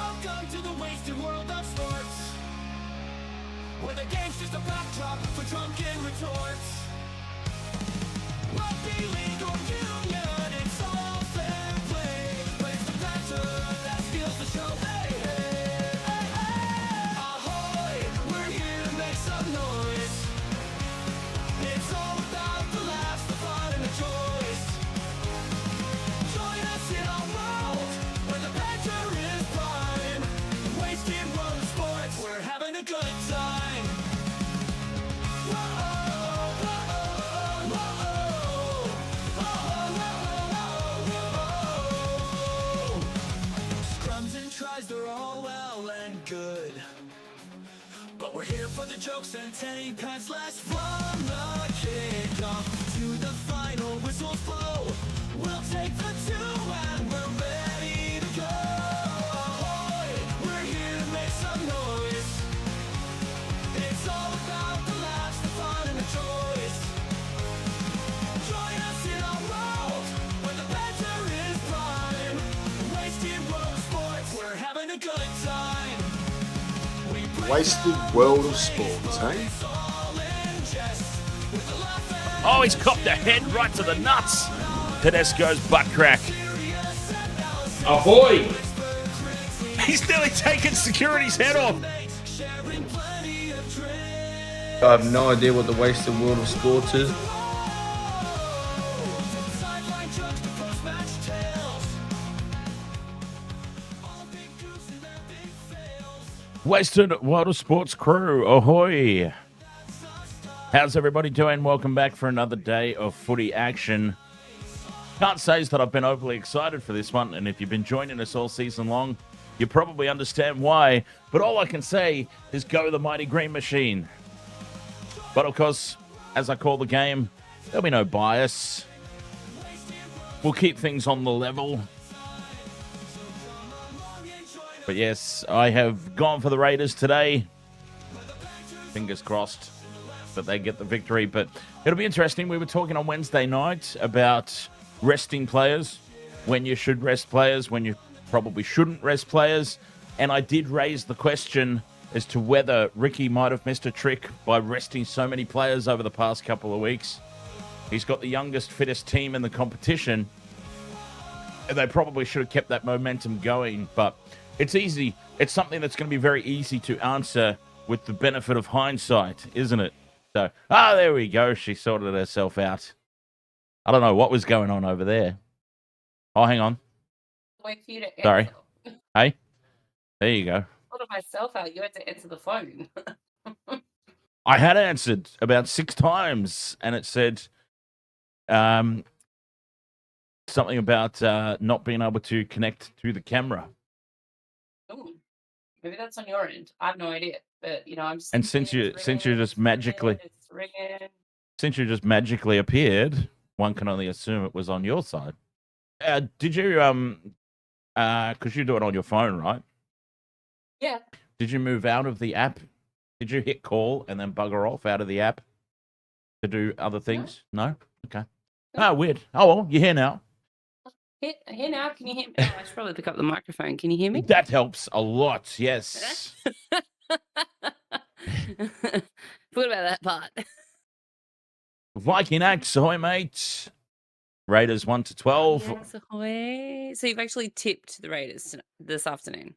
Welcome to the wasted world of sports, where the game's just a backdrop for drunken retorts. Rugby league or union, it's all fair play, but it's the banter that steals the show. Hey, hey, hey, hey. Ahoy, we're here to make some noise. It's all about the laughs, the fun, and the joys. Join us in our world, where the banter is prime. The wasted world of sports, we're having a good time. Scrums and tries, they're all well and good, but we're here for the jokes and tank pads last from the kickoff to the final whistles blow. We'll take the two and we're ready to go. Ahoy, we're here to make some noise. It's all about the laughs, the fun, and the joys. Join us in our world, where the banter is prime. The wasted world of sports, we're having a good time. We bring Wasted world of sports, eh? it's all in jest, with the laugh and Oh, he's copped a head right to the nuts. Tedesco's butt crack. serious analysis. Ahoy! He's nearly taken security's head off. Sharing plenty of drinks. I have no idea what the wasted world of sports is. Sideline jokes to post-match tales. All big goofs and their big fails. Wasted World of Sports crew, ahoy. How's everybody doing? Welcome back for another day of footy action. Can't say that I've been overly excited for this one, and if you've been joining us all season long, you probably understand why. But all I can say is go the mighty green machine. But of course, as I call the game, there'll be no bias. We'll keep things on the level. But yes, I have gone for the Raiders today. Fingers crossed that they get the victory. But it'll be interesting. We were talking on Wednesday night about resting players, when you should rest players, when you probably shouldn't rest players. And I did raise the question as to whether Ricky might have missed a trick by resting so many players over the past couple of weeks. He's got the youngest, fittest team in the competition. And they probably should have kept that momentum going. But it's easy. It's something that's going to be very easy to answer with the benefit of hindsight, isn't it? So, there we go. She sorted herself out. I don't know what was going on over there. Oh, hang on. Wait for you to answer. Sorry. Hey, there you go. I thought of myself out. You had to answer the phone. I had answered about 6 times, and it said something about not being able to connect to the camera. Ooh, maybe that's on your end. I have no idea. But I'm just And since you just magically appeared, one can only assume it was on your side. Did you because you do it on your phone, right? Yeah. Did you move out of the app? Did you hit call and then bugger off out of the app to do other things? No? Okay. No. Oh, weird. Oh, well, you're here now. Here now, can you hear me? Oh, I should probably pick up the microphone. Can you hear me? That helps a lot, yes. Forgot about that part. Viking Axe, ahoy, mate. Raiders 1-12. Yes, ahoy. So you've actually tipped the Raiders this afternoon.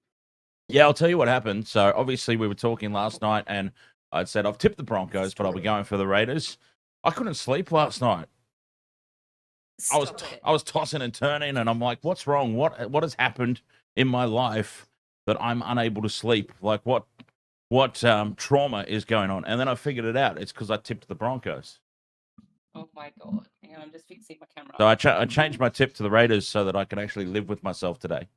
Yeah, I'll tell you what happened. So obviously we were talking last night and I'd said I've tipped the Broncos, but I'll be going for the Raiders. I couldn't sleep last night. I was tossing and turning, and I'm like, what's wrong? What has happened in my life that I'm unable to sleep? Like, what trauma is going on? And then I figured it out. It's because I tipped the Broncos. Oh my god! Hang on, I'm just fixing my camera. So I changed my tip to the Raiders so that I could actually live with myself today.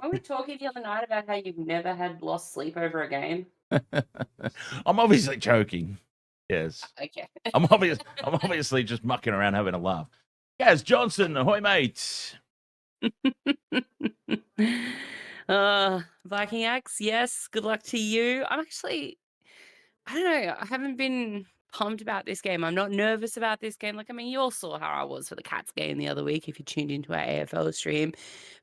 Were we talking the other night about how you've never had lost sleep over a game? I'm obviously joking. Yes. Okay. I'm obviously just mucking around having a laugh. Gaz Johnson, ahoy, mate. Viking Axe, yes. Good luck to you. I don't know. I haven't been pumped about this game. I'm not nervous about this game. Like, I mean, you all saw how I was for the Cats game the other week if you tuned into our AFL stream.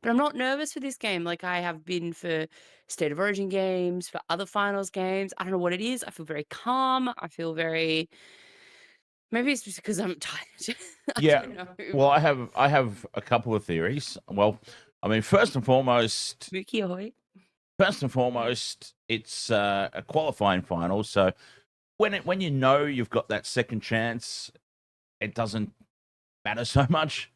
But I'm not nervous for this game like I have been for State of Origin games, for other finals games. I don't know what it is. I feel very calm. I feel very... Maybe it's just because I'm tired. I Yeah. don't know. Well, I have a couple of theories. Well, I mean, first and foremost, Mookie ahoy. it's a qualifying final. So when you know you've got that second chance, it doesn't matter so much.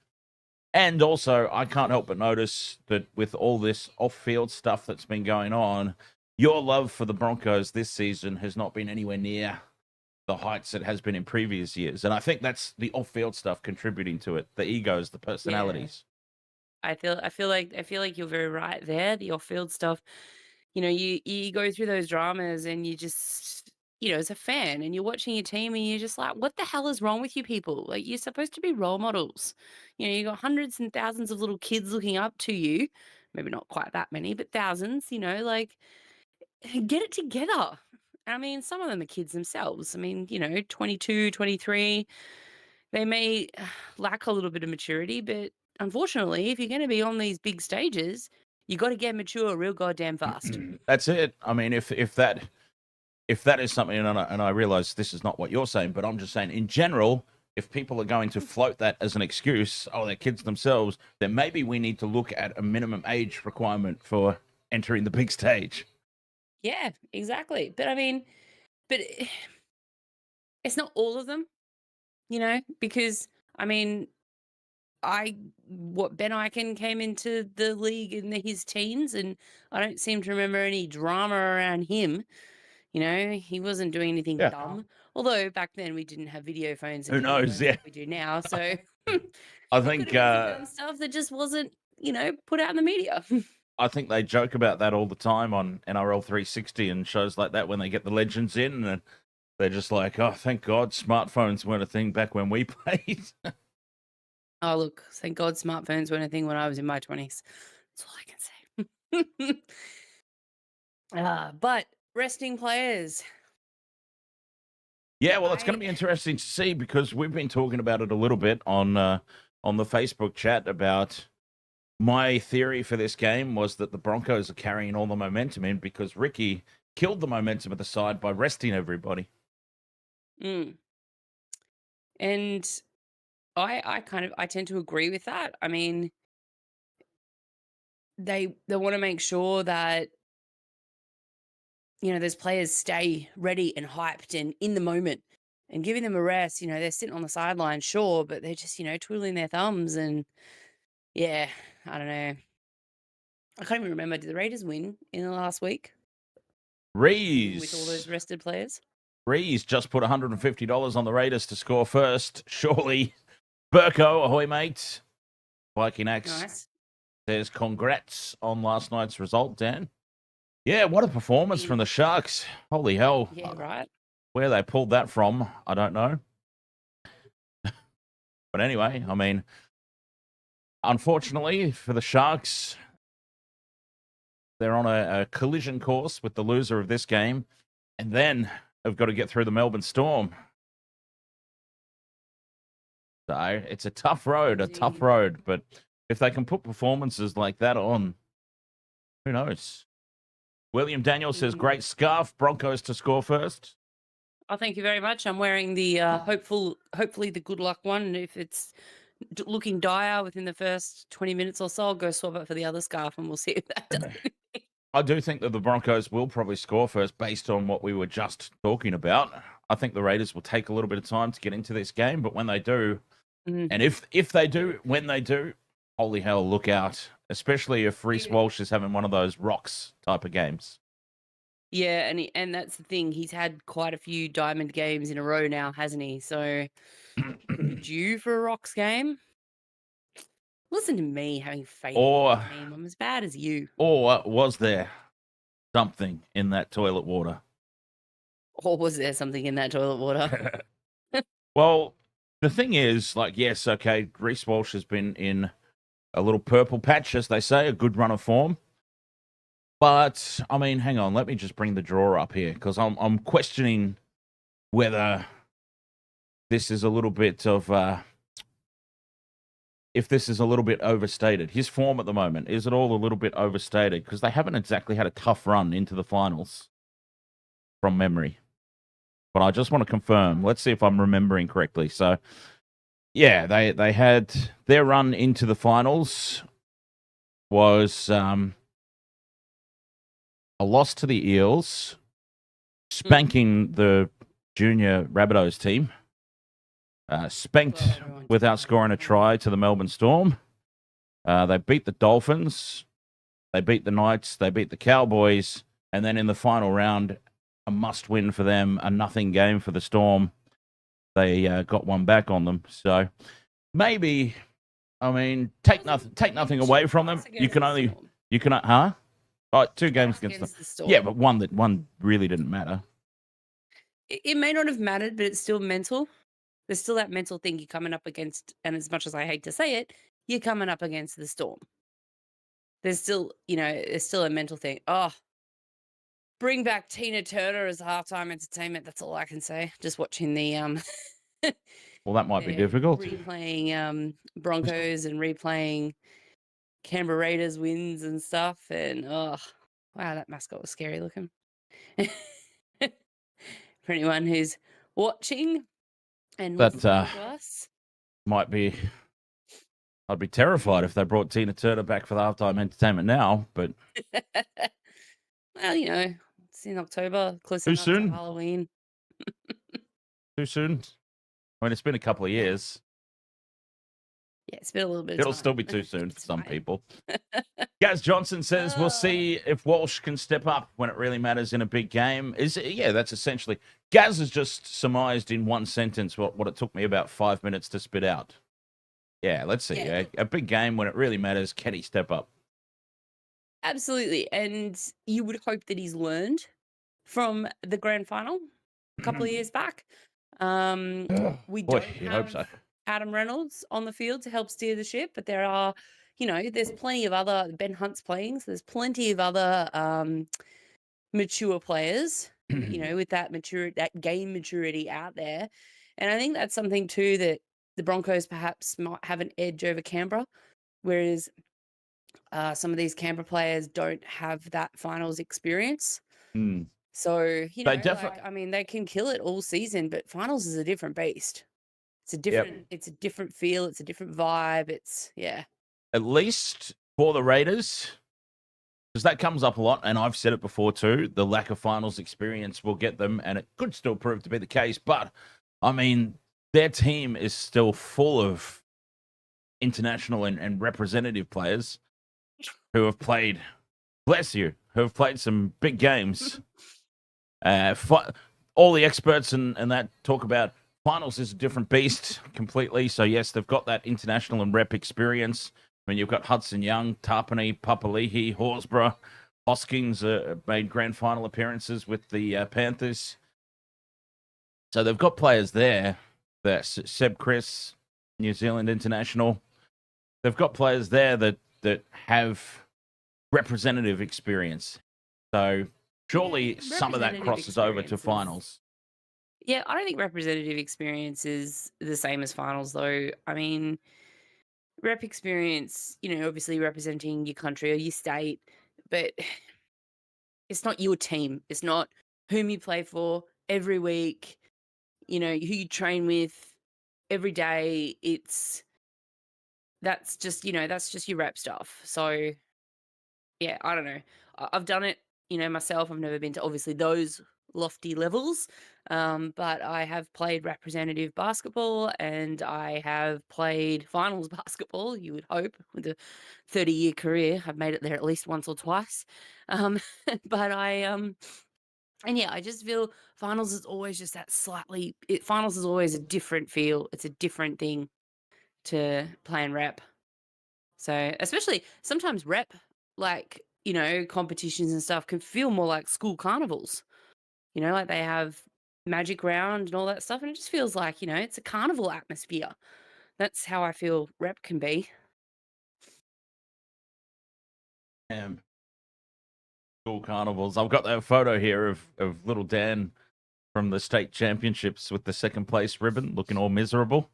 And also, I can't help but notice that with all this off-field stuff that's been going on, your love for the Broncos this season has not been anywhere near the heights it has been in previous years. And I think that's the off-field stuff contributing to it, the egos, the personalities. I feel like you're very right there. The off-field stuff, you go through those dramas and you just, as a fan and you're watching your team and you're just like, what the hell is wrong with you people? Like, you're supposed to be role models. You got hundreds and thousands of little kids looking up to you. Maybe not quite that many, but thousands, like, get it together. I mean, some of them are kids themselves. I mean, 22, 23, they may lack a little bit of maturity, but unfortunately, if you're going to be on these big stages, you got to get mature real goddamn fast. That's it. I mean, if that is something, and I realize this is not what you're saying, but I'm just saying in general, if people are going to float that as an excuse, oh, they're kids themselves, then maybe we need to look at a minimum age requirement for entering the big stage. Yeah, exactly. But I mean, it's not all of them, because I mean, Ben Eichen came into the league in his teens, and I don't seem to remember any drama around him. He wasn't doing anything dumb. Although back then we didn't have video phones. Who knows? Yeah, we do now. So I think stuff that just wasn't, put out in the media. I think they joke about that all the time on NRL 360 and shows like that when they get the legends in, and they're just like, oh, thank God smartphones weren't a thing back when we played. Oh, look, thank God smartphones weren't a thing when I was in my 20s. That's all I can say. But resting players. Yeah, well, it's going to be interesting to see because we've been talking about it a little bit on the Facebook chat about my theory for this game was that the Broncos are carrying all the momentum in because Ricky killed the momentum of the side by resting everybody. And I tend to agree with that. I mean, they want to make sure that those players stay ready and hyped and in the moment, and giving them a rest. They're sitting on the sideline, sure, but they're just twiddling their thumbs. And yeah, I don't know. I can't even remember. Did the Raiders win in the last week? Rees with all those rested players. Rees just put $150 on the Raiders to score first. Surely, Burko, ahoy, mate. Viking X says congrats on last night's result, Dan. Yeah, what a performance from the Sharks. Holy hell. Yeah, right. Where they pulled that from, I don't know. But anyway, I mean, unfortunately for the Sharks, they're on a collision course with the loser of this game, and then have got to get through the Melbourne Storm. So it's a tough road, but if they can put performances like that on, who knows? William Daniel says, great scarf, Broncos to score first. Oh, thank you very much. I'm wearing the hopefully the good luck one. If it's looking dire within the first 20 minutes or so, I'll go swap it for the other scarf and we'll see if that does. I do think that the Broncos will probably score first based on what we were just talking about. I think the Raiders will take a little bit of time to get into this game, but when they do, and if they do, when they do, holy hell, look out. Especially if Reece Walsh is having one of those rocks type of games. Yeah, and that's the thing. He's had quite a few diamond games in a row now, hasn't he? So, due for a rocks game? Listen to me having faith in the team. I'm as bad as you. Or was there something in that toilet water? Or was there something in that toilet water? Well, the thing is, like, yes, okay, Reece Walsh has been in a little purple patch, as they say, a good run of form. But, I mean, hang on, let me just bring the drawer up here, because I'm questioning whether this is a little bit of if this is a little bit overstated. His form at the moment, is it all a little bit overstated? Because they haven't exactly had a tough run into the finals from memory. But I just want to confirm. Let's see if I'm remembering correctly. So, yeah, they had their run into the finals was a loss to the Eels, spanking the junior Rabbitohs team, spanked without scoring a try to the Melbourne Storm. They beat the Dolphins, they beat the Knights, they beat the Cowboys, and then in the final round, a must-win for them, a nothing game for the Storm. They got one back on them. So maybe, I mean, take nothing away from them. You can, huh? Oh, 2 games against the Storm. Yeah, but one really didn't matter. It may not have mattered, but it's still mental. There's still that mental thing you're coming up against, and as much as I hate to say it, you're coming up against the Storm. There's still, there's still a mental thing. Oh, bring back Tina Turner as halftime entertainment. That's all I can say. Just watching the well, that might be difficult. Replaying Broncos and replaying Canberra Raiders wins and stuff. And oh, wow, that mascot was scary looking. For anyone who's watching and listening to us, might be. I'd be terrified if they brought Tina Turner back for the halftime entertainment now. But well, it's in October, close too enough soon. to Halloween. Too soon. I mean, it's been a couple of years. Yeah, it's been a little bit. It'll still be too soon for some people. Gaz Johnson says we'll see if Walsh can step up when it really matters in a big game. Yeah, that's essentially. Gaz has just surmised in one sentence what it took me about 5 minutes to spit out. Yeah, let's see. Yeah. A big game when it really matters. Can he step up? Absolutely, and you would hope that he's learned from the grand final a couple of years back. We don't have so. Adam Reynolds on the field to help steer the ship, but there are, there's plenty of other Ben Hunt's playing, so there's plenty of other mature players, with that game maturity out there, and I think that's something too that the Broncos perhaps might have an edge over Canberra, whereas some of these Canberra players don't have that finals experience. So, they can kill it all season, but finals is a different beast. It's a different feel. It's a different vibe. At least for the Raiders, because that comes up a lot, and I've said it before too, the lack of finals experience will get them, and it could still prove to be the case. But, I mean, their team is still full of international and representative players who have played, bless you, who have played some big games. All the experts and that talk about finals is a different beast completely. So, yes, they've got that international and rep experience. I mean, you've got Hudson Young, Tarpany, Papali'i, Horsburgh, Hoskins made grand final appearances with the Panthers. So they've got players there. Seb Chris, New Zealand international. They've got players there that have representative experience. So surely some of that crosses over to finals. Yeah, I don't think representative experience is the same as finals, though. I mean, rep experience, obviously representing your country or your state, but it's not your team. It's not whom you play for every week, who you train with every day. That's just your rep stuff. So, yeah, I don't know. I've done it, myself. I've never been to obviously those lofty levels, but I have played representative basketball and I have played finals basketball. You would hope with a 30-year career, I've made it there at least once or twice. But and yeah, I just feel finals is always just that finals is always a different feel. It's a different thing to play and rep. So especially sometimes rep, like, competitions and stuff can feel more like school carnivals. Like they have magic round and all that stuff. And it just feels like, it's a carnival atmosphere. That's how I feel rep can be. School carnivals. I've got that photo here of little Dan from the state championships with the second place ribbon, looking all miserable.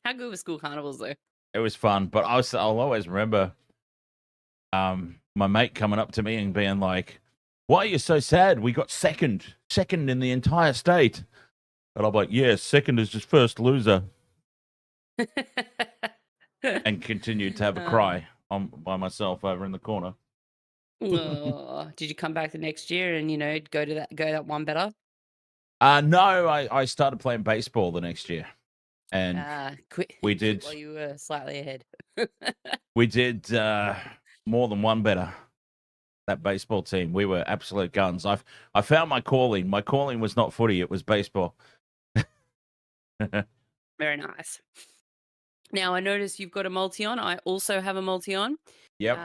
How good were school carnivals though? It was fun, but I'll always remember my mate coming up to me and being like, "Why are you so sad? We got second in the entire state." And I'm like, "Yeah, second is just first loser," and continued to have a cry by myself over in the corner. Oh, did you come back the next year and go that one better? No, I started playing baseball the next year, and Quit. we quit did while you were slightly ahead. we did more than one better. That baseball team, we were absolute guns. I found my calling. My calling was not footy; it was baseball. Very nice. Now I notice you've got a multi on. I also have a multi on. Yep.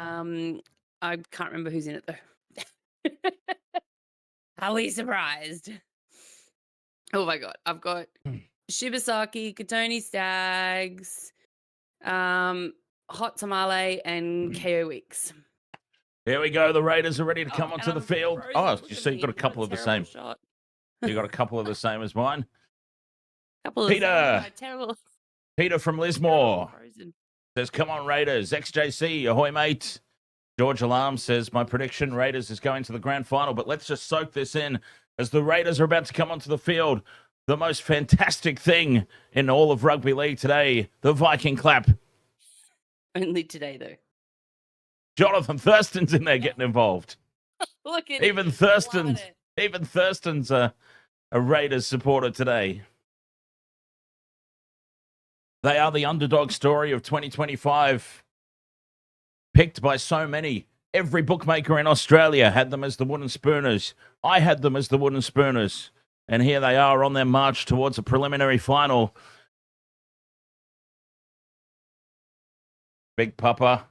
I can't remember who's in it though. Are we surprised? Oh my god, I've got Shibasaki, Katoni Stags, Hot Tamale, and KO Weeks. Here we go. The Raiders are ready to come Oh, onto and the I'm field. frozen. Oh, Look you at see, you me. got a What couple of the terrible same. shot. You got a couple of the same as mine. Couple of Peter. terrible. Peter from Lismore Frozen. says, "Come on, Raiders. XJC, ahoy, mate." George Alarm says, "My prediction, Raiders is going to the grand final, but let's just soak this in as the Raiders are about to come onto the field. The most fantastic thing in all of rugby league today, the Viking clap." Only today though. Jonathan Thurston's in there getting involved. Look at Even it. Thurston's, Loving it. even Thurston's a Raiders supporter today. They are the underdog story of 2025. Picked by so many. Every bookmaker in Australia had them as the Wooden Spooners. I had them as the Wooden Spooners. And here they are on their march towards a preliminary final. Big Papa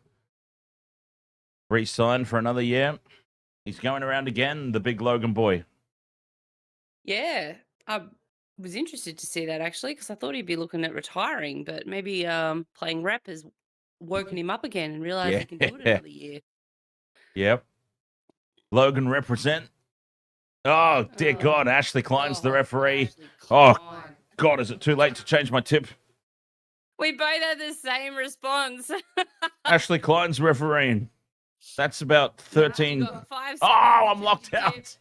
re-signed for another year. He's going around again, the big Logan boy. Yeah, I was interested to see that actually because I thought he'd be looking at retiring, but maybe playing rep has woken him up again and realized he can do it another year. Yep. Logan represent. Oh, dear God. Ashley Klein's the referee. Oh, God, is it too late to change my tip? We both had the same response. Ashley Klein's refereeing. That's about 13. You've got 5 Oh, seconds I'm to locked tip. out.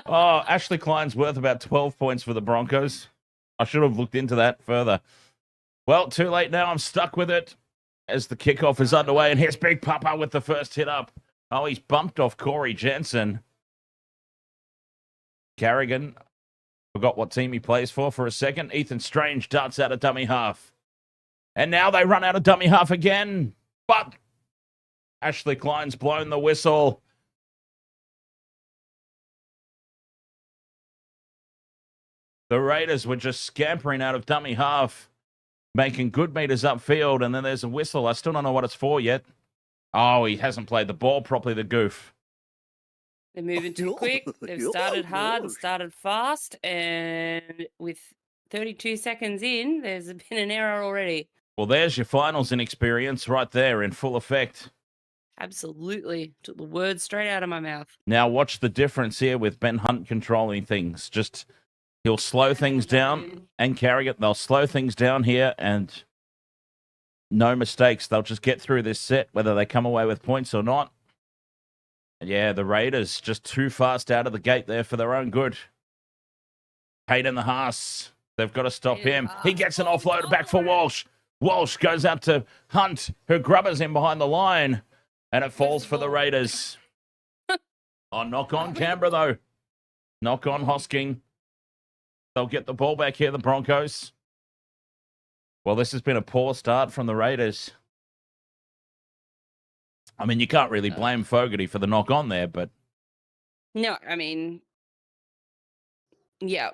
Oh, Ashley Klein's worth about 12 points for the Broncos. I should have looked into that further. Well, too late now. I'm stuck with it as the kickoff is underway. And here's Big Papa with the first hit up. Oh, he's bumped off Corey Jensen. Carrigan forgot what team he plays for a second. Ethan Strange darts out a dummy half. And now they run out of dummy half again. But Ashley Klein's blown the whistle. The Raiders were just scampering out of dummy half, making good meters upfield, and then there's a whistle. I still don't know what it's for yet. Oh, he hasn't played the ball properly, the goof. They're moving too quick. They've started hard and started fast, and with 32 seconds in, there's been an error already. Well, there's your finals inexperience right there in full effect. Absolutely. Took the words straight out of my mouth. Now watch the difference here with Ben Hunt controlling things. Just he'll slow things down and carry it. They'll slow things down here and no mistakes. They'll just get through this set, whether they come away with points or not. And yeah, the Raiders just too fast out of the gate there for their own good. Hayden the Haas. They've got to stop him. He gets an offload back for Walsh. Walsh goes out to Hunt, who grubbers him behind the line. And it falls for the Raiders. Oh, knock on Canberra, though. Knock on Hosking. They'll get the ball back here, the Broncos. Well, this has been a poor start from the Raiders. I mean, you can't really blame Fogarty for the knock on there, but... No, I mean... Yeah.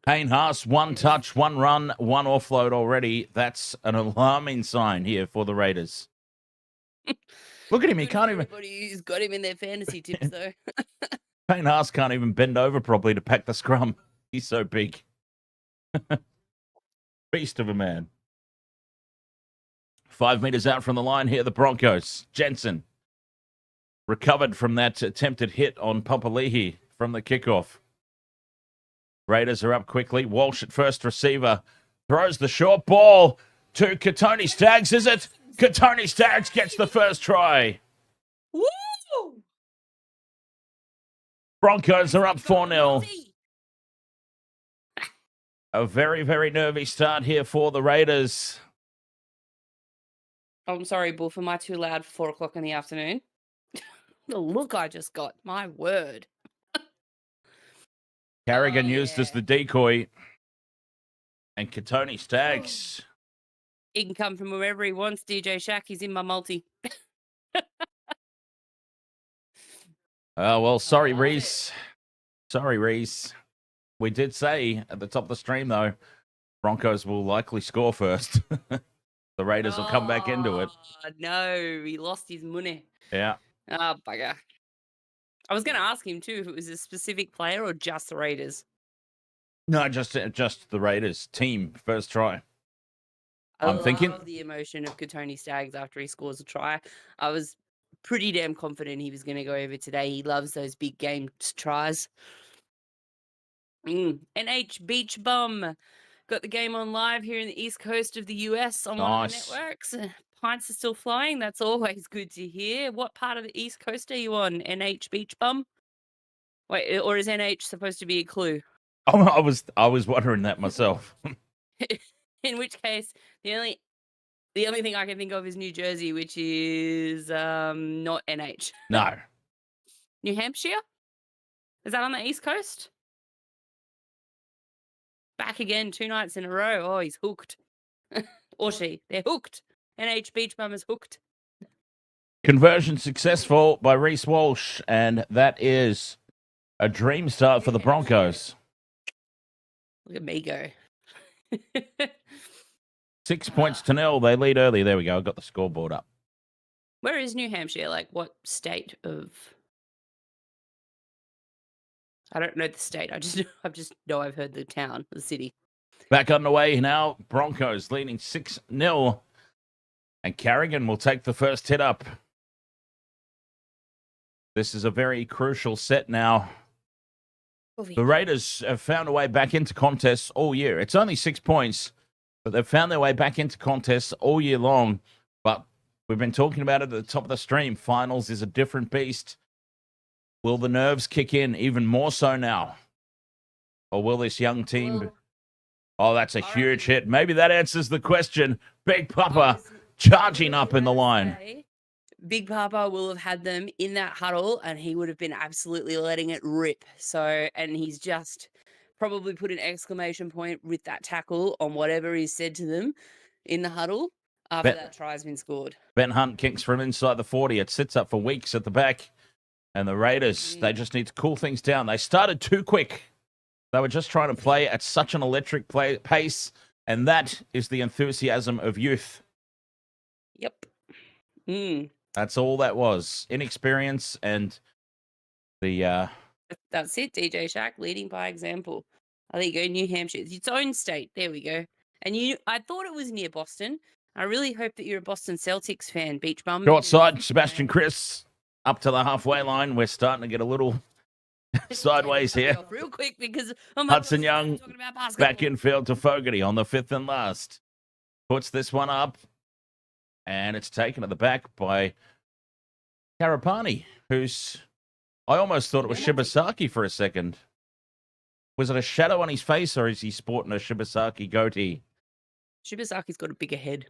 Payne Haas, one touch, one run, one offload already. That's an alarming sign here for the Raiders. Look at him. He can't even... Everybody who's got him in their fantasy tips, though. Payne Haas can't even bend over properly to pack the scrum. He's so big. Beast of a man. 5 meters out from the line here, the Broncos. Jensen. recovered from that attempted hit on Papali'i from the kickoff. Raiders are up quickly. Walsh at first receiver. Throws the short ball to Katoni Staggs, is it? Katoni Staggs gets the first try. Woo! Broncos are up 4-0. A very, very nervy start here for the Raiders. I'm sorry, Bull, am I too loud for 4 o'clock in the afternoon? The look I just got, my word. Carrigan used as the decoy. And Katoni Staggs. He can come from wherever he wants, DJ Shaq. He's in my multi. Oh, well, sorry, Reese. Sorry, Reese. We did say at the top of the stream, though, Broncos will likely score first. The Raiders will come back into it. No, he lost his money. Yeah. Oh, bugger. I was going to ask him, too, if it was a specific player or just the Raiders. No, just the Raiders team, first try. I thinking love the emotion of Katoni Staggs after he scores a try. I was pretty damn confident he was going to go over today. He loves those big game tries. NH Beach Bum got the game on live here in the east coast of the US on one of the networks. Pints are still flying. That's always good to hear. What part of the east coast are you on, NH Beach Bum? Wait, or is NH supposed to be a clue? Oh, I was wondering that myself. In which case, the only thing I can think of is New Jersey, which is not NH. No. New Hampshire? Is that on the East Coast? Back again 2 nights in a row. Oh, he's hooked. Or she. They're hooked. NH Beach Bum is hooked. Conversion successful by Reece Walsh, and that is a dream start for the Broncos. Look at me go. 6 points to 0. They lead early. There we go. I got the scoreboard up. Where is New Hampshire? Like, what state of... I don't know the state. I just know I've heard the town, the city. Back underway now. Broncos leading 6-0. And Carrigan will take the first hit up. This is a very crucial set now. The Raiders have found a way back into contests all year. It's only 6 points, but they've found their way back into contests all year long. But we've been talking about it at the top of the stream. Finals is a different beast. Will the nerves kick in even more so now? Or will this young team... Oh, that's a huge hit. Maybe that answers the question. Big Papa charging up in the line. Big Papa will have had them in that huddle and he would have been absolutely letting it rip. So, and he's just probably put an exclamation point with that tackle on whatever he said to them in the huddle after that try's been scored. Ben Hunt kicks from inside the 40. It sits up for weeks at the back. And the Raiders, they just need to cool things down. They started too quick. They were just trying to play at such an electric pace. And that is the enthusiasm of youth. Yep. That's all that was. Inexperience and the... That's it, DJ Shaq, leading by example. I think you go, New Hampshire. It's its own state. There we go. And I thought it was near Boston. I really hope that you're a Boston Celtics fan, Beach Bum. Short side, Sebastian Chris up to the halfway line. We're starting to get a little sideways here. Real quick, because Hudson Young back in field to Fogarty on the 5th and last. Puts this one up. And it's taken at the back by Karapani, who's... I almost thought it was Shibasaki for a second. Was it a shadow on his face, or is he sporting a Shibasaki goatee? Shibasaki's got a bigger head.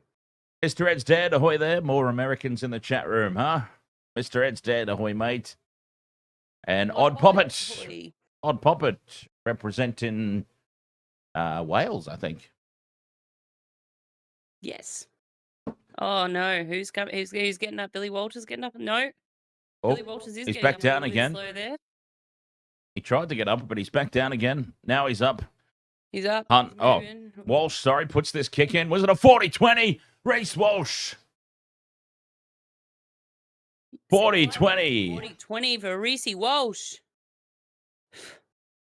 Mr. Ed's dead. Ahoy there. More Americans in the chat room, huh? Mr. Ed's dead. Ahoy, mate. And Odd Poppet. Odd Poppet representing Wales, I think. Yes. Oh, no. Who's getting up? Billy Walters getting up? No. Oh, Billy Walters is he's getting back up down a little bit again. slow there. He tried to get up, but he's back down again. Now he's up. He's up. Hunt. He's Walsh, sorry, puts this kick in. Was it a 40-20? Reece Walsh. 40-20. 40-20 for Reece Walsh.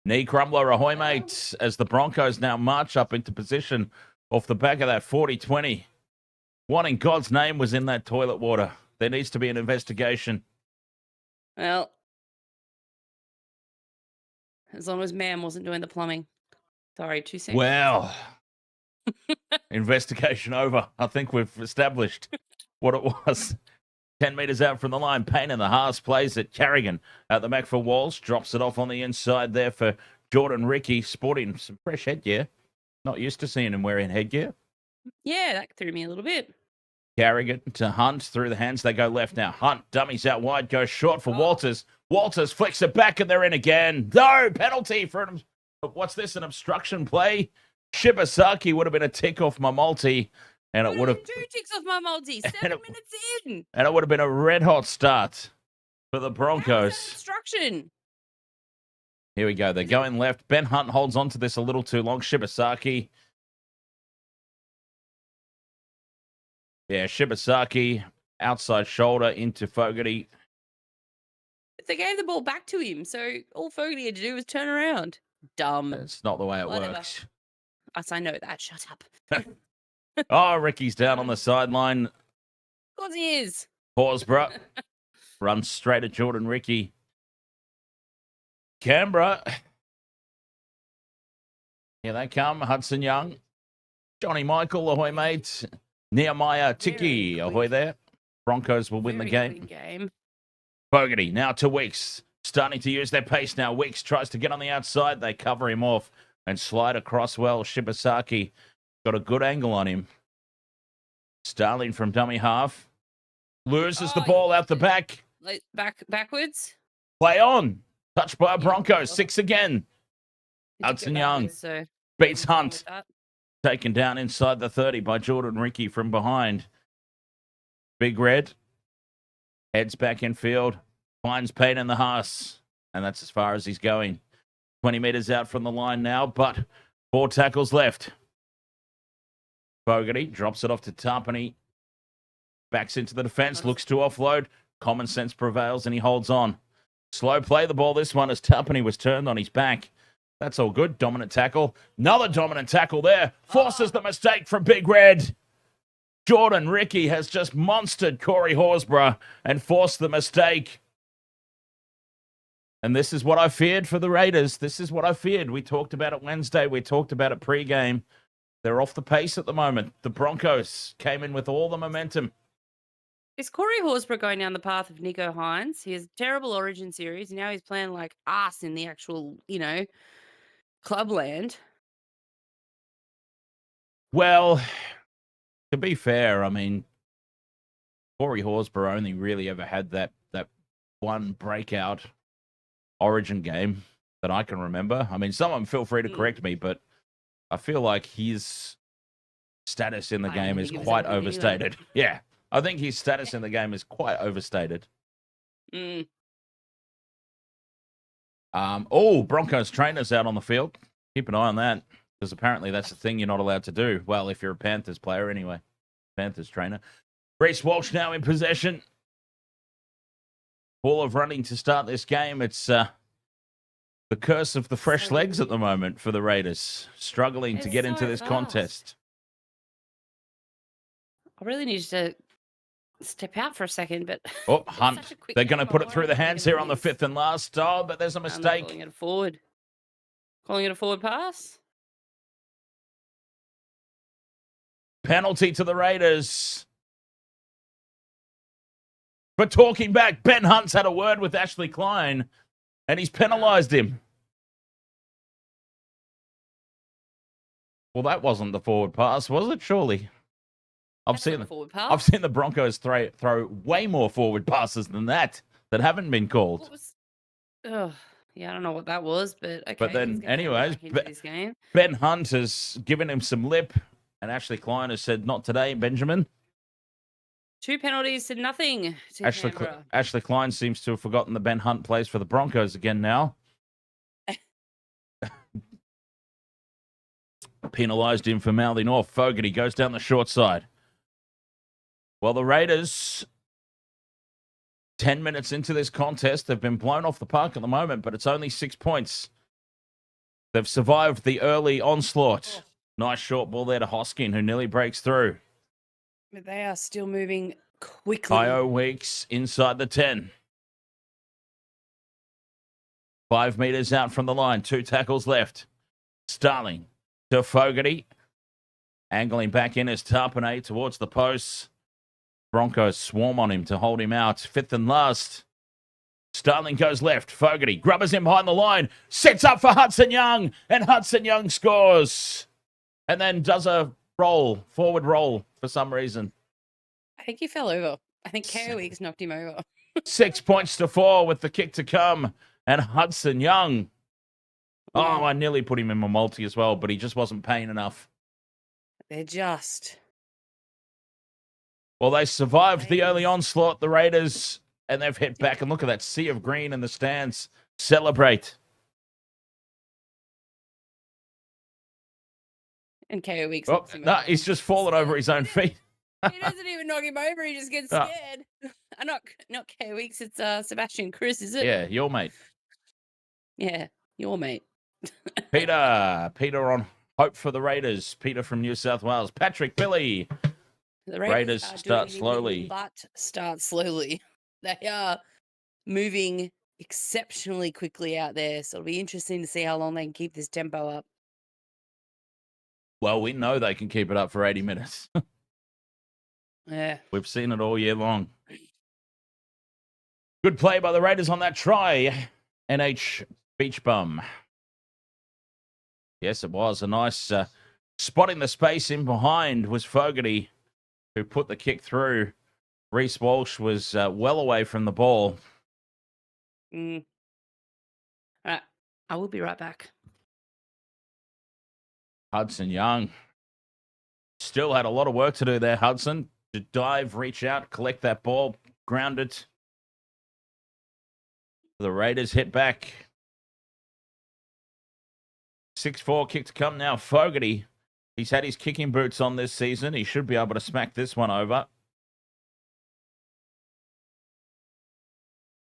Knee crumbler, ahoy, mate, as the Broncos now march up into position off the back of that 40-20. What in God's name was in that toilet water? There needs to be an investigation. Well, as long as Mam wasn't doing the plumbing. Sorry, too soon. Well, investigation over. I think we've established what it was. 10 metres out from the line. Payne in the halves plays it. Carrigan at the back for Walsh. Drops it off on the inside there for Jordan Ricky. Sporting some fresh headgear. Not used to seeing him wearing headgear. Yeah, that threw me a little bit. Carrigan to Hunt through the hands. They go left now. Hunt dummies out wide. Goes short for Walters. Walters flicks it back and they're in again. No, penalty for an... What's this, an obstruction play? Shibasaki would have been a tick off my multi. And it would have... 2 ticks off my multi. 7 minutes in. And it would have been a red-hot start for the Broncos. Obstruction. Here we go. They're going left. Ben Hunt holds on to this a little too long. Shibasaki. Yeah, Shibasaki. Outside shoulder into Fogarty. They gave the ball back to him, so all Fogarty had to do was turn around. Dumb. That's not the way it Whatever. works. Us, I know that. Shut up. Oh, Ricky's down on the sideline. Of course he is. Horsburgh runs straight at Jordan Ricky. Canberra. Here they come. Hudson Young. Johnny Michael, ahoy, mate. Nehemiah Tiki, ahoy there. Broncos will win the Very game. quick game. Fogarty now to Weeks. Starting to use their pace now. Weeks tries to get on the outside. They cover him off and slide across well. Shibasaki got a good angle on him. Starling from dummy half. Loses the ball out the back. Like backwards. Play on. Touched by a Broncos. 6 again. Did you go Hudson Young backwards, so beats nothing wrong with Hunt. that. Taken down inside the 30 by Jordan Ricky from behind. Big Red heads back in field. Finds Payne in the Haas. And that's as far as he's going. 20 metres out from the line now, but 4 tackles left. Fogarty drops it off to Tarpany. Backs into the defence. Looks to offload. Common sense prevails and he holds on. Slow play the ball this one as Tarpany was turned on his back. That's all good. Dominant tackle. Another dominant tackle there. Forces the mistake from Big Red. Jordan Ricky has just monstered Corey Horsburgh and forced the mistake. And this is what I feared for the Raiders. This is what I feared. We talked about it Wednesday. We talked about it pre-game. They're off the pace at the moment. The Broncos came in with all the momentum. Is Corey Horsburgh going down the path of Nico Hines? He has a terrible Origin series. Now he's playing like ass in the actual, clubland. Well, to be fair, I mean, Corey Horsburgh only really ever had that one breakout Origin game that I can remember. I mean, someone feel free to correct me, but I feel like his status in the game is quite overstated. Yeah, I think his status in the game is quite overstated. Broncos trainers out on the field. Keep an eye on that, because apparently that's the thing you're not allowed to do. Well, if you're a Panthers player anyway. Panthers trainer. Reece Walsh now in possession. Full of running to start this game. It's the curse of the fresh legs at the moment for the Raiders. Struggling to get into this contest. I really need to step out for a second, but... Oh, Hunt. They're going to put it through the hands here on the 5th and last. Oh, but there's a mistake. Calling it a forward. Calling it a forward pass. Penalty to the Raiders. For talking back, Ben Hunt's had a word with Ashley Klein, and he's penalised him. Well, that wasn't the forward pass, was it? Surely. I've seen the Broncos throw way more forward passes than that haven't been called. Yeah, I don't know what that was, but okay. But then, anyways, Ben Hunt has given him some lip, and Ashley Klein has said, "Not today, Benjamin." 2 penalties to nothing. Ashley Klein seems to have forgotten that Ben Hunt plays for the Broncos again now. Penalised him for mouthing off. Fogarty goes down the short side. Well, the Raiders, 10 minutes into this contest, they've been blown off the park at the moment, but it's only 6 points. They've survived the early onslaught. Nice short ball there to Hoskin, who nearly breaks through. But they are still moving quickly. GIO Weeks inside the 10. 5 meters out from the line. 2 tackles left. Starling to Fogarty. Angling back in as Tarpanay towards the posts. Broncos swarm on him to hold him out. 5th and last. Starling goes left. Fogarty grubbers him behind the line. Sets up for Hudson Young. And Hudson Young scores. And then does a forward roll for some reason. I think he fell over. I think KO Weeks knocked him over. 6 points to 4 with the kick to come. And Hudson Young. Oh, I nearly put him in my multi as well, but he just wasn't paying enough. They're just. Well, they survived the early onslaught, the Raiders, and they've hit back. And look at that sea of green in the stands. Celebrate. And KO Weeks. Oh, no, he's just fallen over his own feet. He doesn't even knock him over. He just gets scared. Not KO Weeks. It's Sebastian Chris, is it? Yeah, your mate. Yeah, your mate. Peter on hope for the Raiders. Peter from New South Wales. Patrick Billy. The Raiders start slowly. But start slowly. They are moving exceptionally quickly out there. So it'll be interesting to see how long they can keep this tempo up. Well, we know they can keep it up for 80 minutes. Yeah. We've seen it all year long. Good play by the Raiders on that try. NH Beach Bum. Yes, it was a nice spot in the space in behind was Fogarty, who put the kick through. Reece Walsh was well away from the ball. All right. I will be right back. Hudson Young still had a lot of work to do there, Hudson. To dive, reach out, collect that ball, ground it. The Raiders hit back. 6-4 kick to come now. Fogarty, he's had his kicking boots on this season. He should be able to smack this one over.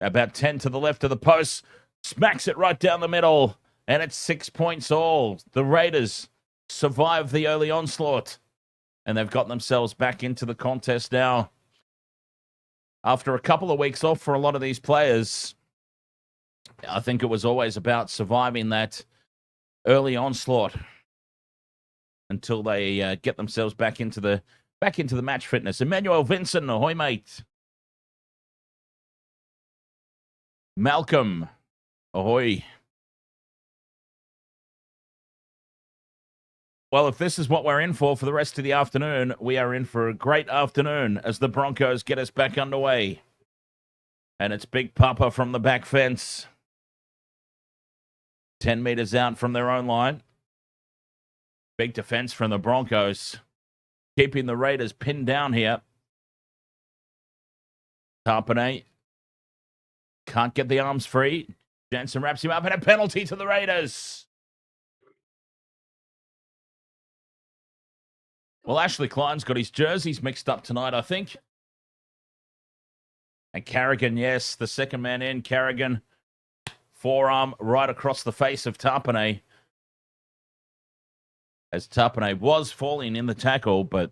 About 10 to the left of the post. Smacks it right down the middle. And it's 6 points all. The Raiders survive the early onslaught. And they've got themselves back into the contest now. After a couple of weeks off for a lot of these players, I think it was always about surviving that early onslaught until they get themselves back into the match fitness. Emmanuel Vincent, ahoy, mate. Malcolm, ahoy. Well, if this is what we're in for the rest of the afternoon, we are in for a great afternoon as the Broncos get us back underway. And it's Big Papa from the back fence. 10 meters out from their own line. Big defense from the Broncos. Keeping the Raiders pinned down here. Tarpanay can't get the arms free. Jensen wraps him up and a penalty to the Raiders. Well, Ashley Klein's got his jerseys mixed up tonight, I think. And Carrigan, yes, the second man in. Carrigan, forearm right across the face of Tarpanay. As Tarpanay was falling in the tackle, but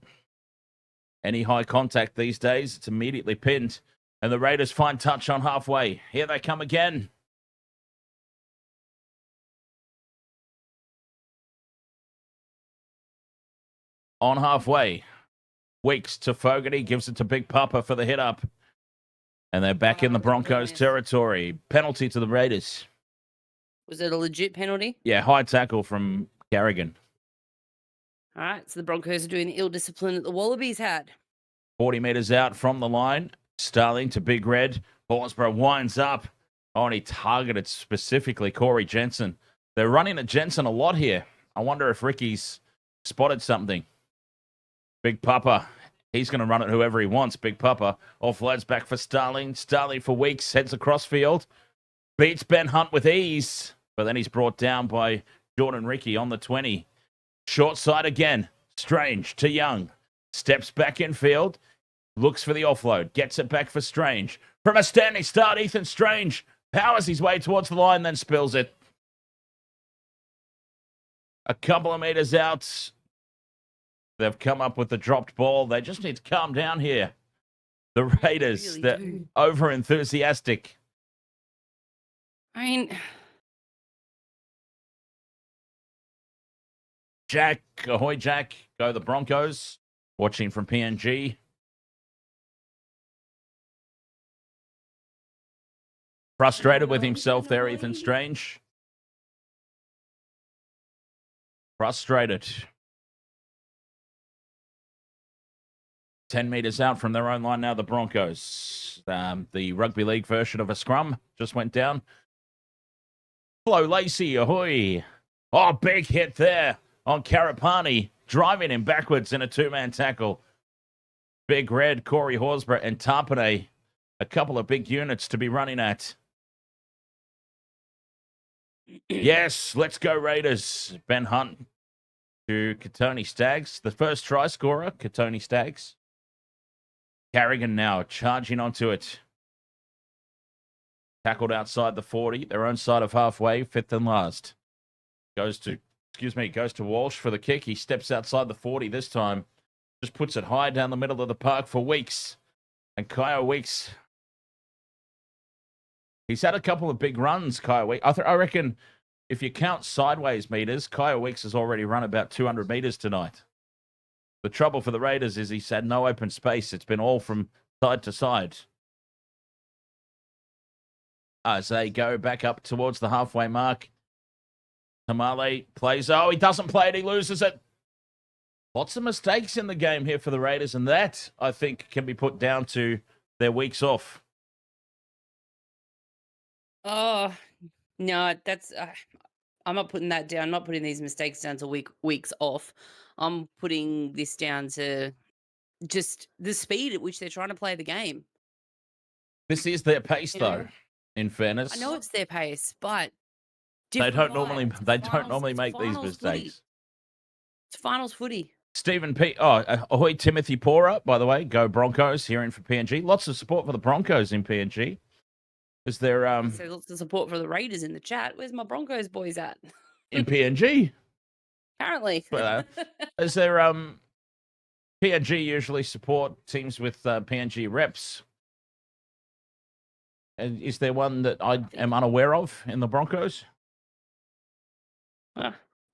any high contact these days, it's immediately pinned. And the Raiders find touch on halfway. Here they come again. On halfway. Weeks to Fogarty, gives it to Big Papa for the hit up. And they're back in the Broncos territory. Penalty to the Raiders. Was it a legit penalty? Yeah, high tackle from Carrigan. All right, so the Broncos are doing the ill discipline that the Wallabies had. 40 meters out from the line. Starling to Big Red. Horsburgh winds up. Oh, and he targeted specifically Corey Jensen. They're running at Jensen a lot here. I wonder if Ricky's spotted something. Big Papa, he's going to run at whoever he wants. Big Papa offloads back for Starling. Starling for Weeks, heads across field. Beats Ben Hunt with ease. But then he's brought down by Jordan Ricky on the 20. Short side again. Strange to Young. Steps back in field. Looks for the offload. Gets it back for Strange. From a standing start, Ethan Strange powers his way towards the line, then spills it. A couple of meters out. They've come up with the dropped ball. They just need to calm down here. The Raiders, they're over enthusiastic. I mean, Jack, ahoy, Jack. Go the Broncos. Watching from PNG. Frustrated with himself there, Ethan Strange. Frustrated. 10 metres out from their own line now, the Broncos. The rugby league version of a scrum just went down. Flo Lacey, ahoy. Oh, big hit there on Karapani, driving him backwards in a two-man tackle. Big Red, Corey Horsburgh, and Tarpane. A couple of big units to be running at. Yes, let's go Raiders. Ben Hunt to Katoni Staggs. The first try scorer, Katoni Staggs. Carrigan now charging onto it. Tackled outside the 40, their own side of halfway, fifth and last. Goes to Walsh for the kick. He steps outside the 40 this time. Just puts it high down the middle of the park for Weeks. And Kyle Weeks, he's had a couple of big runs, Kyle Weeks. I reckon if you count sideways meters, Kyle Weeks has already run about 200 meters tonight. The trouble for the Raiders is he's had no open space. It's been all from side to side. As they go back up towards the halfway mark. Tamale plays. Oh, he doesn't play it. He loses it. Lots of mistakes in the game here for the Raiders, and that, I think, can be put down to their weeks off. Oh, no, that's... I'm not putting that down. I'm not putting these mistakes down to weeks off. I'm putting this down to just the speed at which they're trying to play the game. This is their pace, though, in fairness. I know it's their pace, but... They don't normally make these mistakes. Footy. It's finals footy. Stephen P. Oh, ahoy, Timothy Pora, by the way. Go Broncos here in for PNG. Lots of support for the Broncos in PNG. Is there So lots of support for the Raiders in the chat. Where's my Broncos boys at? in PNG? Apparently. Is there PNG usually support teams with PNG reps? And is there one that I am unaware of in the Broncos?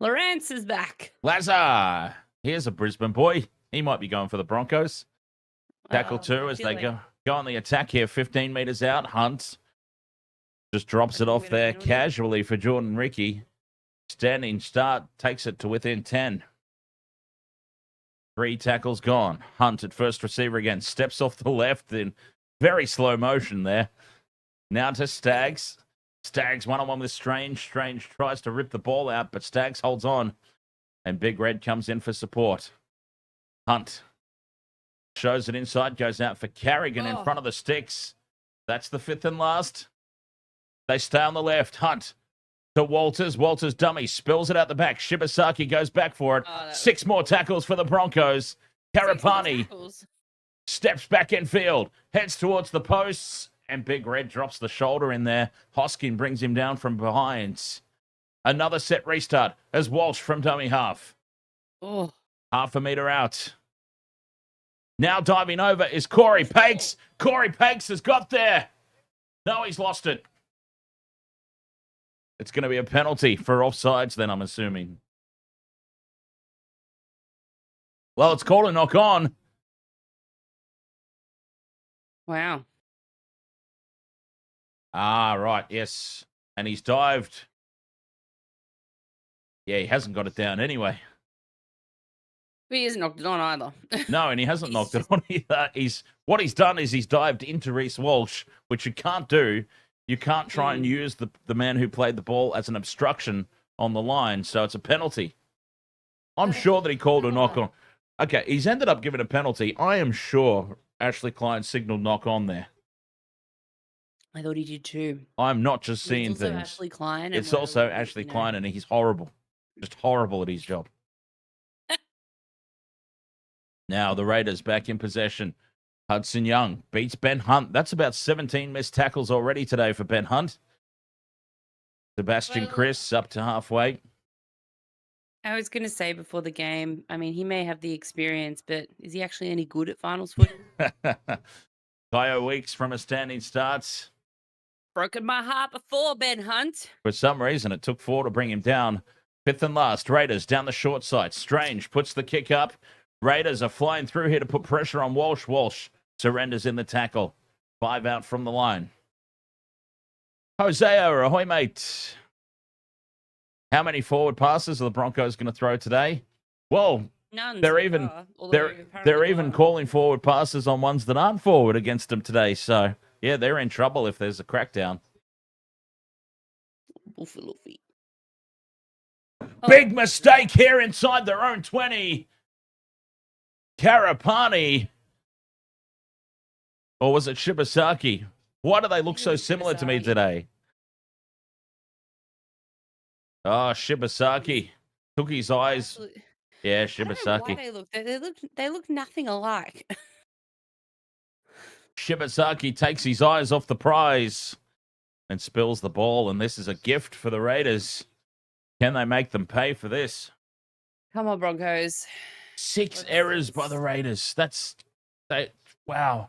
Lawrence is back. Lazar, here's a Brisbane boy. He might be going for the Broncos. Tackle two as they go on the attack here. 15 meters out. Hunt just drops it off there casually for Jordan Ricky. Standing start takes it to within 10. 3 tackles gone. Hunt at first receiver again. Steps off the left in very slow motion there. Now to Staggs. Staggs one-on-one with Strange. Strange tries to rip the ball out, but Staggs holds on. And Big Red comes in for support. Hunt shows it inside, goes out for Carrigan in front of the sticks. That's the fifth and last. They stay on the left. Hunt to Walters. Walters dummy. Spills it out the back. Shibasaki goes back for it. 6 more tackles for the Broncos. Karapani steps back in field. Heads towards the posts. And Big Red drops the shoulder in there. Hoskin brings him down from behind. Another set restart as Walsh from dummy half. Oh. Half a meter out. Now diving over is Corey Pakes. Corey Pakes has got there. No, he's lost it. It's going to be a penalty for offsides then, I'm assuming. Well, it's called a knock on. Wow. Ah, right, yes. And he's dived. Yeah, he hasn't got it down anyway. But he hasn't knocked it on either. No, and he hasn't knocked it on either. What he's done is he's dived into Reece Walsh, which you can't do. You can't try and use the man who played the ball as an obstruction on the line, so it's a penalty. I'm sure that he called a knock on. Okay, he's ended up giving a penalty. I am sure Ashley Klein signaled knock on there. I thought he did too. I'm not just seeing it's also things. Ashley Klein. It's also Ashley Klein, and he's horrible. Just horrible at his job. Now the Raiders back in possession. Hudson Young beats Ben Hunt. That's about 17 missed tackles already today for Ben Hunt. Sebastian Chris up to halfway. I was going to say before the game, I mean, he may have the experience, but is he actually any good at finals footy? GIO Weeks from a standing start. Broken my heart before, Ben Hunt. For some reason, it took 4 to bring him down. Fifth and last. Raiders down the short side. Strange puts the kick up. Raiders are flying through here to put pressure on Walsh. Walsh surrenders in the tackle. 5 out from the line. Hosea, ahoy, mate. How many forward passes are the Broncos going to throw today? Well, None. they're so even far, although they're apparently even one. calling forward passes on ones that aren't forward against them today. So yeah, they're in trouble if there's a crackdown. Woofy loofy. Big mistake here inside their own 20. Karapani. Or was it Shibasaki? Why do they look so similar to me today? Oh, Shibasaki. Took his eyes. Yeah, I don't know Shibasaki. why they look nothing alike. Shibasaki takes his eyes off the prize and spills the ball, and this is a gift for the Raiders. Can they make them pay for this? Come on, Broncos. 6 errors by the Raiders. Wow.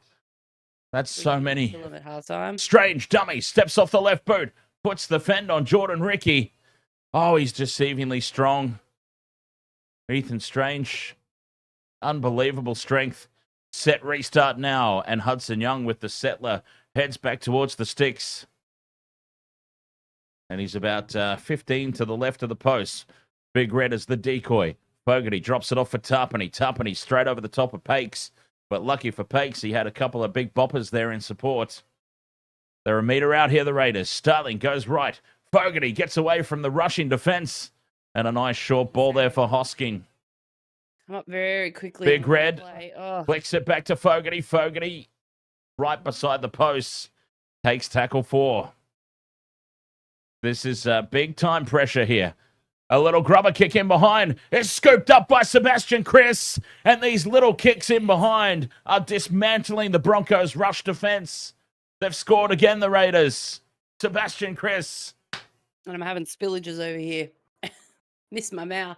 That's so many. Kill them at halftime. Strange dummy steps off the left boot, puts the fend on Jordan Ricky. Oh, he's deceivingly strong. Ethan Strange, unbelievable strength. Set restart now, and Hudson Young with the settler heads back towards the sticks. And he's about 15 to the left of the post. Big Red is the decoy. Fogarty drops it off for Tarpany. Tarpany straight over the top of Pakes. But lucky for Pakes, he had a couple of big boppers there in support. They're a metre out here, the Raiders. Starling goes right. Fogarty gets away from the rushing defence. And a nice short ball there for Hosking. Come up very quickly. Big Red Oh. flicks it back to Fogarty. Fogarty right beside the posts. Takes tackle 4. This is big time pressure here. A little grubber kick in behind. It's scooped up by Sebastian Chris. And these little kicks in behind are dismantling the Broncos' rush defence. They've scored again, the Raiders. Sebastian Chris. And I'm having spillages over here. Miss my mouth.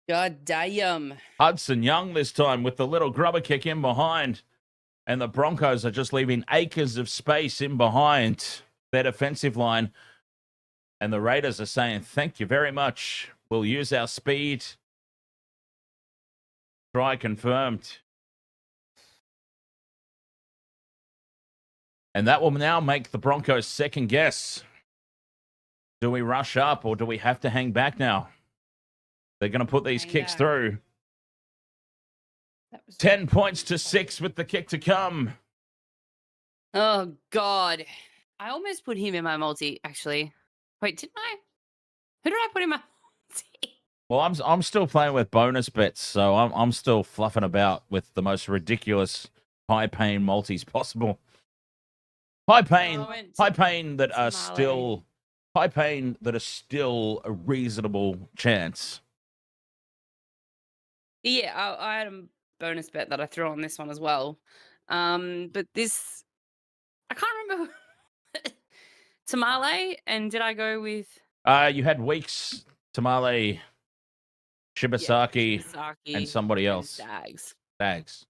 God damn. Hudson Young this time with the little grubber kick in behind. And the Broncos are just leaving acres of space in behind their defensive line. And the Raiders are saying, thank you very much. We'll use our speed. Try confirmed. And that will now make the Broncos second guess. Do we rush up or do we have to hang back now? They're going to put these kicks through. 10 points to 6 with the kick to come. Oh, God. I almost put him in my multi, actually. Wait, didn't I? Who did I put in my multi? Well, I'm still playing with bonus bets, so I'm still fluffing about with the most ridiculous high pain multis possible. High pain that are still a reasonable chance. Yeah, I had a bonus bet that I threw on this one as well. But this, I can't remember. Tamale, and did I go with? You had Weeks, Tamale, Shibasaki, and somebody else. Dags.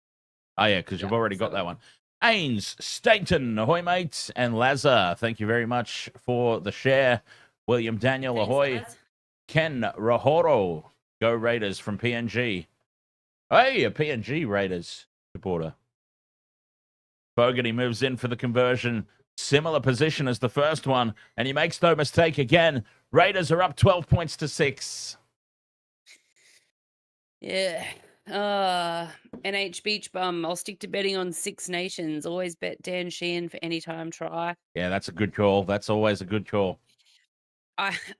Oh, yeah, because you've already got that one. Ains, Stainton, ahoy, mate. And Lazar, thank you very much for the share. William Daniel, ahoy. Laz. Ken Rahoro, go Raiders from PNG. Hey, a PNG Raiders supporter. Fogarty moves in for the conversion. Similar position as the first one, and he makes no mistake again. Raiders are up 12 points to 6. Yeah. NH Beach Bum. I'll stick to betting on Six Nations. Always bet Dan Sheehan for anytime try. Yeah, that's a good call. That's always a good call.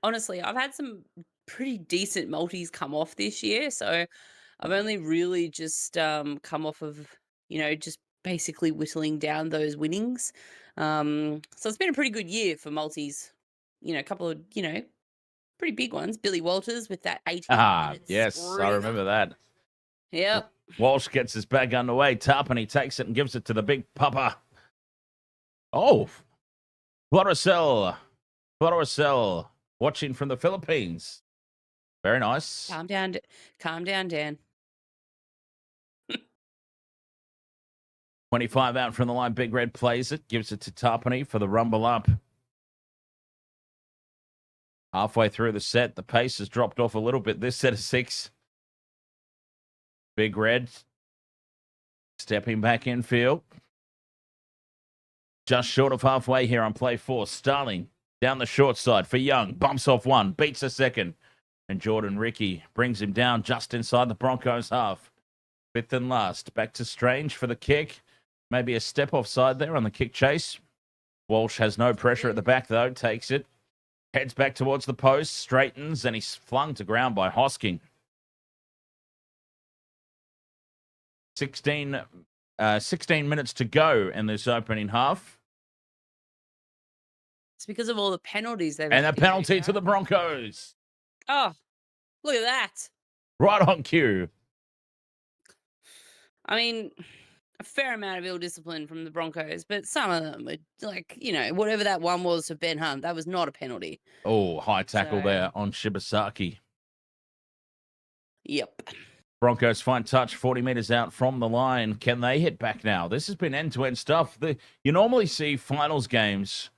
Honestly, I've had some pretty decent multis come off this year, so I've only really just come off of, just basically whittling down those winnings. So it's been a pretty good year for multis. A couple of, pretty big ones. Billy Walters with that 18 yes, I remember that. Yep. Walsh gets his bag underway. Tarpany takes it and gives it to the big papa. Oh, Floricel, watching from the Philippines. Very nice. Calm down, Dan. 25 out from the line. Big Red plays it, gives it to Tarpany for the rumble up. Halfway through the set, the pace has dropped off a little bit. This set of 6. Big Red stepping back in field. Just short of halfway here on play 4. Starling down the short side for Young. Bumps off 1, beats a second. And Jordan Ricky brings him down just inside the Broncos half. 5th and last. Back to Strange for the kick. Maybe a step offside there on the kick chase. Walsh has no pressure at the back, though. Takes it. Heads back towards the post. Straightens, and he's flung to ground by Hosking. 16 minutes to go in this opening half. It's because of all the penalties they've And a had to penalty take, to the Broncos. Oh, look at that. Right on cue. I mean, a fair amount of ill discipline from the Broncos, but some of them were like, whatever that one was for Ben Hunt, that was not a penalty. Oh, high tackle So- there on Shibasaki. Yep. Broncos find touch 40 meters out from the line. Can they hit back now? This has been end-to-end stuff. You normally see finals games.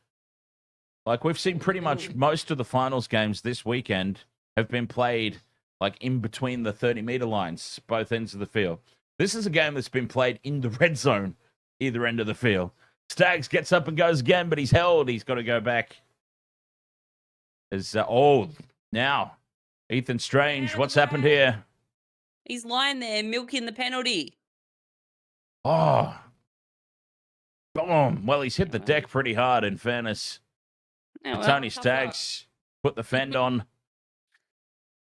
Like, we've seen pretty much most of the finals games this weekend have been played like in between the 30-meter lines, both ends of the field. This is a game that's been played in the red zone, either end of the field. Staggs gets up and goes again, but he's held. He's got to go back. Now, Ethan Strange, what's happened here? He's lying there milking the penalty. Oh, boom. Well, he's hit the deck pretty hard, in fairness. Oh, well, Tony tough luck. Staggs put the fend on,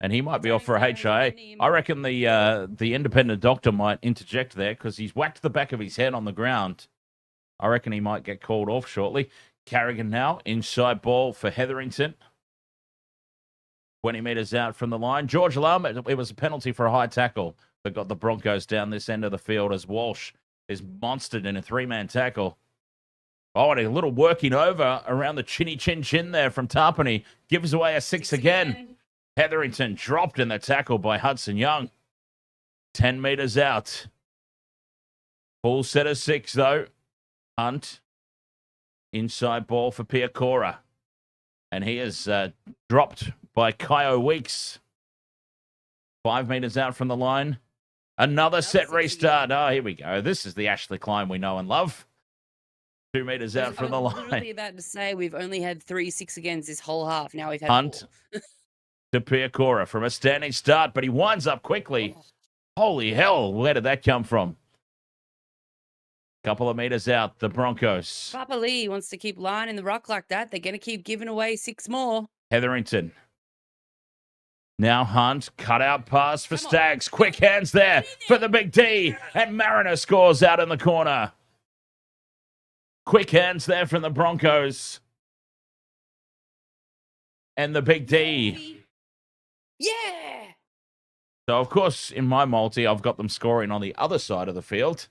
and he might be off for a Tony HIA. Staggs, I reckon the independent doctor might interject there because he's whacked the back of his head on the ground. I reckon he might get called off shortly. Carrigan now, inside ball for Hetherington. 20 metres out from the line. George Alam, it was a penalty for a high tackle that got the Broncos down this end of the field as Walsh is monstered in a 3-man tackle. Oh, and a little working over around the chin there from Tarpany. Gives away a 6 again. Hetherington dropped in the tackle by Hudson Young. 10 metres out. Full set of 6, though. Hunt. Inside ball for Piakora. And he is dropped by Kyo Weeks. 5 metres out from the line. Another set restart. Oh, here we go. This is the Ashley Klein we know and love. 2 metres out from the I was literally line. about to say we've only had 3 6-agains this whole half. Now we've had Hunt 4. to Piakora from a standing start, but he winds up quickly. Holy hell, where did that come from? Couple of metres out, the Broncos. Papa Lee wants to keep lying in the ruck like that. They're going to keep giving away 6 more. Hetherington. Now Hunt, cut out pass for Come on. Staggs. Quick hands there for the big D. And Mariner scores out in the corner. Quick hands there from the Broncos. And the big D. Yeah. So, of course, in my multi, I've got them scoring on the other side of the field.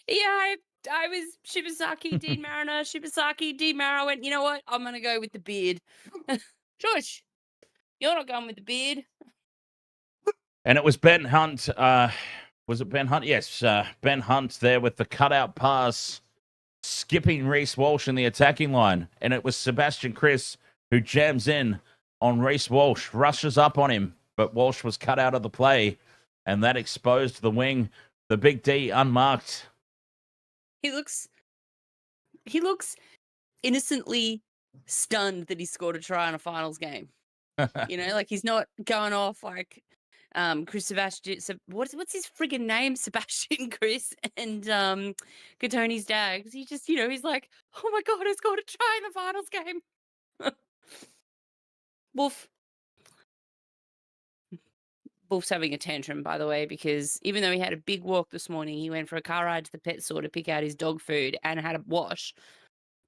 Yeah, I was Shibasaki, Dean Mariner, Shibasaki, Dean Mariner. I went, you know what? I'm going to go with the beard. Shush. You're not going with the beard. And it was Ben Hunt. Was it Ben Hunt? Yes, Ben Hunt there with the cutout pass, skipping Reece Walsh in the attacking line. And it was Sebastian Chris who jams in on Reece Walsh, rushes up on him, but Walsh was cut out of the play, and that exposed the wing. The big D unmarked. He looks innocently stunned that he scored a try in a finals game. Like he's not going off like Chris Sebastian. What's his friggin' name? Sebastian Chris and Katoni Staggs. He just, he's like, oh my god, I scored a try in the finals game. Wolf. Wolf's having a tantrum, by the way, because even though he had a big walk this morning, he went for a car ride to the pet store to pick out his dog food and had a wash.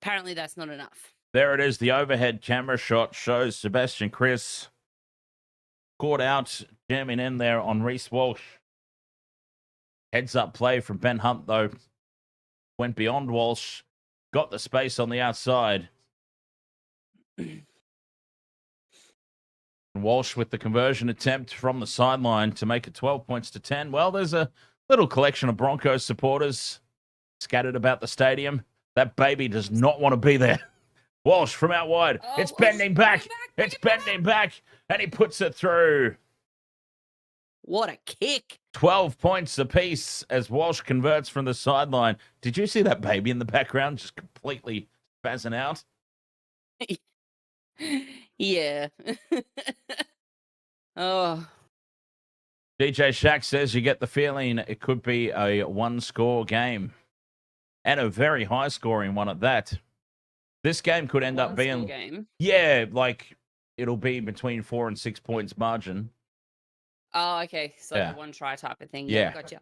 Apparently, that's not enough. There it is. The overhead camera shot shows Sebastian Chris caught out, jamming in there on Reece Walsh. Heads up play from Ben Hunt, though. Went beyond Walsh. Got the space on the outside. Walsh with the conversion attempt from the sideline to make it 12 points to 10. Well, there's a little collection of Broncos supporters scattered about the stadium. That baby does not want to be there. Walsh from out wide. Oh, It's Walsh, bending back. bring It's it back. bending back. And he puts it through. What a kick. 12 points apiece as Walsh converts from the sideline. Did you see that baby in the background just completely spazzing out? Yeah. Oh, DJ Shack says you get the feeling it could be a one-score game. And a very high-scoring one at that. This game could end up one-score being... game. Yeah, like, it'll be between 4 and 6 points margin. Oh, okay. So Yeah. the one try type of thing. Yeah. Gotcha.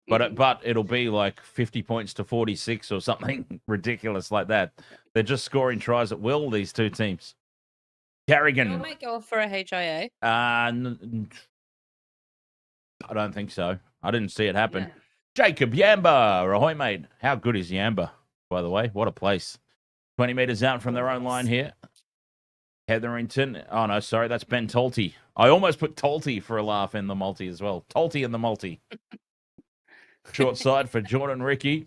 But it'll be like 50 points to 46 or something ridiculous like that. They're just scoring tries at will, these two teams. Carrigan. You might go off for a HIA. I don't think so. I didn't see it happen. Yeah. Jacob Yamba. Ahoy, mate. How good is Yamba, by the way? What a place. 20 metres out from their own line here. Hetherington. Oh, no, sorry. That's Ben Tolte. I almost put Tolte for a laugh in the multi as well. Tolte in the multi. Short side for Jordan Ricky.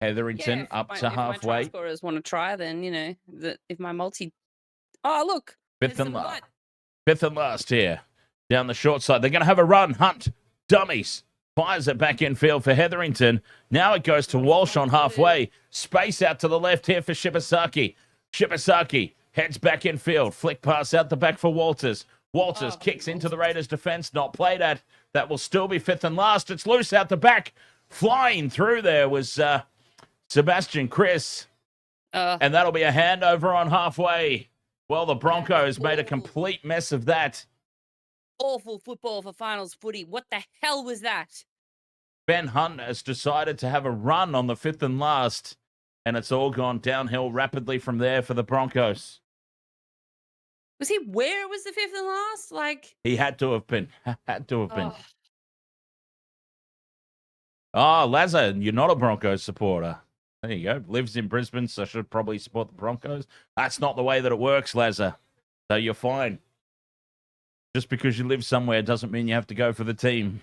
Hetherington Yeah, up to if my try halfway. scorers want to try, then if my multi. Oh, look. Fifth there's and some last. light. Fifth and last here. Down the short side. They're going to have a run. Hunt. Dummies. Fires it back in field for Hetherington. Now it goes to Walsh on halfway. Space out to the left here for Shibasaki. Shibasaki heads back in field. Flick pass out the back for Walters. Walters kicks into the Raiders' defense. Not played at. That will still be fifth and last. It's loose out the back. Flying through there was Sebastian Chris. And that'll be a handover on halfway. Well, the Broncos made a complete mess of that. Awful football for finals footy. What the hell was that? Ben Hunt has decided to have a run on the fifth and last, and it's all gone downhill rapidly from there for the Broncos. Was he where it was the fifth and last? Like, He had to have been. Had to have been. oh, Oh, Lazar, you're not a Broncos supporter. There you go. Lives in Brisbane, so should probably support the Broncos. That's not the way that it works, Lazar. So you're fine. Just because you live somewhere doesn't mean you have to go for the team.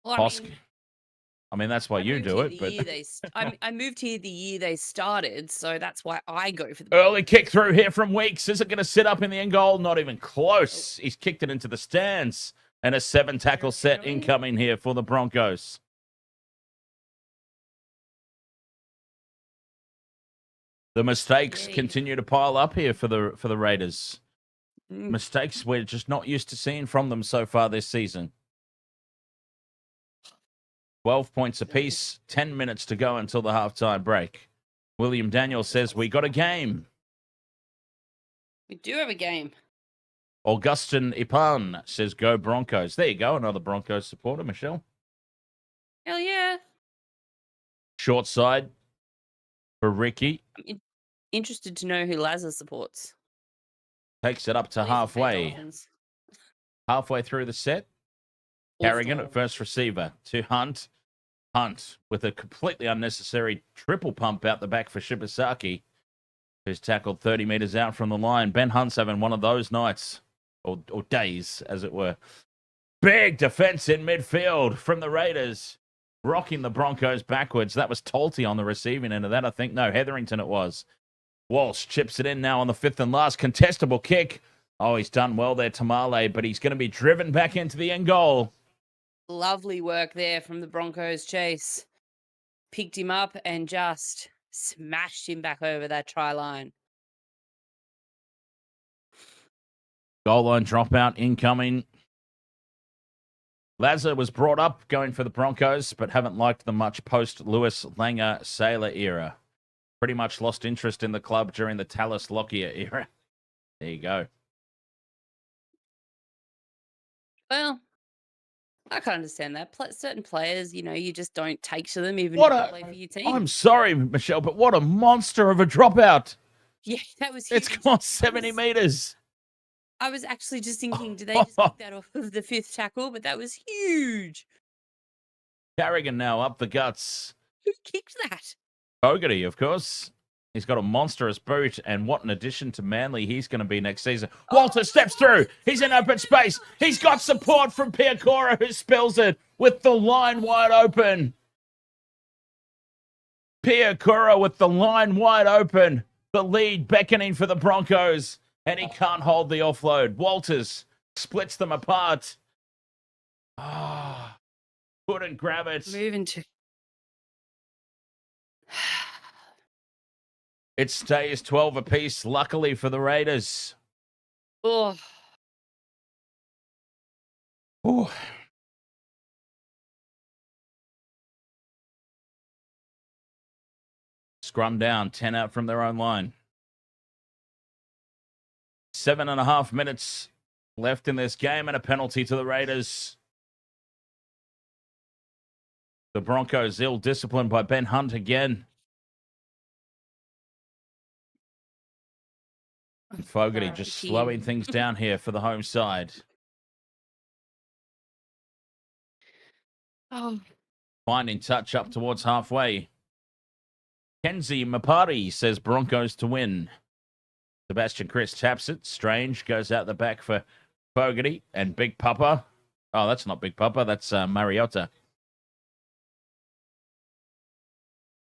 well, I mean, that's why I you moved do here it. the But year I moved here the year they started, so that's why I go for the. early kick through here from Weeks. Is it going to sit up in the end goal? Not even close. He's kicked it into the stands. And a 7-tackle set incoming here for the Broncos. The mistakes continue to pile up here for the Raiders. Mistakes we're just not used to seeing from them so far this season. 12 points apiece, 10 minutes to go until the halftime break. William Daniel says, we got a game. We do have a game. Augustin Ipan says, go Broncos. There you go, another Broncos supporter, Michelle. Hell yeah. Short side for Ricky. I'm interested to know who Lazar supports. Takes it up to Please say halfway. Dolphins. Halfway through the set. Carrigan at first receiver to Hunt. Hunt with a completely unnecessary triple pump out the back for Shibasaki, who's tackled 30 meters out from the line. Ben Hunt's having one of those nights, or days, as it were. Big defense in midfield from the Raiders, rocking the Broncos backwards. That was Tolte on the receiving end of that, I think. No, Hetherington it was. Walsh chips it in now on the fifth and last contestable kick. Oh, he's done well there, Tamale, but he's going to be driven back into the end goal. Lovely work there from the Broncos chase. Picked him up and just smashed him back over that try line. Goal line dropout incoming. Lazar was brought up going for the Broncos, but haven't liked them much post Lewis Langer Sailor era. Pretty much lost interest in the club during the Tallis Lockyer era. There you go. Well, I can understand that. Certain players, you just don't take to them even What if they a- play for your team. I'm sorry, Michelle, but what a monster of a dropout. Yeah, that was huge. It's gone 70 meters. I was actually just thinking, did they just pick that off of the fifth tackle? But that was huge. Carrigan now up the guts. Who kicked that? Fogarty, of course. He's got a monstrous boot, and what an addition to Manly he's going to be next season. Walter steps through. He's in open space. He's got support from Piacora, who spills it with the line wide open. Pia Kura with the line wide open. The lead beckoning for the Broncos. And he can't hold the offload. Walters splits them apart. Ah, couldn't grab it. Moving to. It stays 12 apiece, luckily for the Raiders. Oh. Ooh. Scrum down, 10 out from their own line. 7.5 minutes left in this game and a penalty to the Raiders. The Broncos ill-disciplined by Ben Hunt again. Fogarty just slowing things down here for the home side. Oh. Finding touch up towards halfway. Kenzie Mapari says Broncos to win. Sebastian Chris taps it. Strange goes out the back for Fogarty and Big Papa. Oh, that's not Big Papa. That's Mariota.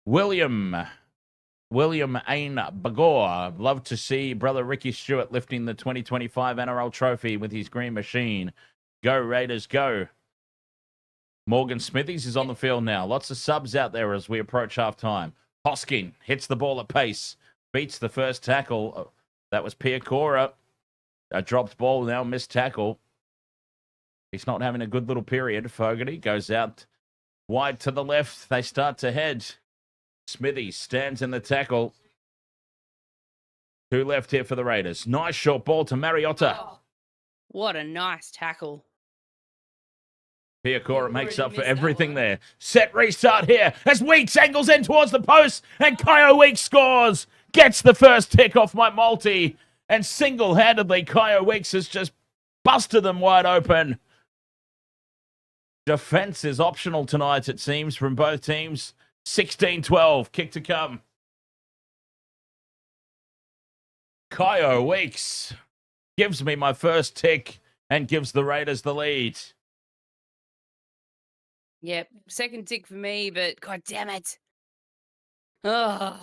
William Ain Bagor. Love to see brother Ricky Stewart lifting the 2025 NRL trophy with his green machine. Go Raiders, go. Morgan Smithies is on the field now. Lots of subs out there as we approach halftime. Hosking hits the ball at pace. Beats the first tackle. That was Pia Kura. A dropped ball now, missed tackle. He's not having a good little period. Fogarty goes out wide to the left. They start to head. Smithies stands in the tackle. 2 left here for the Raiders. Nice short ball to Mariota. Oh, what a nice tackle. Pia Kura makes up for everything there. Set restart here as Weeks angles in towards the post and Kyo Weeks scores. Gets the first tick off my multi and single-handedly Kyo Weeks has just busted them wide open. Defense is optional tonight, it seems, from both teams. 16-12, kick to come. Kyo Weeks gives me my first tick and gives the Raiders the lead. Yep, second tick for me, but god damn it. Oh.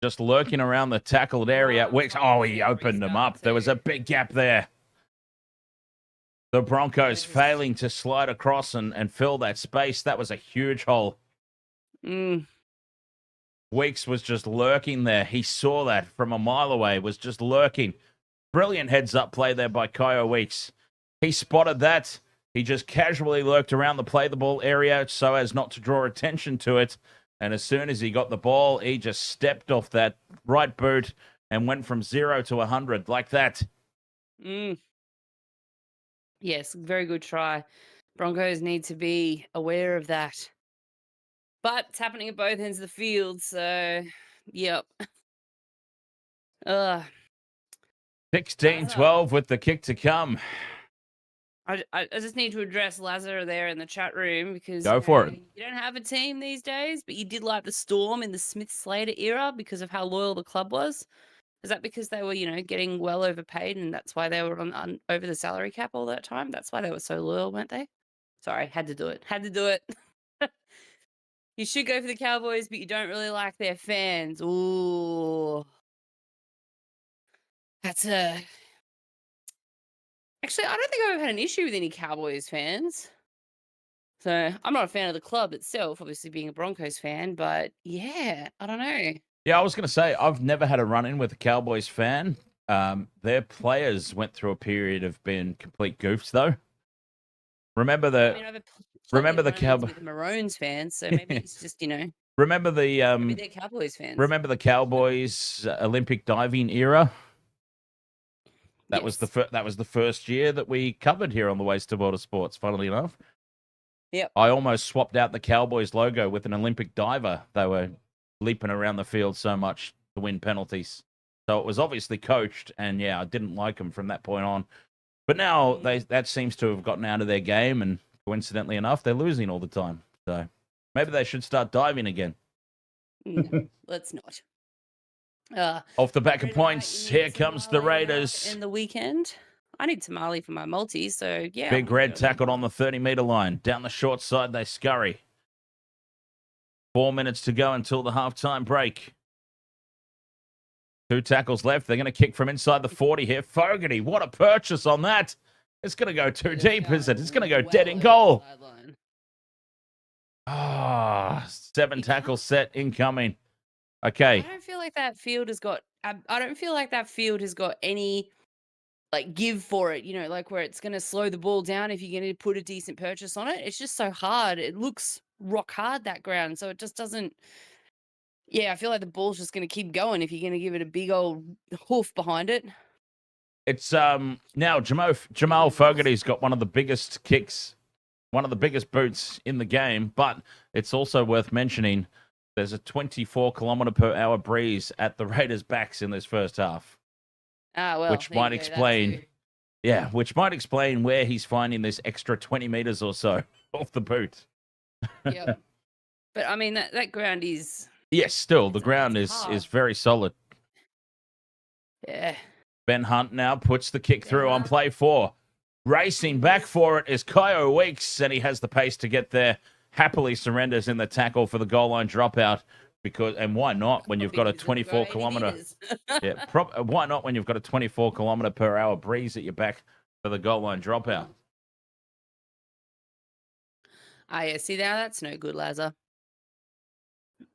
Just lurking around the tackled area. Weeks, oh, he opened them up. There was a big gap there. The Broncos failing to slide across and fill that space. That was a huge hole. Weeks was just lurking there. He saw that from a mile away, was just lurking. Brilliant heads-up play there by Kyo Weeks. He spotted that. He just casually lurked around the play-the-ball area so as not to draw attention to it. And as soon as he got the ball, he just stepped off that right boot and went from 0 to 100 like that. Yes, very good try. Broncos need to be aware of that. But it's happening at both ends of the field, so, yep. 16-12 with the kick to come. I just need to address Lazar there in the chat room because Go for it. You don't have a team these days, but you did like the Storm in the Smith-Slater era because of how loyal the club was. Is that because they were, getting well overpaid and that's why they were on over the salary cap all that time? That's why they were so loyal, weren't they? Sorry, had to do it. Had to do it. You should go for the Cowboys, but you don't really like their fans. Ooh. That's a... Actually, I don't think I've ever had an issue with any Cowboys fans. So I'm not a fan of the club itself, obviously being a Broncos fan, but yeah, I don't know. Yeah, I was going to say, I've never had a run-in with a Cowboys fan. Their players went through a period of being complete goofs, though. Remember the... Remember the Cowboys Maroons fans, so maybe it's just Remember the maybe they're Cowboys fans. Remember the Cowboys Olympic diving era? That was the first year that we covered here on the Waste of Water Sports. Funnily enough, yep. I almost swapped out the Cowboys logo with an Olympic diver. They were leaping around the field so much to win penalties. So it was obviously coached, and yeah, I didn't like them from that point on. But now that seems to have gotten out of their game, and coincidentally enough, they're losing all the time. So maybe they should start diving again. No, let's not. Off the back of points, here comes the Raiders. In the weekend, I need Tamale for my multi, so yeah. Big Red tackled on the 30-meter line. Down the short side, they scurry. 4 minutes to go until the halftime break. 2 tackles left. They're going to kick from inside the 40 here. Fogarty, what a purchase on that. It's going to go too deep, is it? It's going to go dead in goal. Ah, 7 tackles set incoming. Okay. I don't feel like that field has got. I don't feel like that field has got any like give for it. You know, like where it's going to slow the ball down if you're going to put a decent purchase on it. It's just so hard. It looks rock hard, that ground, so it just doesn't. Yeah, I feel like the ball's just going to keep going if you're going to give it a big old hoof behind it. It's now Jamal Fogarty's got one of the biggest kicks, one of the biggest boots in the game, but it's also worth mentioning there's a 24-kilometre-per-hour breeze at the Raiders' backs in this first half. Ah, well, which might explain, which might explain where he's finding this extra 20 meters or so off the boot. Yeah, but I mean that ground is. Yes, still the ground is very solid. Yeah. Ben Hunt now puts the kick through on play 4. Racing back for it is Kyo Weeks, and he has the pace to get there. Happily surrenders in the tackle for the goal line dropout. And why not when you've got a 24-kilometre? Why not when you've got a 24-kilometre-per-hour breeze at your back for the goal line dropout? Yeah. See, now that's no good, Lazar.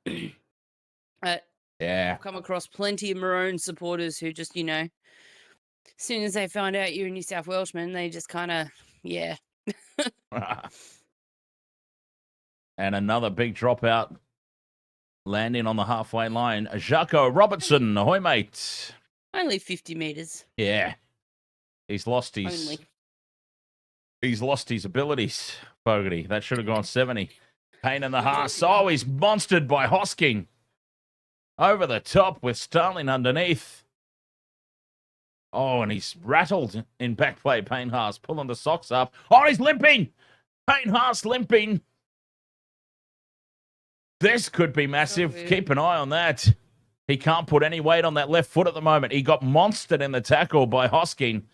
Yeah. I've come across plenty of Maroon supporters who just, as soon as they find out you're a New South Welshman, they just kind of, yeah. And another big dropout. Landing on the halfway line. Jaco Robertson. Ahoy, mate. Only 50 metres. Yeah. He's lost his abilities, Fogarty. That should have gone 70. Pain in the heart. Oh, he's monstered by Hosking. Over the top with Starling underneath. Oh, and he's rattled in back play. Payne Haas pulling the socks up. Oh, he's limping. Payne Haas limping. This could be massive. Keep an eye on that. He can't put any weight on that left foot at the moment. He got monstered in the tackle by Hosking,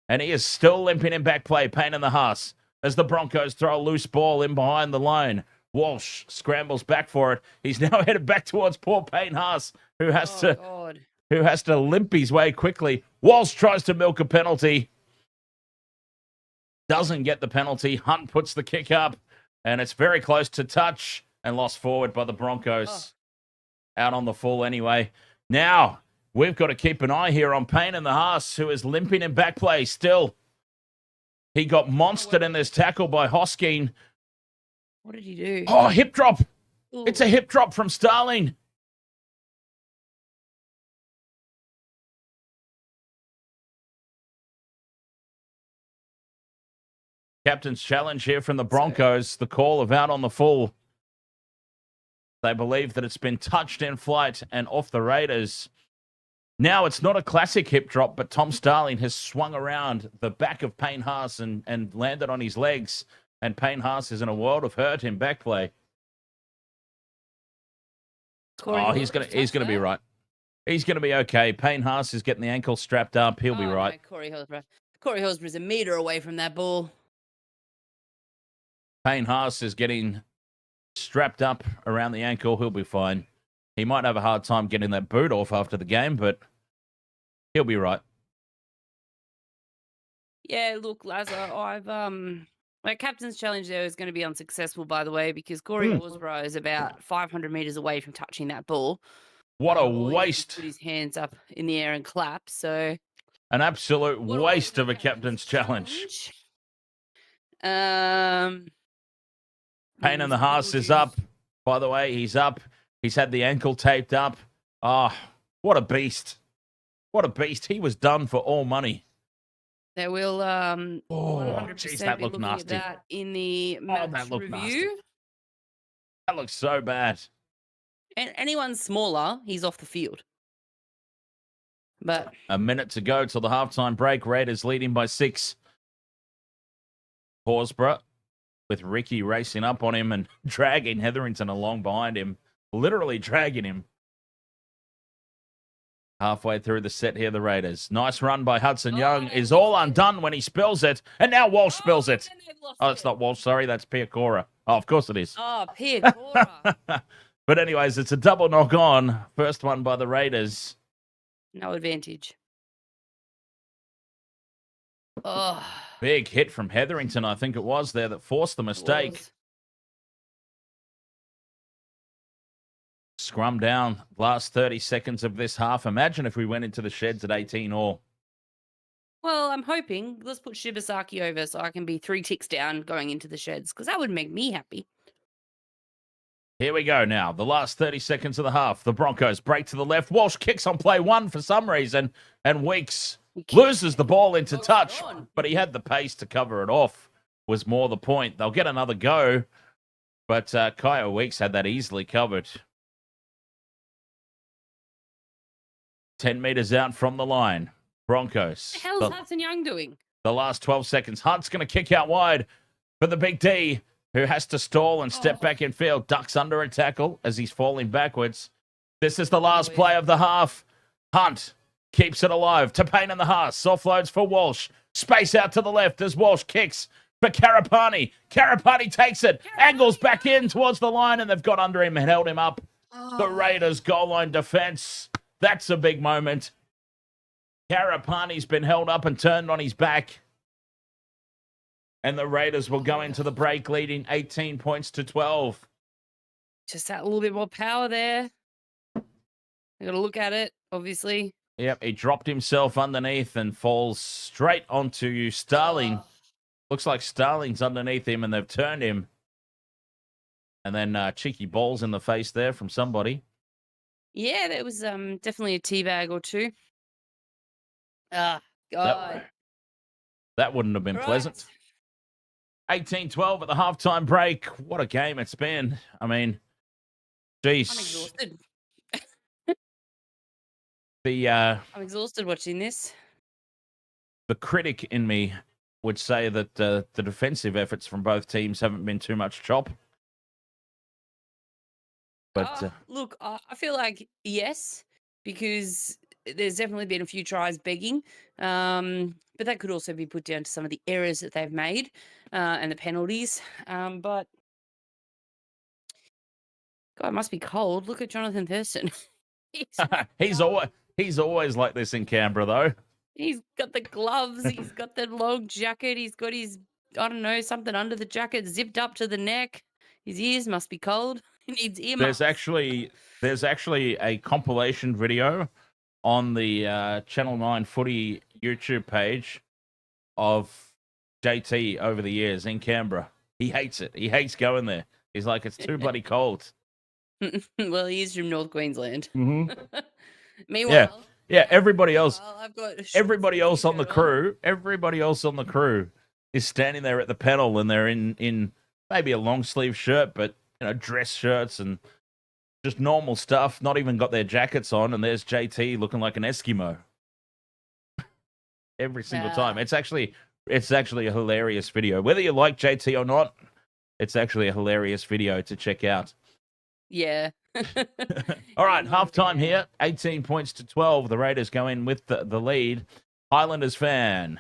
and he is still limping in back play. Pain in the Haas as the Broncos throw a loose ball in behind the line. Walsh scrambles back for it. He's now headed back towards poor Payne Haas, who has to limp his way quickly. Walsh tries to milk a penalty. Doesn't get the penalty. Hunt puts the kick up, and it's very close to touch and lost forward by the Broncos. Out on the full anyway. Now, we've got to keep an eye here on Payne in the Haas, who is limping in back play still. He got monstered in this tackle by Hosking. What did he do? Oh, hip drop. Ooh. It's a hip drop from Starling. Captain's challenge here from the Broncos. The call of out on the full. They believe that it's been touched in flight and off the Raiders. Now, it's not a classic hip drop, but Tom Starling has swung around the back of Payne Haas and landed on his legs. And Payne Haas is in a world of hurt in back play. He's gonna be right. He's gonna be okay. Payne Haas is getting the ankle strapped up. He'll be right. Corey Hillsborough is a metre away from that ball. Payne Haas is getting strapped up around the ankle. He'll be fine. He might have a hard time getting that boot off after the game, but he'll be right. Yeah, look, Lazar, my captain's challenge there is going to be unsuccessful, by the way, because Corey Hillsborough is about 500 metres away from touching that ball. What a waste. Put his hands up in the air and clap, so... An absolute waste of a captain's challenge. Payne in the Haas is up. By the way, he's up. He's had the ankle taped up. What a beast. What a beast. He was done for all money. They will 100% geez, that be looked looking nasty. at that in the match review. Nasty. That looks so bad. And anyone smaller, he's off the field. But a minute to go till the halftime break. Raiders leading by 6. Horsburgh with Ricky racing up on him and dragging Hetherington along behind him. Literally dragging him. Halfway through the set here, the Raiders. Nice run by Hudson Young is all undone when he spills it. And now Walsh spills it. Oh, it's not Walsh, sorry. That's Piakora. Oh, of course it is. Oh, Pia Cora. But anyways, it's a double knock on. First one by the Raiders. No advantage. Oh. Big hit from Hetherington, I think it was there, that forced the mistake. Scrum down last 30 seconds of this half. Imagine if we went into the sheds at 18 all. Well, I'm hoping. Let's put Shibasaki over so I can be 3 ticks down going into the sheds, because that would make me happy. Here we go now. The last 30 seconds of the half. The Broncos break to the left. Walsh kicks on play 1 for some reason. And Weeks loses the ball into touch. But he had the pace to cover it off, was more the point. They'll get another go. But Kyle Weeks had that easily covered. 10 meters out from the line. Broncos. What the hell is Hudson Young doing? The last 12 seconds. Hunt's going to kick out wide for the big D, who has to stall and step back in field. Ducks under a tackle as he's falling backwards. This is the last play of the half. Hunt keeps it alive. To Payne in the Haas. Offloads for Walsh. Space out to the left as Walsh kicks for Karapani. Karapani takes it. Angles back in towards the line, and they've got under him and held him up. The Raiders goal line defense. That's a big moment. Karapani's been held up and turned on his back. And the Raiders will go into the break leading 18 points to 12. Just that little bit more power there. You got to look at it, obviously. Yep, he dropped himself underneath and falls straight onto Starling. Looks like Starling's underneath him and they've turned him. And then cheeky balls in the face there from somebody. Yeah, there was definitely a teabag or two. Ah, God. That wouldn't have been pleasant. 18-12 at the halftime break. What a game it's been. I mean, geez. I'm exhausted. I'm exhausted watching this. The critic in me would say that the defensive efforts from both teams haven't been too much chop. But look, I feel like yes, because there's definitely been a few tries begging. But that could also be put down to some of the errors that they've made and the penalties. But God, it must be cold. Look at Jonathan Thurston. he's always like this in Canberra, though. He's got the gloves. He's got the long jacket. He's got his, I don't know, something under the jacket zipped up to the neck. His ears must be cold. He needs ear muffs. There's actually a compilation video on the Channel 9 Footy YouTube page of JT over the years in Canberra. He hates it. He hates going there. He's like, it's too bloody cold. Well, he is from North Queensland. Mm-hmm. Meanwhile, yeah. Everybody else on the crew is standing there at the panel, and they're in maybe a long sleeve shirt, but dress shirts and just normal stuff. Not even got their jackets on, and there's JT looking like an Eskimo every single time. It's actually a hilarious video. Whether you like JT or not, it's actually a hilarious video to check out. Yeah. All right, halftime here. 18 points to 12. The Raiders go in with the lead. Highlanders fan,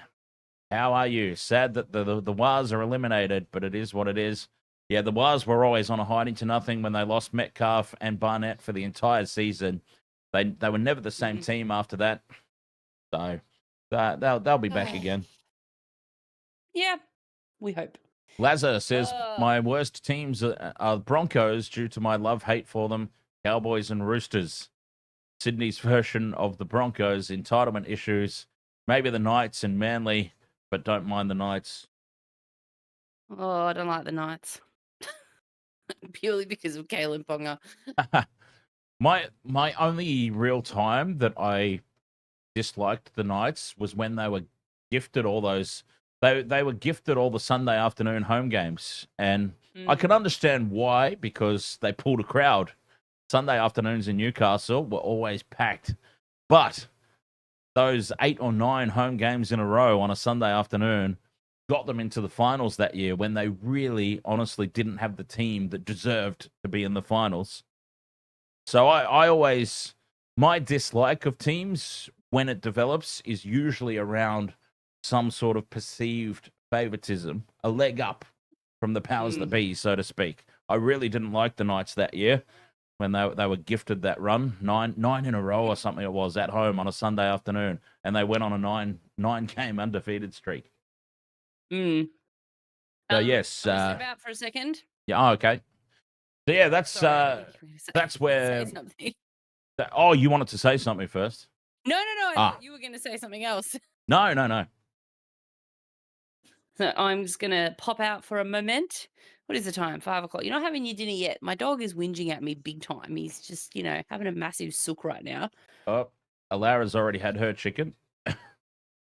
how are you? Sad that the Wars are eliminated, but it is what it is. Yeah, the Wars were always on a hiding to nothing when they lost Metcalf and Barnett for the entire season. They were never the same team after that. So they'll be back again. Yeah, we hope. Lazar says, my worst teams are Broncos due to my love-hate for them, Cowboys and Roosters. Sydney's version of the Broncos, entitlement issues, maybe the Knights and Manly, but don't mind the Knights. Oh, I don't like the Knights. Purely because of Kalen Ponga. My only real time that I disliked the Knights was when they were gifted all those... They were gifted all the Sunday afternoon home games, and I can understand why, because they pulled a crowd. Sunday afternoons in Newcastle were always packed, but those 8 or 9 home games in a row on a Sunday afternoon got them into the finals that year when they really, honestly didn't have the team that deserved to be in the finals. So I always, my dislike of teams when it develops is usually around some sort of perceived favoritism, a leg up from the powers that be, so to speak. I really didn't like the Knights that year when they were gifted that run, nine in a row or something it was, at home on a Sunday afternoon, and they went on a nine game undefeated streak. So yes, I'll step out for a second. yeah, oh, okay. So yeah, that's Sorry, where. say something. Oh, you wanted to say something first? No. I thought you were going to say something else. No. So I'm just going to pop out for a moment. What is the time? 5 o'clock. You're not having your dinner yet. My dog is whinging at me big time. He's just, having a massive sook right now. Oh, Alara's already had her chicken.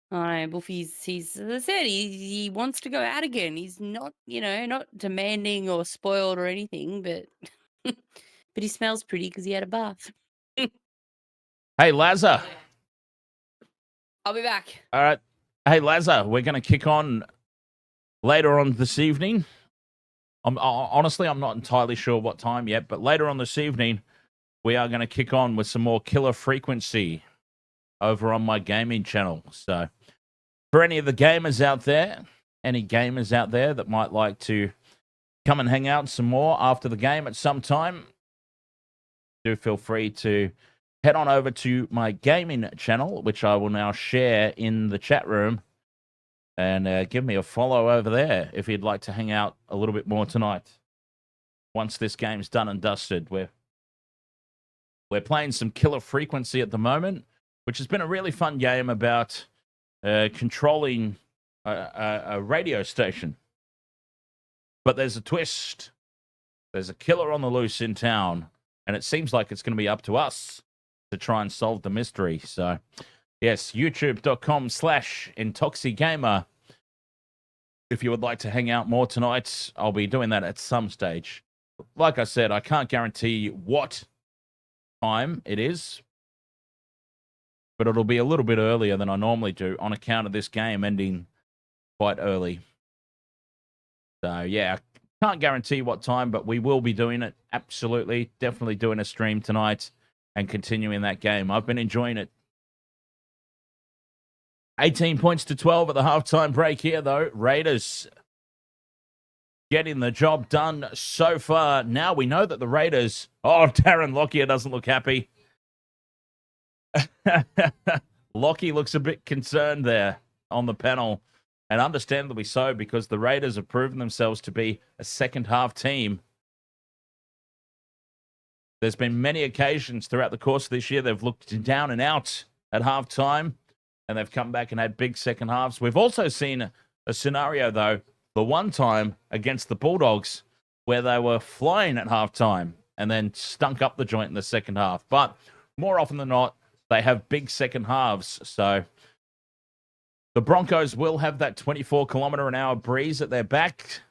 I know, Buffy's, as I said, he wants to go out again. He's not, not demanding or spoiled or anything, but but he smells pretty because he had a bath. Hey, Lazar. I'll be back. All right. Hey, Lazar, we're going to kick on later on this evening. Honestly, I'm not entirely sure what time yet, but later on this evening, we are going to kick on with some more killer frequency over on my gaming channel. So for any of the gamers out there, that might like to come and hang out some more after the game at some time, do feel free to head on over to my gaming channel, which I will now share in the chat room, and give me a follow over there if you'd like to hang out a little bit more tonight. Once this game's done and dusted, we're playing some killer frequency at the moment, which has been a really fun game about controlling a radio station. But there's a twist. There's a killer on the loose in town, and it seems like it's going to be up to us to try and solve the mystery. So, yes, youtube.com/IntoxiGamer. If you would like to hang out more tonight, I'll be doing that at some stage. Like I said, I can't guarantee what time it is, but it'll be a little bit earlier than I normally do on account of this game ending quite early. So, yeah, I can't guarantee what time, but we will be doing it. Absolutely. Definitely doing a stream tonight and continuing that game. I've been enjoying it. 18 points to 12 at the halftime break here, though. Raiders getting the job done so far. Now we know that the Raiders... Oh, Darren Lockyer doesn't look happy. Lockie looks a bit concerned there on the panel, and understandably so, because the Raiders have proven themselves to be a second-half team. There's been many occasions throughout the course of this year they've looked down and out at halftime, and they've come back and had big second halves. We've also seen a scenario, though, the one time against the Bulldogs, where they were flying at halftime and then stunk up the joint in the second half. But more often than not, they have big second halves. So the Broncos will have that 24-kilometre-an-hour breeze at their back.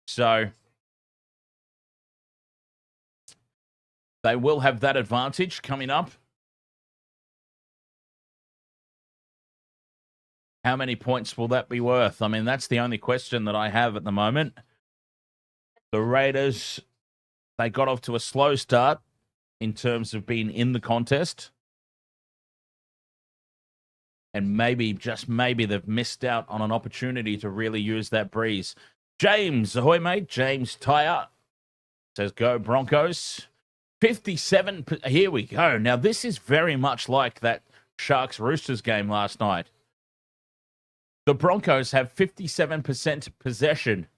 So they will have that advantage coming up. How many points will that be worth? I mean, that's the only question that I have at the moment. The Raiders, they got off to a slow start in terms of being in the contest. And maybe, just maybe, they've missed out on an opportunity to really use that breeze. James, ahoy, mate. James Tyre says, go Broncos. 57, here we go. Now, this is very much like that Sharks-Roosters game last night. The Broncos have 57% possession,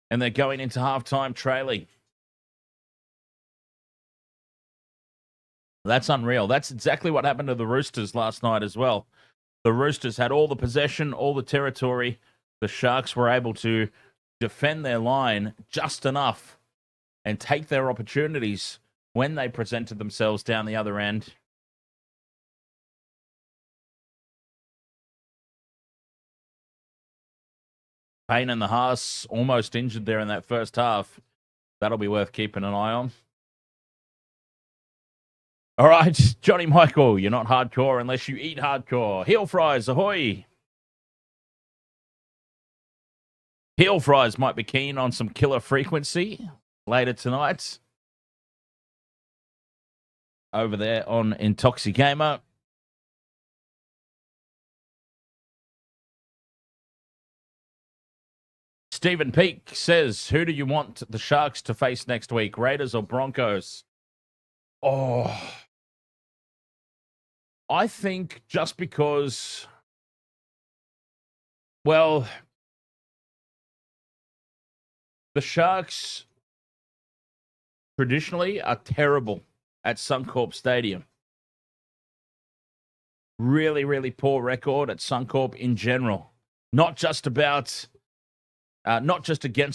and they're going into halftime trailing. That's unreal. That's exactly what happened to the Roosters last night as well. The Roosters had all the possession, all the territory. The Sharks were able to defend their line just enough and take their opportunities when they presented themselves down the other end. Payne and the Haas almost injured there in that first half. That'll be worth keeping an eye on. All right, Johnny Michael, you're not hardcore unless you eat hardcore. Heel Fries, ahoy. Heel Fries might be keen on some killer frequency later tonight. Over there on IntoxiGamer. Stephen Peake says, who do you want the Sharks to face next week, Raiders or Broncos? Oh, I think just because, well, the Sharks traditionally are terrible at Suncorp Stadium. Really, really poor record at Suncorp in general. Not just against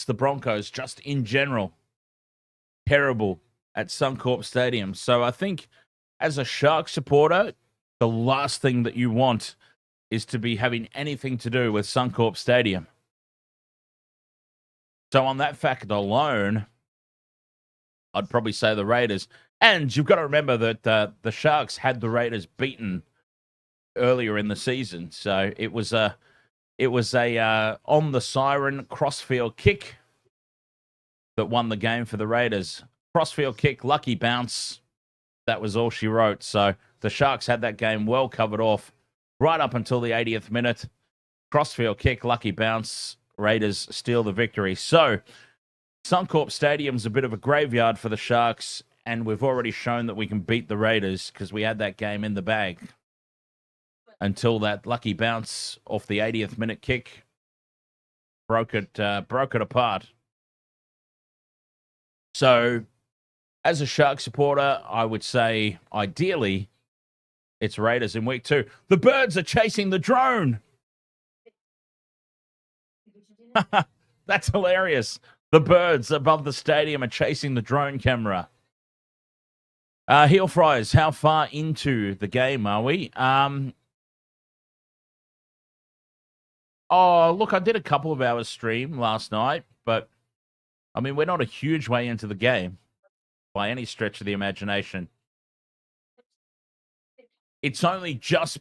the Broncos, just in general. Terrible at Suncorp Stadium. So I think as a Shark supporter, the last thing that you want is to be having anything to do with Suncorp Stadium. So on that fact alone, I'd probably say the Raiders. And you've got to remember that the Sharks had the Raiders beaten earlier in the season. So it was a on the siren crossfield kick that won the game for the Raiders. Crossfield kick, lucky bounce. That was all she wrote. So the Sharks had that game well covered off right up until the 80th minute. Crossfield kick, lucky bounce. Raiders steal the victory. So Suncorp Stadium's a bit of a graveyard for the Sharks, and we've already shown that we can beat the Raiders because we had that game in the bag until that lucky bounce off the 80th minute kick broke it apart. So as a Shark supporter, I would say ideally it's Raiders in week 2. The birds are chasing the drone. That's hilarious. The birds above the stadium are chasing the drone camera. Heel Fries, how far into the game are we? Oh, look, I did a couple of hours stream last night, but I mean, we're not a huge way into the game by any stretch of the imagination. It's only just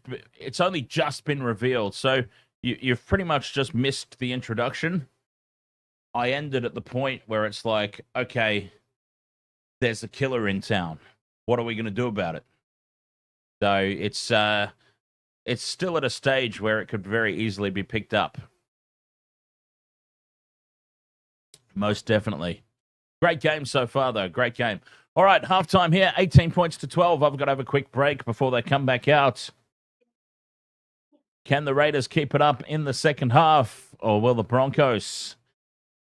been revealed, so you've pretty much just missed the introduction. I ended at the point where it's like, okay, there's a killer in town. What are we going to do about it? So it's still at a stage where it could very easily be picked up. Most definitely. Great game so far, though. Great game. All right, halftime here, 18 points to 12. I've got to have a quick break before they come back out. Can the Raiders keep it up in the second half, or will the Broncos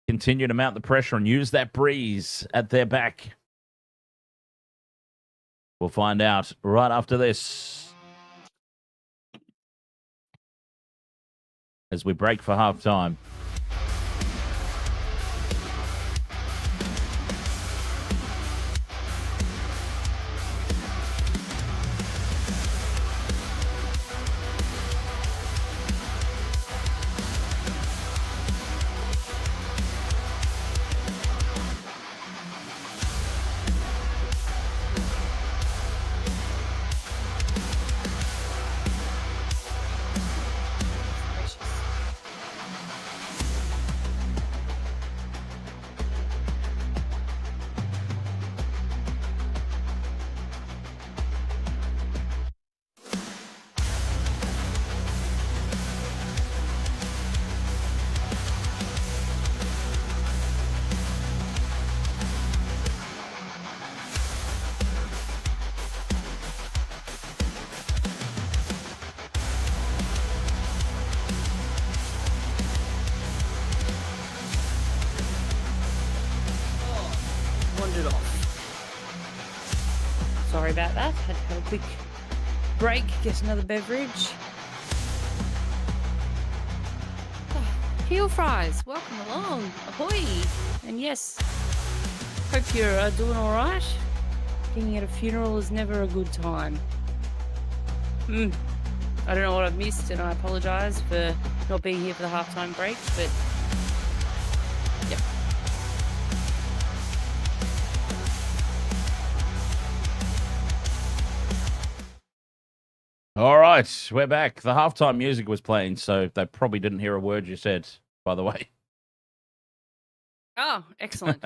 continue to mount the pressure and use that breeze at their back? We'll find out right after this as we break for halftime. Wandered off. Sorry about that. Had to have a quick break, get another beverage. Heel Fries, welcome along. Ahoy! And yes, hope you're doing all right. Being at a funeral is never a good time. I don't know what I've missed, and I apologise for not being here for the halftime break, but yep. All right, we're back. The halftime music was playing, so they probably didn't hear a word you said, by the way. Oh, excellent.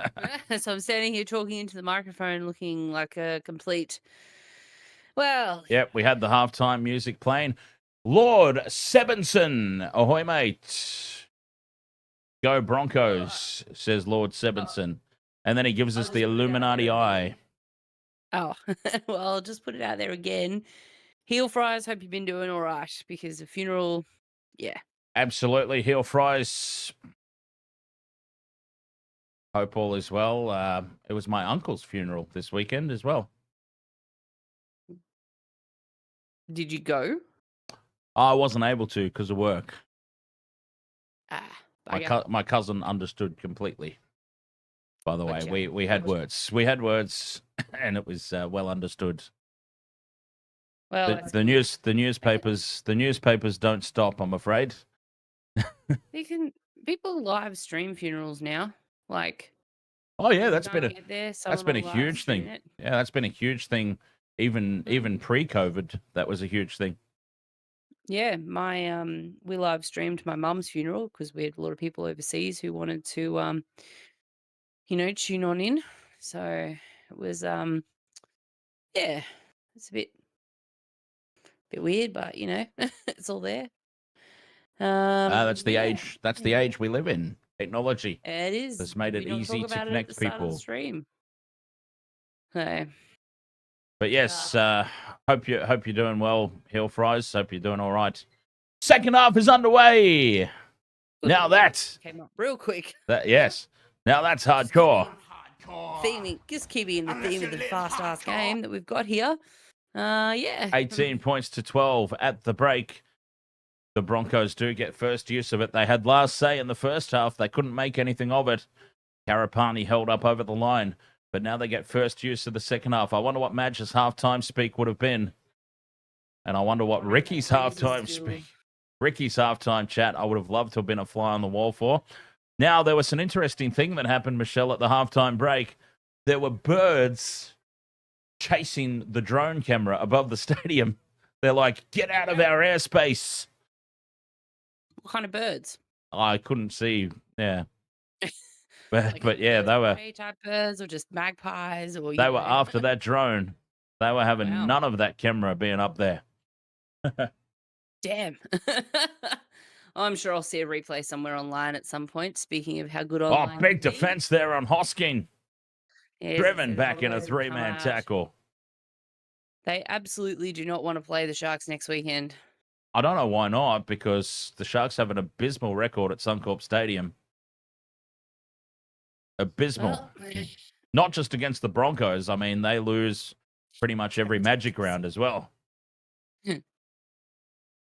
So I'm standing here talking into the microphone looking like a complete, well... Yep, we had the halftime music playing. Lord Sebenson, ahoy, mate. Go Broncos, says Lord Sebenson. And then he gives us the Illuminati eye. Oh, well, I'll just put it out there again. Heel fries, hope you've been doing all right because the funeral, yeah. Absolutely. Heel fries. Hope all is well. It was my uncle's funeral this weekend as well. Did you go? I wasn't able to because of work. Ah, My cousin understood completely. By the way, Gotcha. we had words. We had words, and it was well understood. Well, The newspapers don't stop, I'm afraid. people live stream funerals now. Like, Oh yeah, you that's been can't a get there, that's someone been a will live huge stream thing. it. Yeah, that's been a huge thing. Even pre-COVID, that was a huge thing. Yeah, we live streamed my mum's funeral because we had a lot of people overseas who wanted to tune on in. So it was yeah, it's a bit weird, but it's all there. That's the yeah, age. That's the age we live in. Technology it is. has made We it don't easy talk to about it at connect the start of the people. stream. So But yes, hope you're doing well, Hill Fries. Hope you're doing all right. Second half is underway. Now that came up real quick. yes. Now that's hardcore. Theming, just keeping in the theme of the fast ass game that we've got here. Yeah. 18 points to 12 at the break. The Broncos do get first use of it. They had last say in the first half. They couldn't make anything of it. Karapani held up over the line, but now they get first use of the second half. I wonder what Madge's halftime speak would have been. And I wonder what Ricky's halftime speak. Ricky's halftime chat, I would have loved to have been a fly on the wall for. Now, there was an interesting thing that happened, Michelle, at the halftime break. There were birds chasing the drone camera above the stadium. They're like, get out of our airspace. What kind of birds? I couldn't see. Yeah. But, Like yeah, they were type birds or just magpies or they were after that drone. They were having Wow. none of that camera being up there. Damn. I'm sure I'll see a replay somewhere online at some point. Speaking of how good Oh, online. big can be. defense there on Hosking. Yes, Driven there's back lot in a of those that come 3-man out. tackle. They absolutely do not want to play the Sharks next weekend. I don't know why not, because the Sharks have an abysmal record at Suncorp Stadium. Abysmal. Well, Not just against the Broncos. I mean, they lose pretty much every Magic round as well.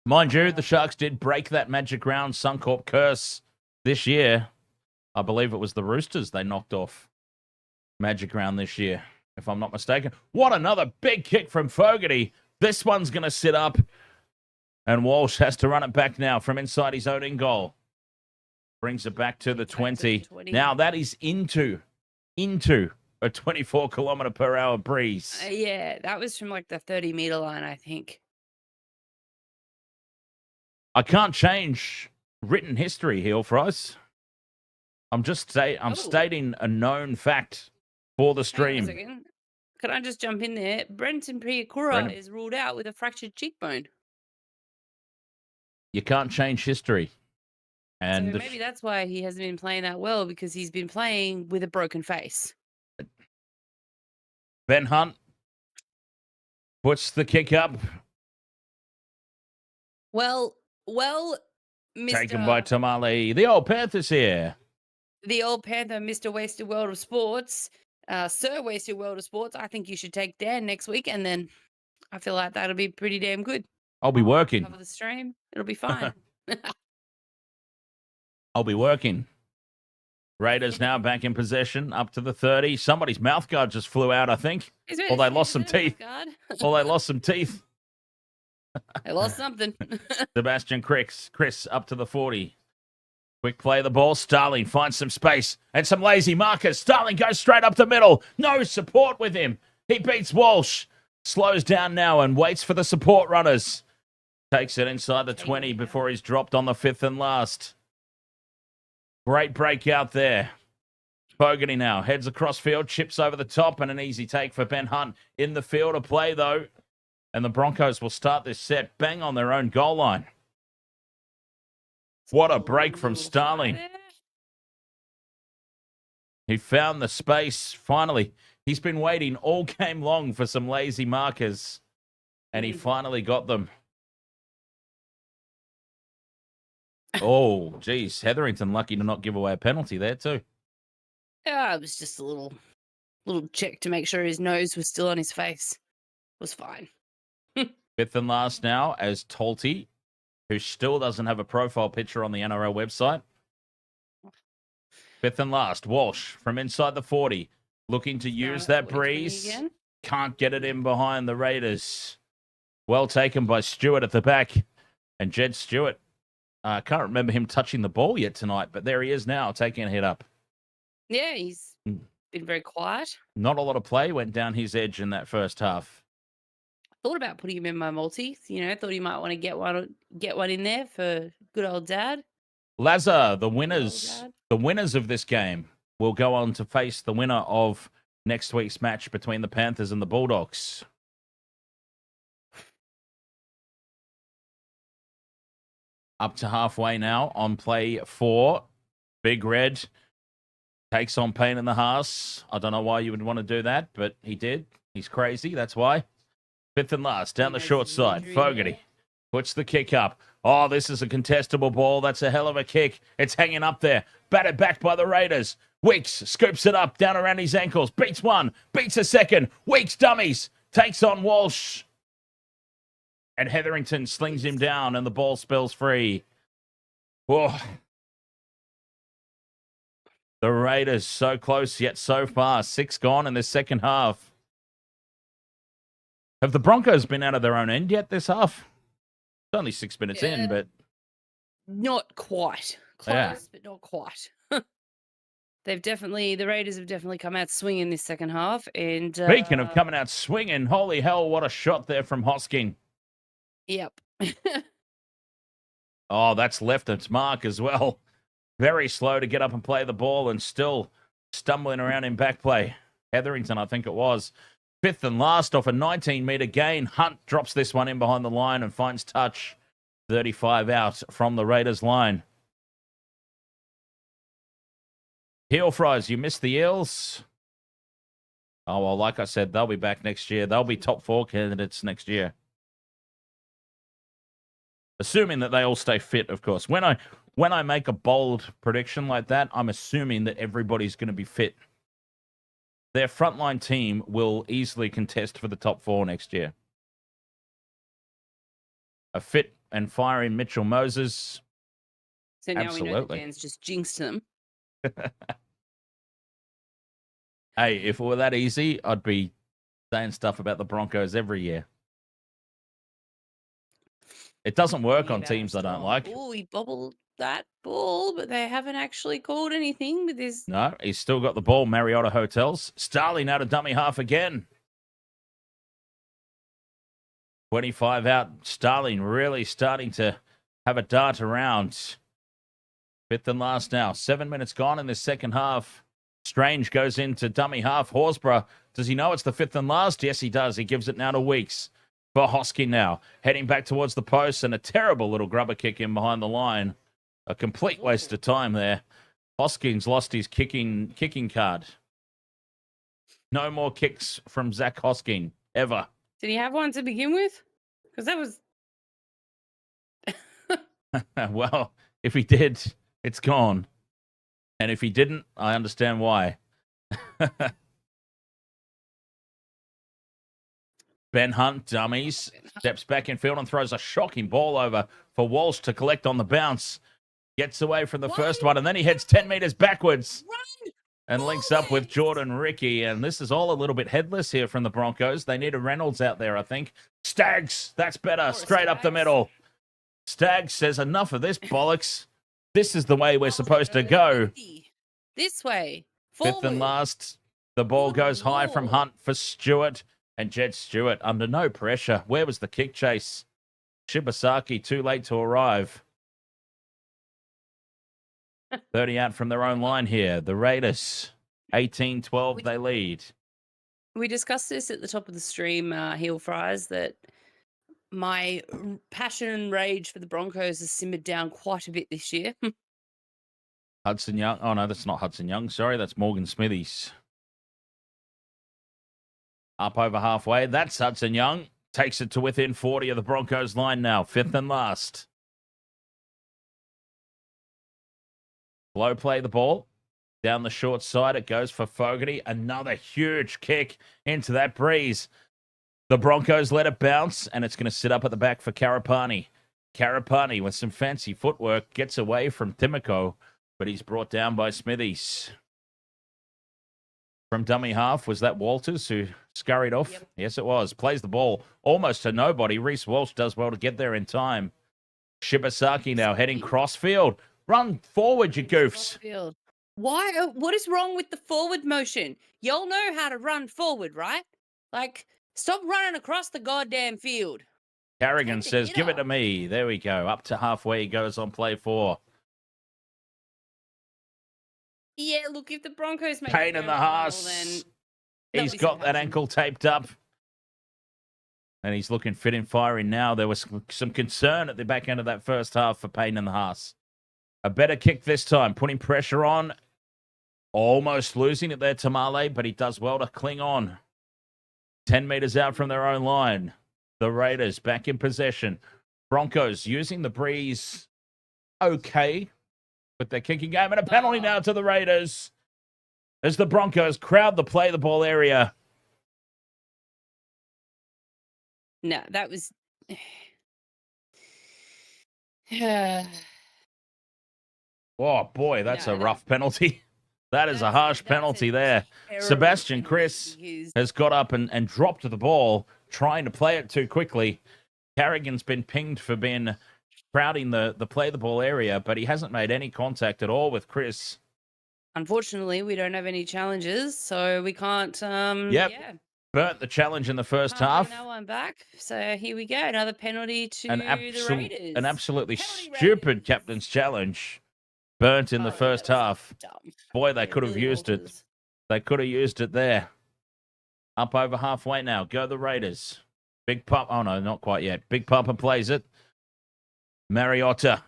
Mind you, the Sharks did break that Magic round Suncorp curse this year. I believe it was the Roosters they knocked off Magic round this year, if I'm not mistaken. What another big kick from Fogarty. This one's going to sit up. And Walsh has to run it back now from inside his own in goal. Brings it back to the 20. Now that is into a 24-kilometre-per-hour breeze. yeah, that was from like the 30-meter line, I think. I can't change written history here, Fries. I'm stating a known fact for the Hang on a stream. second. Can I just jump in there? Brenton Piakura is ruled out with a fractured cheekbone. You can't change history. And so maybe that's why he hasn't been playing that well, because he's been playing with a broken face. Ben Hunt puts the kick up. Well, Mr. Taken by Tamale. The old Panthers here. The old Panther, Mr. Wasted World of Sports, Sir Wasted World of Sports. I think you should take Dan next week, and then I feel like that'll be pretty damn good. I'll be working. Cover the stream. It'll be fine. I'll be working. Raiders now back in possession, up to the 30. Somebody's mouthguard just flew out, I think. Or they lost some teeth. Or they lost some teeth. They lost something. Sebastian Chris up to the 40. Quick play of the ball. Starling finds some space and some lazy markers. Starling goes straight up the middle. No support with him. He beats Walsh. Slows down now and waits for the support runners. Takes it inside the 20 before he's dropped on the 5th and last. Great break out there. Fogarty now heads across field, chips over the top, and an easy take for Ben Hunt. In the field of play, though. And the Broncos will start this set bang on their own goal line. What a break from Starling. He found the space. Finally, he's been waiting all game long for some lazy markers, and he finally got them. Oh, geez. Hetherington lucky to not give away a penalty there too. It was just a little check to make sure his nose was still on his face. It was fine. Fifth and last now as Tolty, who still doesn't have a profile picture on the NRL website. Fifth and last, Walsh from inside the 40, looking to use that breeze. Can't get it in behind the Raiders. Well taken by Stewart at the back. And Jed Stewart, I can't remember him touching the ball yet tonight, but there he is now, taking a hit up. Yeah, he's been very quiet. Not a lot of play went down his edge in that first half. Thought about putting him in my multi. Thought he might want to get one in there for good old dad. Lazar, the winners of this game will go on to face the winner of next week's match between the Panthers and the Bulldogs. Up to halfway now on play 4. Big Red takes on Payne in the Haas. I don't know why you would want to do that, but he did. He's crazy, that's why. Fifth and last, down the short side. Fogarty puts the kick up. Oh, this is a contestable ball. That's a hell of a kick. It's hanging up there. Batted back by the Raiders. Weeks scoops it up, down around his ankles. Beats one, beats a second. Weeks dummies. Takes on Walsh. And Hetherington slings him down and the ball spills free. Whoa. The Raiders so close yet so far. 6 gone in the second half. Have the Broncos been out of their own end yet this half? It's only 6 minutes in, but... Not quite. Close, but not quite. The Raiders have definitely come out swinging this second half. And speaking of coming out swinging, holy hell, what a shot there from Hosking. Yep. Oh, that's left its mark as well. Very slow to get up and play the ball and still stumbling around in back play. Hetherington, I think it was. Fifth and last off a 19-metre gain. Hunt drops this one in behind the line and finds touch. 35 out from the Raiders line. Heel fries, you missed the Eels. Oh, well, like I said, they'll be back next year. They'll be top 4 candidates next year. Assuming that they all stay fit, of course. When I make a bold prediction like that, I'm assuming that everybody's going to be fit. Their frontline team will easily contest for the top 4 next year. A fit and firing Mitchell Moses. So now we know the fans just jinxed them. Hey, if it were that easy, I'd be saying stuff about the Broncos every year. It doesn't work on teams I don't like. Oh, he bobbled that ball, but they haven't actually called anything with his... No, he's still got the ball. Mariota Hotels. Starling out of dummy half again. 25 out. Starling really starting to have a dart around. Fifth and last now. 7 minutes gone in the second half. Strange goes into dummy half. Horsburgh, does he know it's the fifth and last? Yes, he does. He gives it now to Weeks. For Hosking now. Heading back towards the post and a terrible little grubber kick in behind the line. A complete waste of time there. Hoskins lost his kicking card. No more kicks from Zach Hosking, ever. Did he have one to begin with? Because that was... Well, if he did, it's gone. And if he didn't, I understand why. Ben Hunt, dummies, steps back in field and throws a shocking ball over for Walsh to collect on the bounce. Gets away from the first one, and then he heads 10 metres backwards and links up with Jordan Ricky. And this is all a little bit headless here from the Broncos. They need a Reynolds out there, I think. Staggs, that's better. Straight up the middle. Staggs says, enough of this bollocks. This is the way we're supposed to go. This way. Forward. Fifth and last. The ball goes high from Hunt for Stewart. And Jed Stewart under no pressure. Where was the kick chase? Shibasaki too late to arrive. 30 out from their own line here. The Raiders, 18-12, they lead. We discussed this at the top of the stream, Heel Fries, that my passion and rage for the Broncos has simmered down quite a bit this year. Hudson Young. Oh, no, that's not Hudson Young. Sorry, that's Morgan Smithies. Up over halfway. That's Hudson Young. Takes it to within 40 of the Broncos line now. 5th and last. Blow play the ball. Down the short side, it goes for Fogarty. Another huge kick into that breeze. The Broncos let it bounce, and it's going to sit up at the back for Karapani. Karapani, with some fancy footwork, gets away from Timoko, but he's brought down by Smithies. From dummy half, was that Walters who scurried off? Yep. Yes, it was. Plays the ball almost to nobody. Reece Walsh does well to get there in time. Shibasaki now heading crossfield. Run forward, you goofs. Crossfield. Why? What is wrong with the forward motion? Y'all know how to run forward, right? Like, stop running across the goddamn field. Carrigan says, give it to me. There we go. Up to halfway he goes on play 4. Yeah, look, if the Broncos make pain in the ass. He's got that ankle taped up. And he's looking fit and firing now. There was some concern at the back end of that first half for Payne in the Haas. A better kick this time, putting pressure on. Almost losing it there, Tamale, but he does well to cling on. 10 meters out from their own line. The Raiders back in possession. Broncos using the breeze okay with their kicking game. And a penalty now to the Raiders as the Broncos crowd the play the ball area. No, that was... Oh, boy, that's a rough penalty. That is a harsh penalty there. Sebastian Chris has got up and dropped the ball, trying to play it too quickly. Carrigan's been pinged for being crowding the play the ball area, but he hasn't made any contact at all with Chris. Unfortunately, we don't have any challenges, so we can't... Yep. Yeah. Burnt the challenge in the first half. No one back. So here we go. Another penalty to the Raiders. An absolutely stupid captain's challenge. Burnt in the first half. Boy, they could have used it. They could have used it there. Up over halfway now. Go the Raiders. Big Pop. Oh, no, not quite yet. Big Papa plays it. Mariota.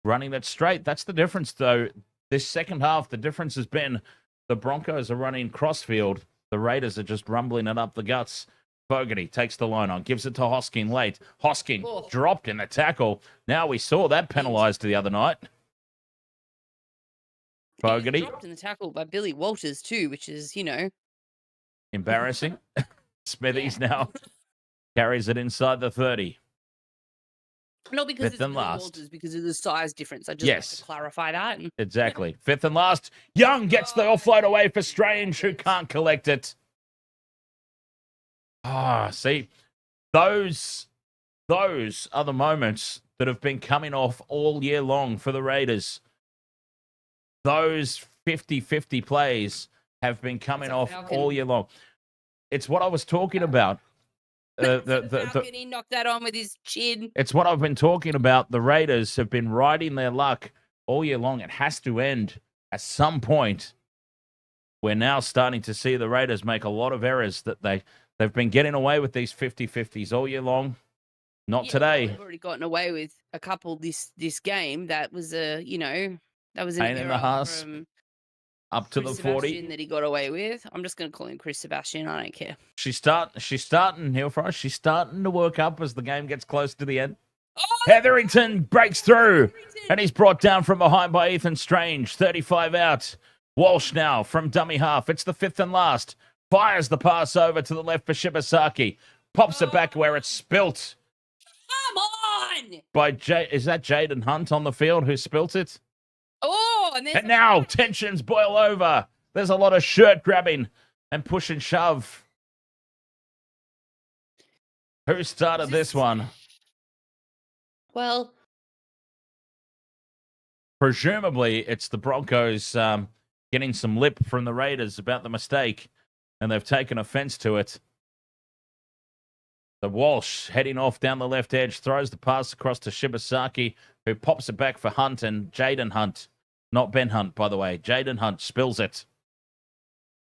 Running that straight. That's the difference, though. This second half, the difference has been the Broncos are running crossfield. The Raiders are just rumbling it up the guts. Fogarty takes the line on. Gives it to Hosking late. Hosking dropped in the tackle. Now we saw that penalised the other night. Fogarty. Dropped in the tackle by Billy Walters too, which is, you know... embarrassing. Smithies now carries it inside the 30. Not because it's Billy Walters, because of the size difference. I just like to clarify that. Exactly. 5th and last. Young gets the offload away for Strange, who can't collect it. See, those are the moments that have been coming off all year long for the Raiders. Those 50-50 plays have been coming off all year long. It's what I was talking about. He knocked that on with his chin. It's what I've been talking about. The Raiders have been riding their luck all year long. It has to end at some point. We're now starting to see the Raiders make a lot of errors that they've been getting away with these 50-50s all year long. Not today. They've already gotten away with a couple this game. That was an pain in the ass. From up to Chris the 40 Sebastian that he got away with. I'm just going to call him Chris Sebastian. I don't care. She's starting, Neil Frost. She's starting to work up as the game gets close to the end. Hetherington breaks through, and he's brought down from behind by Ethan Strange. 35 out. Walsh now from dummy half. It's the 5th and last. Fires the pass over to the left for Shibasaki. Pops it back where it's spilt. Come on! Is that Jaden Hunt on the field who spilt it? And now tensions boil over. There's a lot of shirt grabbing and push and shove. Who started this one? Well, presumably it's the Broncos getting some lip from the Raiders about the mistake, and they've taken offense to it. The Walsh heading off down the left edge, throws the pass across to Shibasaki, who pops it back for Hunt and Jaden Hunt. Not Ben Hunt, by the way. Jaden Hunt spills it.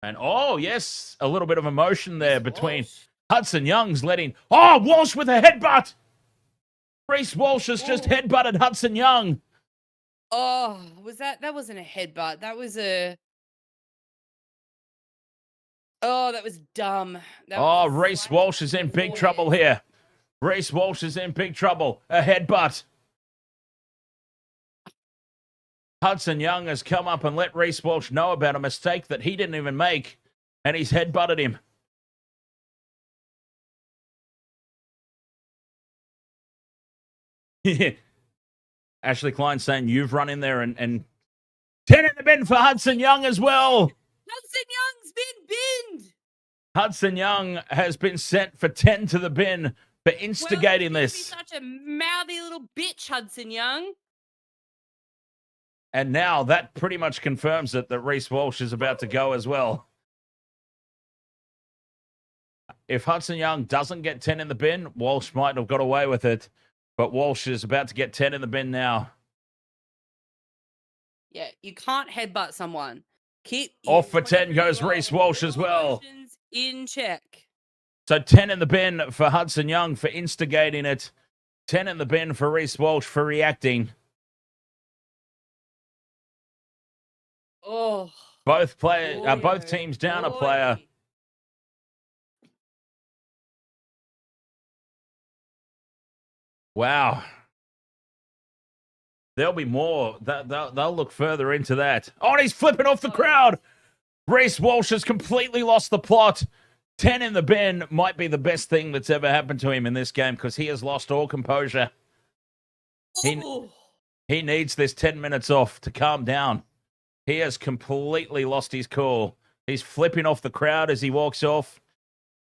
And, yes, a little bit of emotion there between Hudson Young's letting... Walsh with a headbutt! Reece Walsh has just headbutted Hudson Young. Oh, that wasn't a headbutt. That was a oh, that was dumb. That was Oh, a Reece slap Walsh is to in the big trouble forehead. here. Reece Walsh is in big trouble. A headbutt. Hudson Young has come up and let Reece Walsh know about a mistake that he didn't even make, and he's headbutted him. Ashley Klein saying you've run in there and 10 in the bin for Hudson Young as well. Hudson Young's been binned. Hudson Young has been sent for 10 to the bin for instigating well, this. Such a mouthy little bitch, Hudson Young. And now that pretty much confirms it that Reece Walsh is about to go as well. If Hudson Young doesn't get 10 in the bin, Walsh might have got away with it. But Walsh is about to get 10 in the bin now. Yeah, you can't headbutt someone. Keep off for 10 goes Reece Walsh as well. In check. So 10 in the bin for Hudson Young for instigating it. 10 in the bin for Reece Walsh for reacting. Oh. Both teams down a player. Wow. There'll be more. They'll look further into that. Oh, and he's flipping off the crowd. Reece Walsh has completely lost the plot. 10 in the bin might be the best thing that's ever happened to him in this game because he has lost all composure. He needs this 10 minutes off to calm down. He has completely lost his cool. He's flipping off the crowd as he walks off.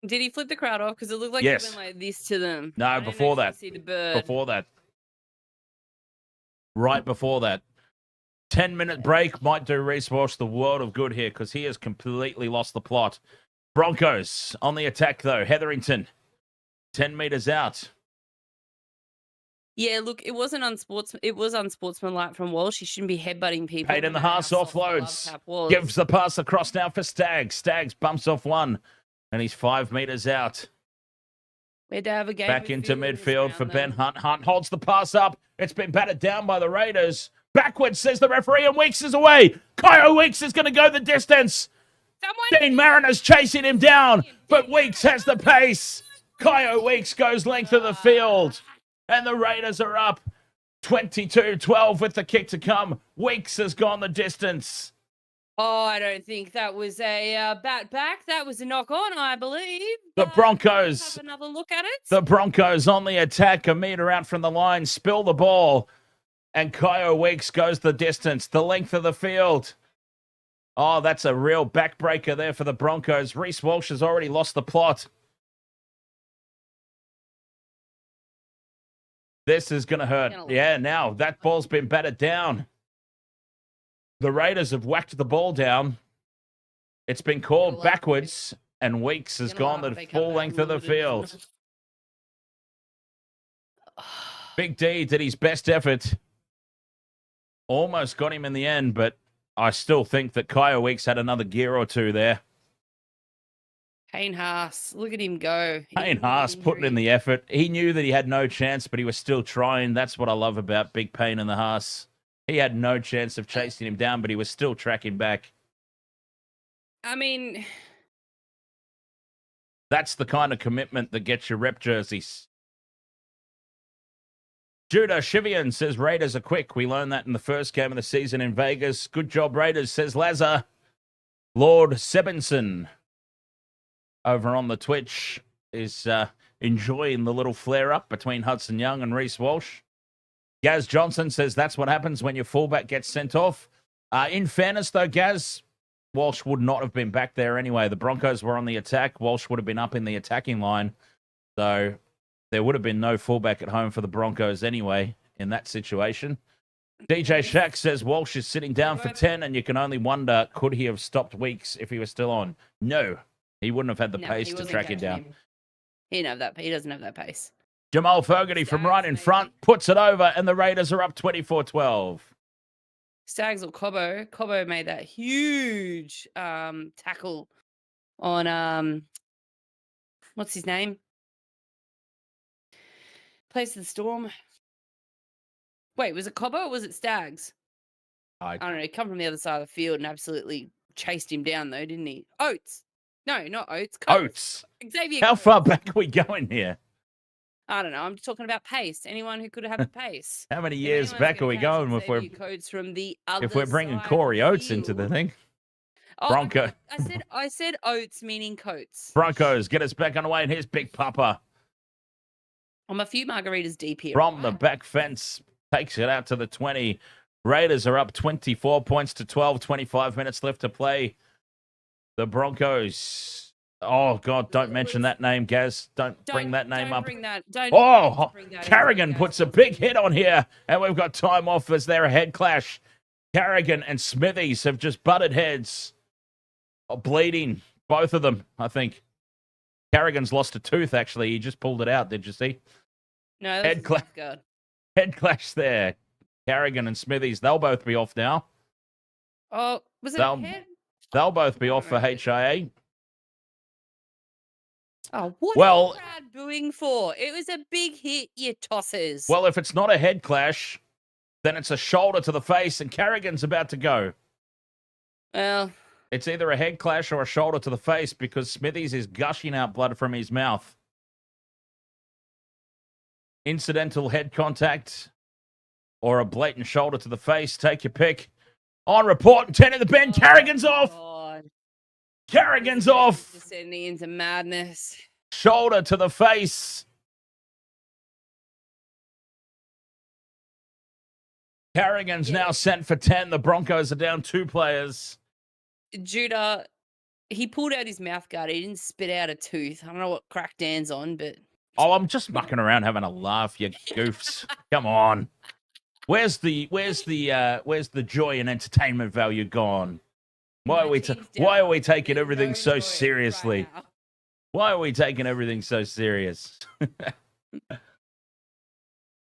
Did he flip the crowd off? Because it looked like he went like this to them. No, before that. See the bird. Before that. Right before that. 10-minute break might do Reece Walsh the world of good here because he has completely lost the plot. Broncos on the attack, though. Hetherington, 10 meters out. Yeah, look, it was unsportsmanlike from Walsh. He shouldn't be headbutting people. Payton the Haas offloads. Gives the pass across now for Staggs. Staggs bumps off one, and he's 5 meters out. We'd have a game back into midfield for Ben Hunt. Hunt holds the pass up. It's been battered down by the Raiders. Backwards, says the referee, and Weeks is away. GIO Weeks is going to go the distance. Dean Mariner's chasing him down, but Weeks has the pace. GIO Weeks goes length of the field, and the Raiders are up 22-12 with the kick to come. Weeks has gone the distance. Oh, I don't think that was a bat back. That was a knock on, I believe. The Broncos. Have another look at it. The Broncos on the attack, a meter out from the line, spill the ball, and GIO Weeks goes the distance, the length of the field. Oh, that's a real backbreaker there for the Broncos. Reece Walsh has already lost the plot. This is going to hurt. Yeah, now that ball's been battered down. The Raiders have whacked the ball down. It's been called backwards, and Weeks has gone the full length of the field. Big D did his best effort. Almost got him in the end, but I still think that GIO Weeks had another gear or two there. Payne Haas, look at him go. Payne Haas putting in the effort. He knew that he had no chance, but he was still trying. That's what I love about Big Payne and the Haas. He had no chance of chasing him down, but he was still tracking back. I mean, that's the kind of commitment that gets you rep jerseys. Judah Shivian says Raiders are quick. We learned that in the first game of the season in Vegas. Good job, Raiders, says Lazar. Lord Sebinson over on the Twitch is enjoying the little flare-up between Hudson Young and Reece Walsh. Gaz Johnson says that's what happens when your fullback gets sent off. In fairness, though, Gaz, Walsh would not have been back there anyway. The Broncos were on the attack. Walsh would have been up in the attacking line. So there would have been no fullback at home for the Broncos anyway in that situation. DJ Shaq says Walsh is sitting down for 10, and you can only wonder, could he have stopped Weeks if he was still on? No, he wouldn't have had the pace to track him down. He doesn't have that pace. Jamal Fogarty from right in front puts it over, and the Raiders are up 24-12. Staggs or Cobbo. Cobbo made that huge tackle on what's his name? Plays for the Storm. Wait, was it Cobbo or was it Staggs? I don't know, come from the other side of the field and absolutely chased him down, though, didn't he? Oates. No, not Oates. Oates. Xavier. How far back are we going here? I don't know. I'm talking about pace. Anyone who could have the pace. How many years back are we going if we're bringing Corey Oates into the thing? Bronco. I said Oates, meaning Coates. Broncos get us back on the way, and here's Big Papa. I'm a few margaritas deep here. From the back fence, takes it out to the 20. Raiders are up 24 points to 12. 25 minutes left to play. The Broncos. Oh, God, don't mention that name, Gaz. Don't bring that name up. Bring that, Carrigan puts a big hit on here, and we've got time off as they're a head clash. Carrigan and Smithies have just butted heads. Bleeding, both of them, I think. Carrigan's lost a tooth, actually. He just pulled it out. Did you see? No, head clash there. Carrigan and Smithies, they'll both be off now. Oh, was it a head? They'll both be off for HIA. Oh, what are Brad booing for? It was a big hit, you tossers. Well, if it's not a head clash, then it's a shoulder to the face, and Carrigan's about to go. Well, it's either a head clash or a shoulder to the face because Smithies is gushing out blood from his mouth. Incidental head contact or a blatant shoulder to the face. Take your pick. On report, 10 in the bend. Carrigan's off. God. Carrigan's off. Descending into madness. Shoulder to the face. Carrigan's now sent for 10. The Broncos are down 2 players. Judah, he pulled out his mouth guard. He didn't spit out a tooth. I don't know what crack Dan's on, but... Oh, I'm just mucking around having a laugh, you goofs. Come on. Where's the joy and entertainment value gone? Why are we taking everything so seriously? Why are we taking everything so serious?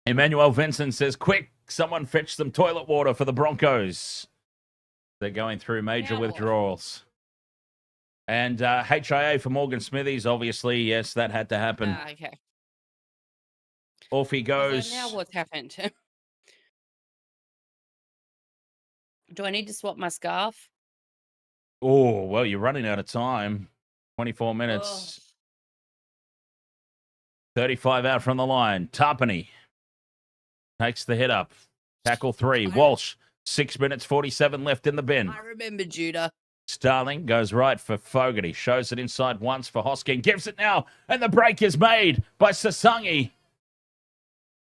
Emmanuel Vincent says, quick, someone fetch some toilet water for the Broncos. They're going through major withdrawals. And HIA for Morgan Smithies, obviously, yes, that had to happen. Okay. Off he goes. So now what's happened? Do I need to swap my scarf? Oh, well, you're running out of time. 24 minutes. 35 out from the line. Tarpany takes the hit up. Tackle 3. Walsh, 6 minutes, 47 left in the bin. I remember Judah. Starling goes right for Fogarty. Shows it inside once for Hosking. Gives it now. And the break is made by Sasangi.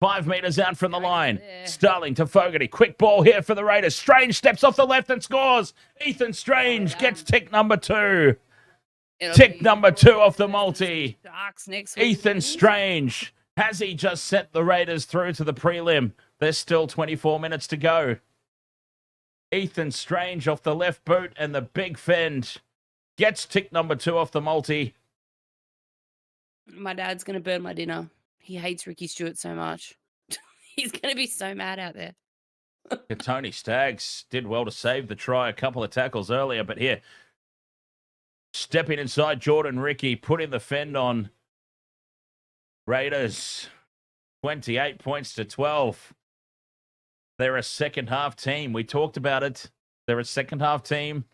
5 meters out from the line. Starling to Fogarty. Quick ball here for the Raiders. Strange steps off the left and scores. Ethan Strange gets tick number 2. Tick number 2 off the multi. Ethan Strange. Has he just sent the Raiders through to the prelim? There's still 24 minutes to go. Ethan Strange off the left boot and the big fend. Gets tick number 2 off the multi. My dad's going to burn my dinner. He hates Ricky Stewart so much. He's going to be so mad out there. Tony Staggs did well to save the try. A couple of tackles earlier, but here, stepping inside Jordan Ricky, putting the fend on Raiders. 28 points to 12. They're a second half team. We talked about it. They're a second half team.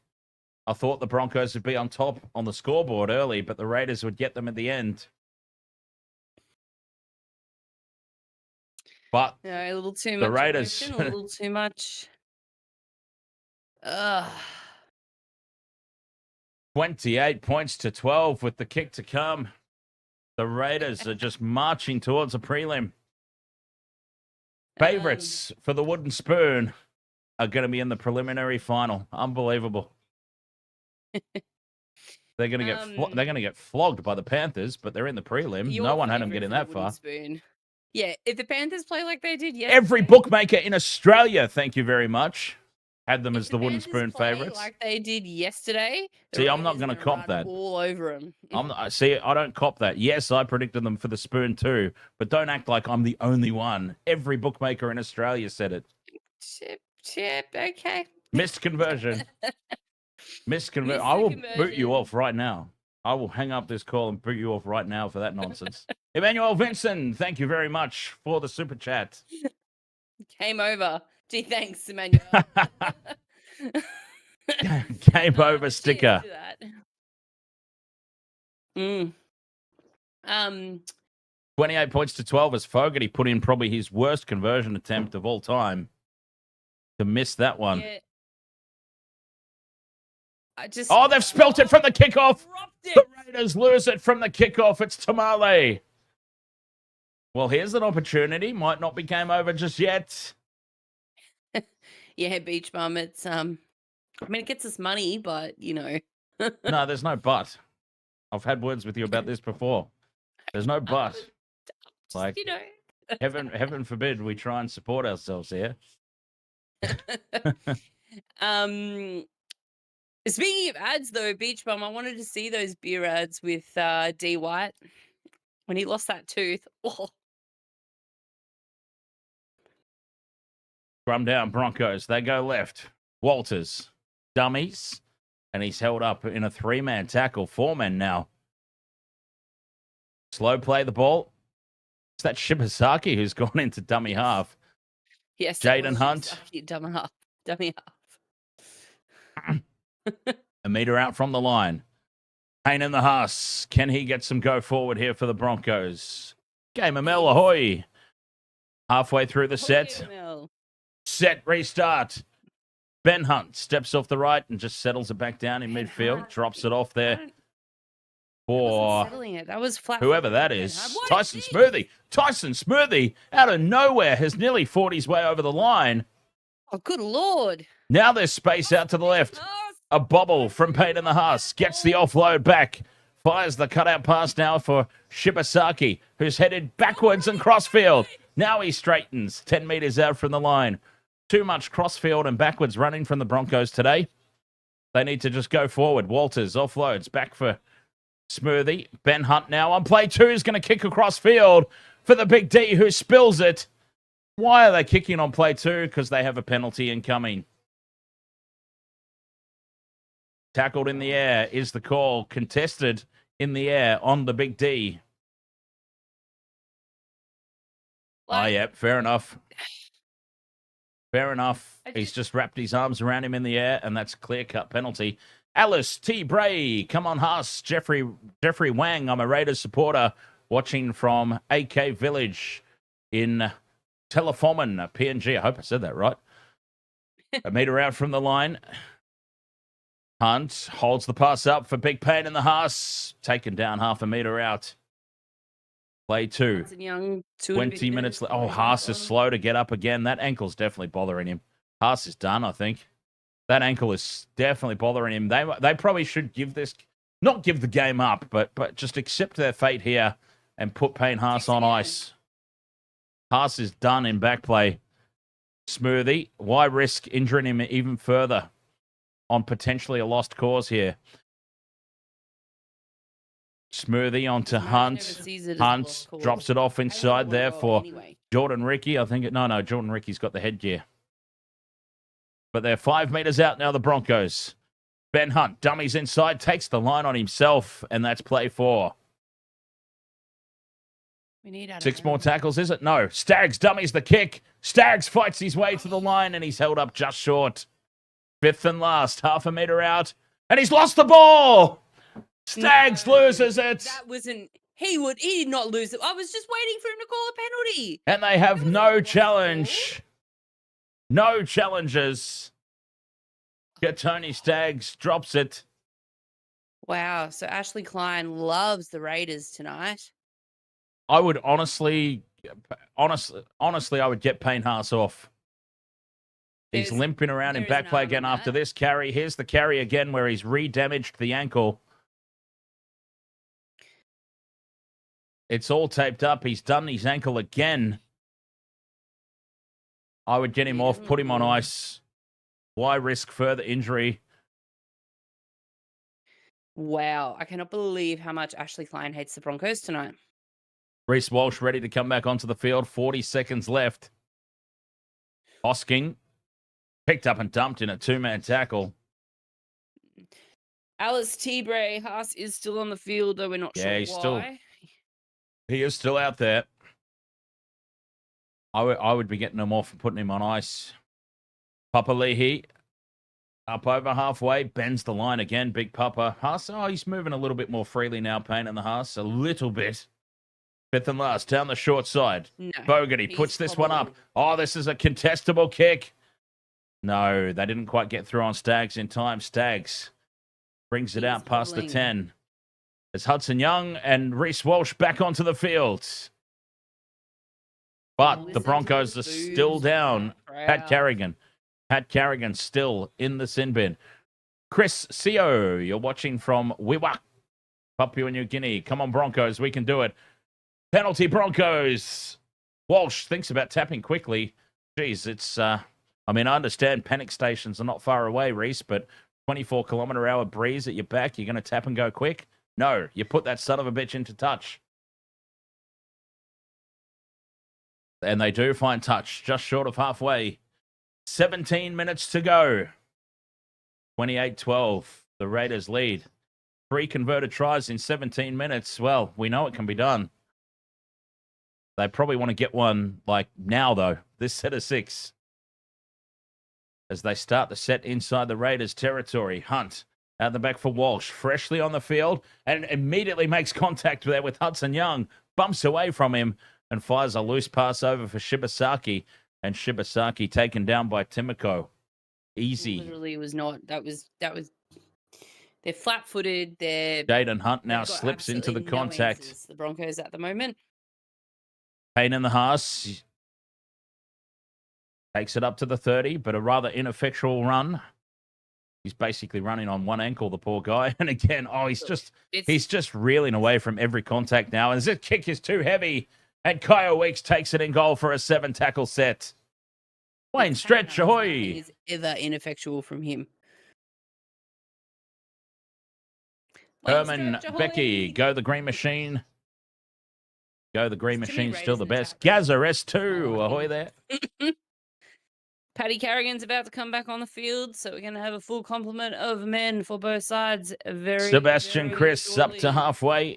I thought the Broncos would be on top on the scoreboard early, but the Raiders would get them at the end. But a little too much. The Raiders, emotion, a little too much. 28 points to 12 with the kick to come. The Raiders are just marching towards a prelim. Favorites for the wooden spoon are going to be in the preliminary final. Unbelievable. They're going to get flogged by the Panthers, but they're in the prelim. No one had them getting that far. Spoon. Yeah, if the Panthers play like they did yesterday. Every bookmaker in Australia, thank you very much, had them as the wooden spoon favorites. Like they did yesterday. See, I'm not going to cop that. All over them. I don't cop that. Yes, I predicted them for the spoon too, but don't act like I'm the only one. Every bookmaker in Australia said it. Chip, okay. Missed conversion. Missed conversion. I will boot you off right now. I will hang up this call and boot you off right now for that nonsense. Emmanuel Vincent, thank you very much for the super chat. Game over. Gee, thanks, Emmanuel. Game over Cheers sticker. to that. Mm. 28 points to 12 as Fogarty put in probably his worst conversion attempt of all time to miss that one. Yeah. Oh, they've spelt it from the kickoff. Dropped The it. Raiders lose it from the kickoff. It's Tamale. Well, here's an opportunity. Might not be game over just yet. Yeah, Beach Bum. It's I mean, it gets us money, but No, there's no but. I've had words with you about this before. There's no but. Like, heaven forbid we try and support ourselves here. Speaking of ads, though, Beach Bum, I wanted to see those beer ads with D White when he lost that tooth. Oh. Scrum down Broncos. They go left. Walters. Dummies. And he's held up in a 3-man tackle. 4 men now. Slow play the ball. It's that Shibasaki who's gone into dummy half. Yes, Jaden Hunt. Dummy half. Dummy half. A meter out from the line. Payne in the Haas. Can he get some go forward here for the Broncos? Gamer Mel, ahoy. Halfway through the set. Set, restart. Ben Hunt steps off the right and just settles it back down in midfield. Drops it off there for That was flat. whoever that is. Tyson Smoothie. Tyson Smoothie out of nowhere has nearly fought his way over the line. Oh, good Lord. Now there's space out to the left. A bobble from Payne in the Haas. Gets the offload back. Fires the cutout pass now for Shibasaki, who's headed backwards and crossfield. Now he straightens 10 meters out from the line. Too much crossfield and backwards running from the Broncos today. They need to just go forward. Walters offloads back for Smoothie. Ben Hunt now on play 2 is going to kick across field for the big D who spills it. Why are they kicking on play 2? Because they have a penalty incoming. Tackled in the air is the call. Contested in the air on the big D. Oh, yeah, fair enough. Fair enough. He's just wrapped his arms around him in the air, and that's a clear-cut penalty. Alice T. Bray, come on, Haas. Jeffrey Wang, I'm a Raiders supporter, watching from AK Village in Telefomin, PNG. I hope I said that right. A meter out from the line. Hunt holds the pass up for Big Payne in the Haas. Taken down half a meter out. Play 2. 20 minutes left. Oh, Haas is slow to get up again. That ankle's definitely bothering him. Haas is done, I think. That ankle is definitely bothering him. They probably should not give the game up, but just accept their fate here and put Payne Haas on ice. Haas is done in back play. Smoothie. Why risk injuring him even further on potentially a lost cause here? Smoothie onto Hunt. Hunt drops it off inside there for Jordan Ricky. I think no, Jordan Ricky's got the headgear. But they're 5 meters out now, the Broncos. Ben Hunt, dummies inside, takes the line on himself, and that's play 4. We need 6 more tackles, is it? No. Staggs dummies the kick. Staggs fights his way to the line, and he's held up just short. 5th and last, half a meter out, and he's lost the ball. Staggs loses it. That wasn't. He did not lose it. I was just waiting for him to call a penalty. And they have no challenge. No challenges. Tony Staggs drops it. Wow. So Ashley Klein loves the Raiders tonight. I would honestly, I would get Payne Haas off. He's limping around in back play again after this carry. Here's the carry again where he's re-damaged the ankle. It's all taped up. He's done his ankle again. I would get him off, put him on ice. Why risk further injury? Wow. I cannot believe how much Ashley Klein hates the Broncos tonight. Reece Walsh ready to come back onto the field. 40 seconds left. Hosking picked up and dumped in a 2-man tackle. Alice T. Bray Haas is still on the field, though we're not sure he's why. He is still out there. I would be getting him off and putting him on ice. Papa Leahy up over halfway, bends the line again. Big Papa. Haas, he's moving a little bit more freely now, Payne and the Haas, a little bit. Fifth and last, down the short side. No, Fogarty puts this one up. Oh, this is a contestable kick. No, they didn't quite get through on Staggs in time. Staggs brings it out past the 10. It's Hudson Young and Reece Walsh back onto the field. But the Broncos are still down. Pat Carrigan still in the sin bin. Chris Seo, you're watching from Wewak, Papua New Guinea. Come on, Broncos, we can do it. Penalty, Broncos. Walsh thinks about tapping quickly. Geez, it's, I understand panic stations are not far away, Reese, but 24-kilometre-hour breeze at your back, you're going to tap and go quick? No, you put that son of a bitch into touch. And they do find touch, just short of halfway. 17 minutes to go. 28-12, the Raiders lead. 3 converted tries in 17 minutes. Well, we know it can be done. They probably want to get one, like, now, though. This set of 6. As they start the set inside the Raiders' territory. Hunt out the back for Walsh. Freshly on the field and immediately makes contact there with Hudson Young. Bumps away from him and fires a loose pass over for Shibasaki. And Shibasaki taken down by Timoko. Easy. Literally was not. That was. They're flat-footed. Jaden Hunt now slips into the contact. Answers, the Broncos at the moment. Payne in the Haas. Takes it up to the 30, but a rather ineffectual run. He's basically running on one ankle, the poor guy. And again, he's just reeling away from every contact now. And this kick is too heavy. And Kyle Weeks takes it in goal for a 7-tackle set. Wayne Stretch, ahoy! Is ever ineffectual from him. Herman Becky, go the Green Machine. Go the Green Machine, still the best. Gazza S2, ahoy there. Paddy Carrigan's about to come back on the field, so we're going to have a full complement of men for both sides. Sebastian Chris up to halfway.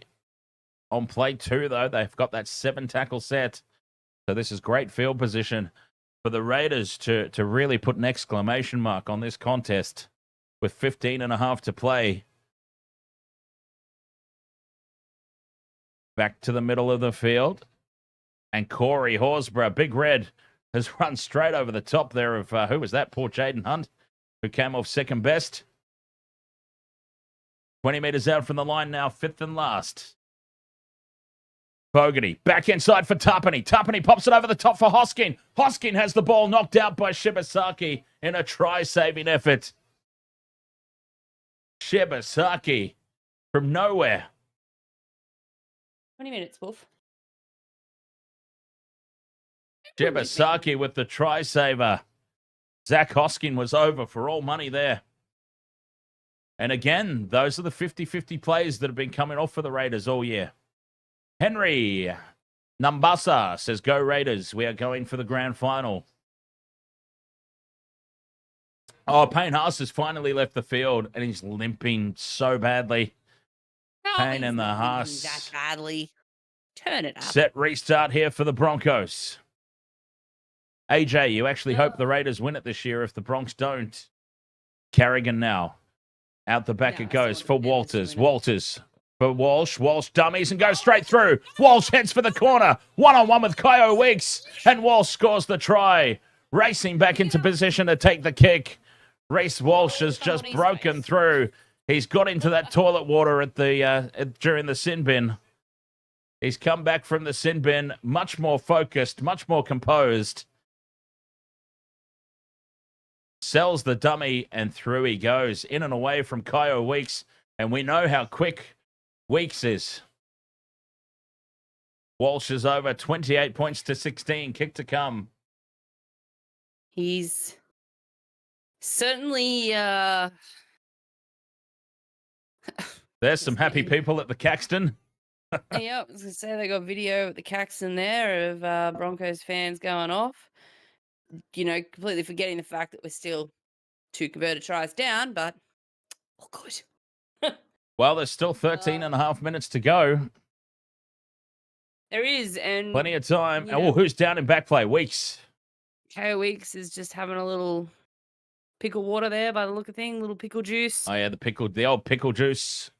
On play 2, though, they've got that 7-tackle set. So this is great field position for the Raiders to really put an exclamation mark on this contest with 15 and a half to play. Back to the middle of the field. And Corey Horsburgh, Big Red, has run straight over the top there of, who was that? Poor Jaden Hunt, who came off second best. 20 metres out from the line now, 5th and last. Fogarty, back inside for Tapani. Tapani pops it over the top for Hoskin. Hoskin has the ball knocked out by Shibasaki in a try-saving effort. Shibasaki from nowhere. 20 minutes, Wolf. Shibasaki with the try-saver. Zach Hoskin was over for all money there. And again, those are the 50-50 plays that have been coming off for the Raiders all year. Henry Numbasa says, go Raiders. We are going for the grand final. Oh, Payne Haas has finally left the field and he's limping so badly. Payne and the Haas. That badly. Turn it up. Set restart here for the Broncos. AJ, you actually hope the Raiders win it this year if the Bronx don't. Carrigan now. Out the back it goes for Walters. Walters for Walsh. Walsh dummies and goes straight through. Walsh heads for the corner. One-on-one with Kyo Weeks. And Walsh scores the try. Racing back into position to take the kick. Reece Walsh has just broken through. He's got into that toilet water at the during the sin bin. He's come back from the sin bin much more focused, much more composed. Sells the dummy, and through he goes. In and away from Kyo Weeks. And we know how quick Weeks is. Walsh is over 28 points to 16. Kick to come. He's certainly... There's some happy people at the Caxton. Yeah, I was going to say they got video at the Caxton there of Broncos fans going off. You know, completely forgetting the fact that we're still 2 converted tries down, but all good. Well, there's still 13 and a half minutes to go. There is, and Plenty of time. you Oh, know, who's down in back play? Weeks. KO Weeks is just having a little pickle water there by the look of things, little pickle juice. Oh, yeah, the old pickle juice.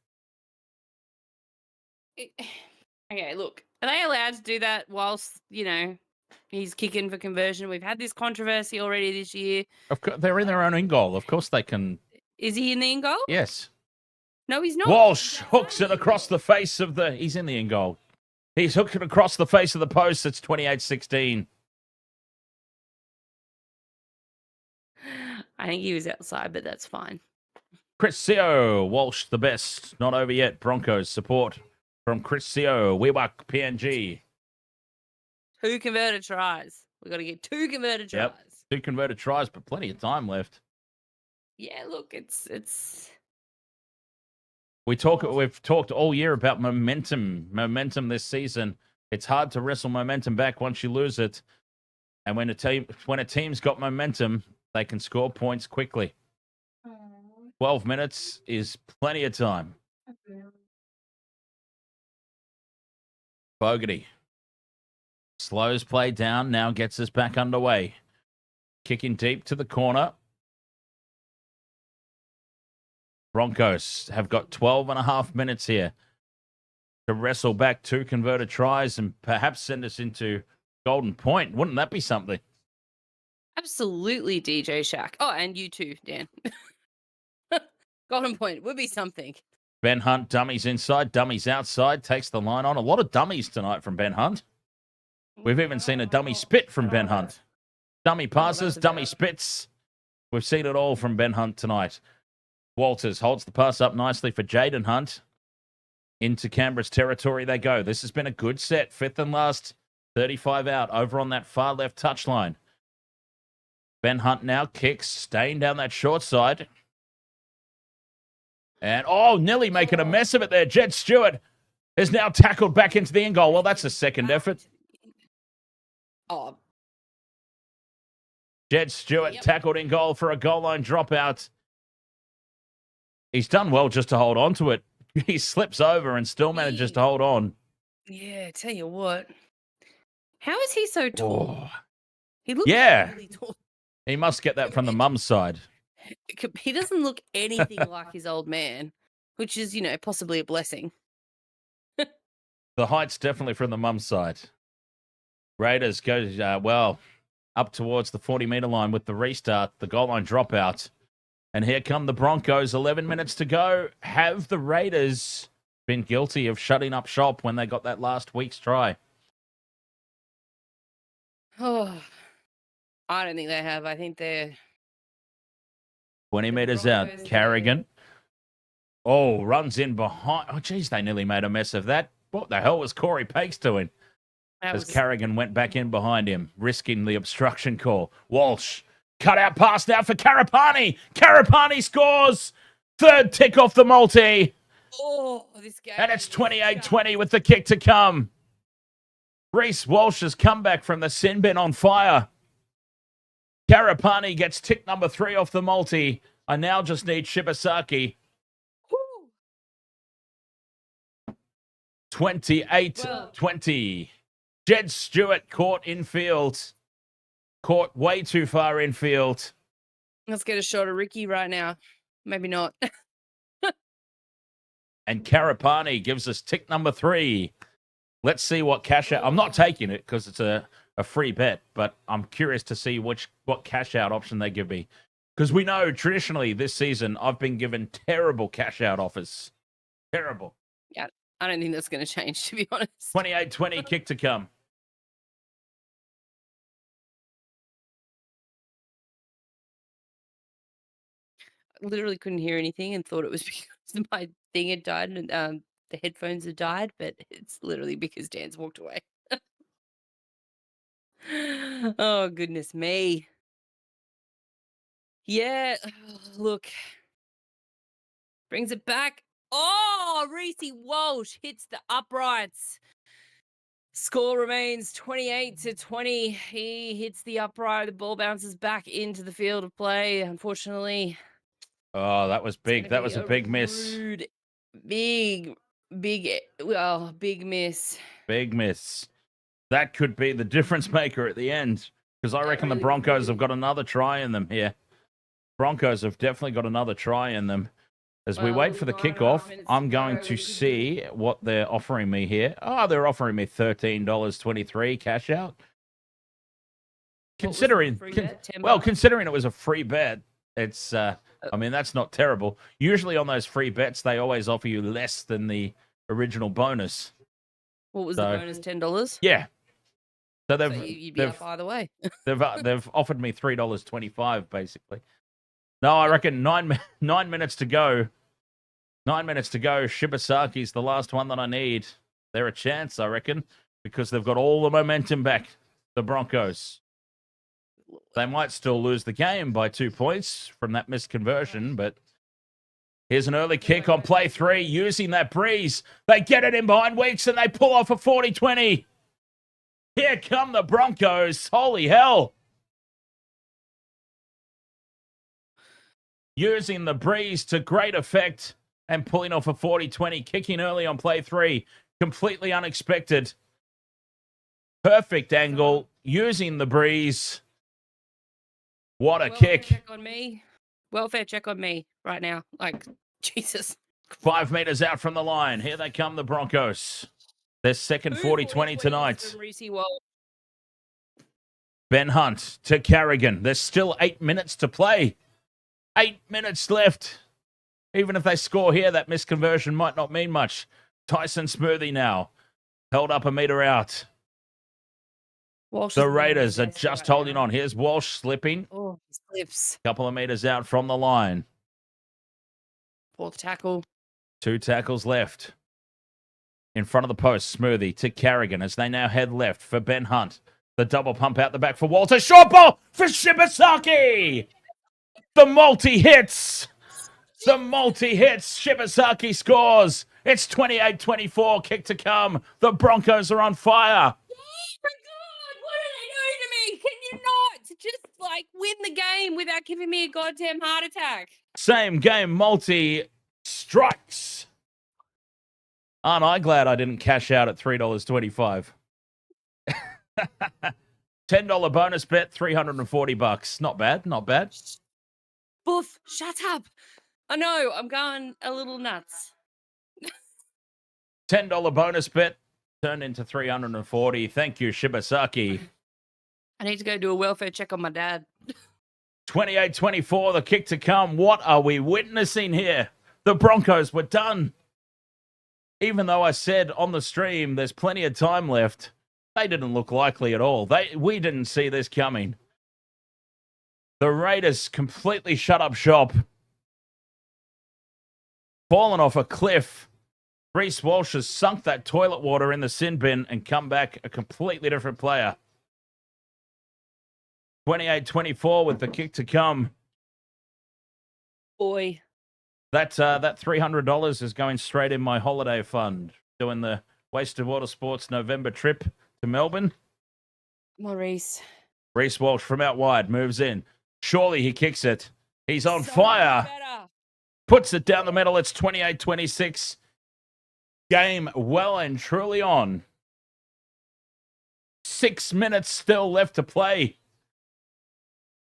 Okay, look, are they allowed to do that whilst, he's kicking for conversion? We've had this controversy already this year. Of course, they're in their own in goal. Of course they can. Is he in the in goal? Yes. No, he's not. Walsh hooks it across the face of the... He's in the in goal. He's hooked it across the face of the post. It's 28-16. I think he was outside, but that's fine. Chris Seo, Walsh the best. Not over yet. Broncos support from Chris Seo. Wewak PNG. 2 converted tries. We've got to get 2 converted tries. Yep. 2 converted tries, but plenty of time left. Yeah, look, it's We've talked all year about momentum this season. It's hard to wrestle momentum back once you lose it. And when a team's got momentum, they can score points quickly. 12 minutes is plenty of time. Fogarty slows play down, now gets us back underway. Kicking deep to the corner. Broncos have got 12 and a half minutes here to wrestle back 2 converted tries and perhaps send us into Golden Point. Wouldn't that be something? absolutely DJ Shack. Oh, and you too, Dan. Golden Point would be something. Ben Hunt, dummies inside, dummies outside, takes the line on. A lot of dummies tonight from Ben Hunt. We've even seen a dummy spit from Ben Hunt. Dummy passes, dummy spits. We've seen it all from Ben Hunt tonight. Walters holds the pass up nicely for Jaden Hunt. Into Canberra's territory they go. This has been a good set. 5th and last, 35 out, over on that far left touchline. Ben Hunt now kicks, staying down that short side. And, nearly making a mess of it there. Jed Stewart is now tackled back into the end goal. Well, that's a second effort. Oh. Jed Stewart tackled in goal for a goal line dropout. He's done well just to hold on to it. He slips over and still manages to hold on. Yeah, tell you what. How is he so tall? Oh. He looks really tall. He must get that from the mum's side. He doesn't look anything like his old man, which is, possibly a blessing. The height's definitely from the mum's side. Raiders go, up towards the 40-metre line with the restart, the goal line dropout. And here come the Broncos, 11 minutes to go. Have the Raiders been guilty of shutting up shop when they got that last week's try? Oh, I don't think they have. I think they're 20 metres out. Carrigan. Oh, runs in behind. Oh, geez, they nearly made a mess of that. What the hell was Corey Pakes doing? As Carrigan went back in behind him, risking the obstruction call. Walsh. Cut out pass now for Karapani. Karapani scores. 3rd tick off the multi. Oh, this game. And it's 28-20 with the kick to come. Reece Walsh's comeback from the sin bin on fire. Karapani gets tick number 3 off the multi. I now just need Shibasaki. 28-20. Jed Stewart caught infield. Caught way too far infield. Let's get a shot of Ricky right now. Maybe not. And Karapani gives us tick number 3. Let's see what cash out. I'm not taking it because it's a free bet, but I'm curious to see what cash out option they give me. Because we know traditionally this season I've been given terrible cash out offers. Terrible. Yeah, I don't think that's going to change, to be honest. 28-20 kick to come. Literally couldn't hear anything and thought it was because my thing had died and the headphones had died, but it's literally because Dan's walked away. Oh, goodness me. Yeah, look. Brings it back. Oh, Reece Walsh hits the uprights. Score remains 28-20. He hits the upright. The ball bounces back into the field of play, unfortunately. Oh, that was big. That was a big miss. Big big miss. Big miss. That could be the difference maker at the end, because I reckon the really Broncos have could. got another try in them here. Broncos have definitely got another try in them. As we wait for the 9.5 kickoff, minutes I'm to going go. to see what they're offering me here. Oh, they're offering me $13.23 cash out. Considering, free bet? $10? well, considering it was a free bet, it's, I mean, that's not terrible. Usually on those free bets, they always offer you less than the original bonus. What was So- the bonus? $10? Yeah. So So they've, you'd be up either way. they've offered me $3.25 basically. No, I reckon 9 minutes to go. 9 minutes to go. Shibasaki's the last one that I need. They're a chance, I reckon, because they've got all the momentum back. The Broncos. They might still lose the game by 2 points from that missed conversion, but here's an early kick on play 3 using that breeze. They get it in behind Weeks and they pull off a 40-20. Here come the Broncos. Holy hell. Using the breeze to great effect and pulling off a 40-20, kicking early on play 3. Completely unexpected. Perfect angle, using the breeze. What a kick. Check on me. Welfare check on me right now. Like, Jesus. 5 meters out from the line. Here they come, the Broncos. Their second 40-20 tonight. Ben Hunt to Carrigan. There's still 8 minutes to play. 8 minutes left. Even if they score here, that misconversion might not mean much. Tyson Smoothie now. Held up a meter out. Walsh The Raiders are just holding on. Here's Walsh slipping. Oh, he slips. Couple of meters out from the line. Fourth tackle. 2 tackles left. In front of the post, Smoothie to Carrigan as they now head left for Ben Hunt. The double pump out the back for Walter. Short ball for Shibasaki. The multi-hits. The multi-hits. Shibasaki scores. It's 28-24. Kick to come. The Broncos are on fire. Oh my God, what are they doing to me? Can you not just like win the game without giving me a goddamn heart attack? Same game multi strikes. Aren't I glad I didn't cash out at $3.25? $10 bonus bet, $340. Not bad, not bad. Boof, shut up. I know, I'm going a little nuts. $10 bonus bet turned into $340. Thank you, Shibasaki. I need to go do a welfare check on my dad. 28-24, the kick to come. What are we witnessing here? The Broncos were done. Even though I said on the stream there's plenty of time left, they didn't look likely at all. We didn't see this coming. The Raiders completely shut up shop. Fallen off a cliff. Reece Walsh has sunk that toilet water in the sin bin and come back a completely different player. 28-24 with the kick to come. Boy. That $300 is going straight in my holiday fund. Doing the Wasted Water Sports November trip to Melbourne. Maurice. Reece Walsh from out wide moves in. Surely he kicks it. He's on fire. Puts it down the middle. It's 28-26. Game well and truly on. 6 minutes still left to play.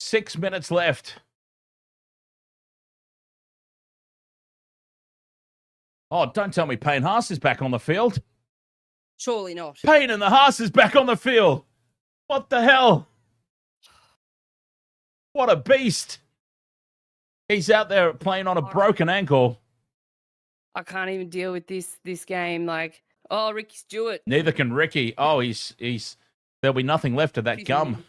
6 minutes left. Oh, don't tell me Payne Haas is back on the field. Surely not. Payne and the Haas is back on the field. What the hell? What a beast. He's out there playing on a broken ankle. I can't even deal with this game. Like, oh, Ricky Stewart. Neither can Ricky. Oh, he's there'll be nothing left of that gum.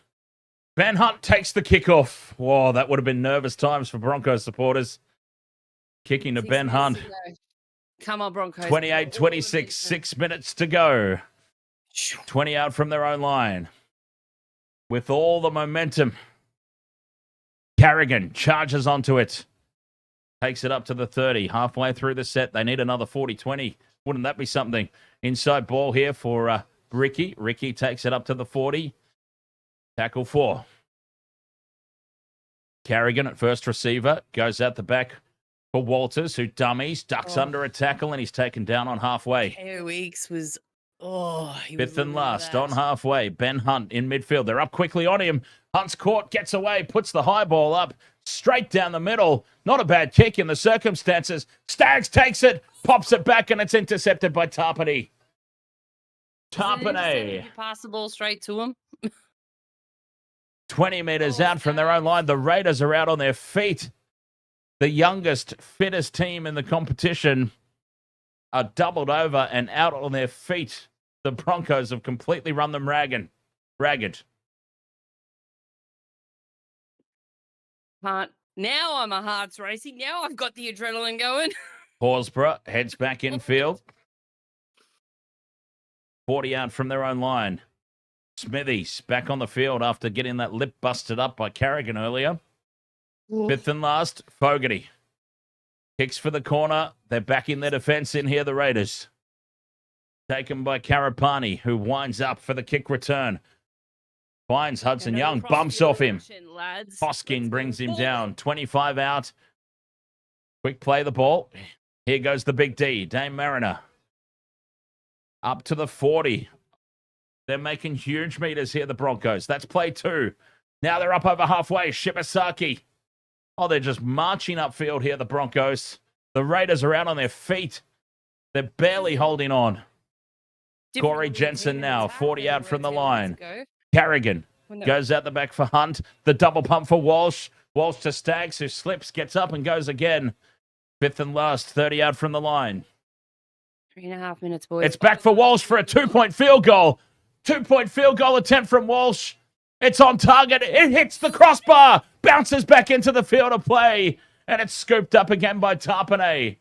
Ben Hunt takes the kickoff. Whoa, that would have been nervous times for Broncos supporters. Kicking to Ben Hunt. Come on, Broncos. 28-26, 6 minutes to go. 20 out from their own line. With all the momentum. Carrigan charges onto it. Takes it up to the 30. Halfway through the set, they need another 40-20. Wouldn't that be something? Inside ball here for Ricky. Ricky takes it up to the 40. Tackle 4. Carrigan at first receiver. Goes out the back for Walters, who dummies, ducks under a tackle, and he's taken down on halfway. Air Weeks was, he was Fifth and looking at last that. on halfway. Ben Hunt in midfield. They're up quickly on him. Hunt's caught, gets away, puts the high ball up, straight down the middle. Not a bad kick in the circumstances. Staggs takes it, pops it back, and it's intercepted by Tarpany. Tarpany. You pass the ball straight to him. 20 metres out from their own line. The Raiders are out on their feet. The youngest, fittest team in the competition are doubled over and out on their feet. The Broncos have completely run them ragged. Now my heart's racing. Now I've got the adrenaline going. Horsburgh heads back infield. 40 out from their own line. Smithies back on the field after getting that lip busted up by Carrigan earlier. Fifth and last, Fogarty. Kicks for the corner. They're back in their defense in here, the Raiders. Taken by Karapani, who winds up for the kick return. Finds Hudson Young, bumps off him. Hoskin brings him down. 25 out. Quick play the ball. Here goes the big D, Dame Mariner. Up to the 40. They're making huge meters here, the Broncos. That's play 2. Now they're up over halfway. Shibasaki. Oh, they're just marching upfield here, the Broncos. The Raiders are out on their feet. They're barely holding on. Corey Jensen now, 40 out from the line. Carrigan goes out the back for Hunt. The double pump for Walsh. Walsh to Staggs, who slips, gets up and goes again. Fifth and last, 30 out from the line. 3.5 minutes, boys. It's back for Walsh for a 2-point field goal. 2-point field goal attempt from Walsh. It's on target. It hits the crossbar. Bounces back into the field of play. And it's scooped up again by Tarpany.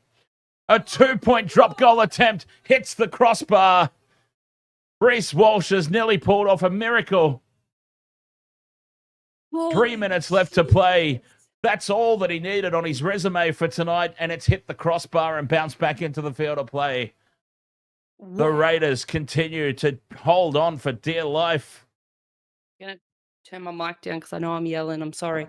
A 2-point drop goal attempt hits the crossbar. Reece Walsh has nearly pulled off a miracle. 3 minutes left to play. That's all that he needed on his resume for tonight. And it's hit the crossbar and bounced back into the field of play. The Raiders continue to hold on for dear life. I'm going to turn my mic down because I know I'm yelling. I'm sorry.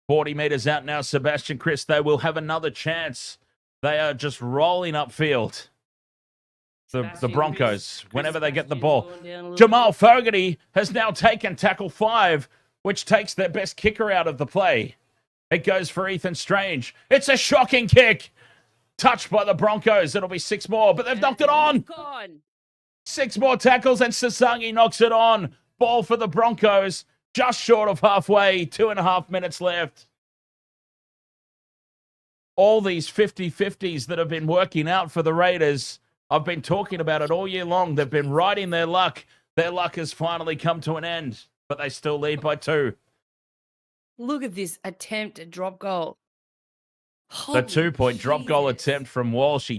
40 metres out now, Sebastian Chris. They will have another chance. They are just rolling upfield. The Broncos, whenever they get the ball. Jamal Fogarty has now taken tackle 5, which takes their best kicker out of the play. It goes for Ethan Strange. It's a shocking kick. Touched by the Broncos. It'll be 6 more, but they've knocked it on. 6 more tackles, and Sasangi knocks it on. Ball for the Broncos. Just short of halfway. 2.5 minutes left. All these 50-50s that have been working out for the Raiders, I've been talking about it all year long. They've been riding their luck. Their luck has finally come to an end, but they still lead by 2. Look at this attempt at drop goal. The 2-point drop goal attempt from Walsh. He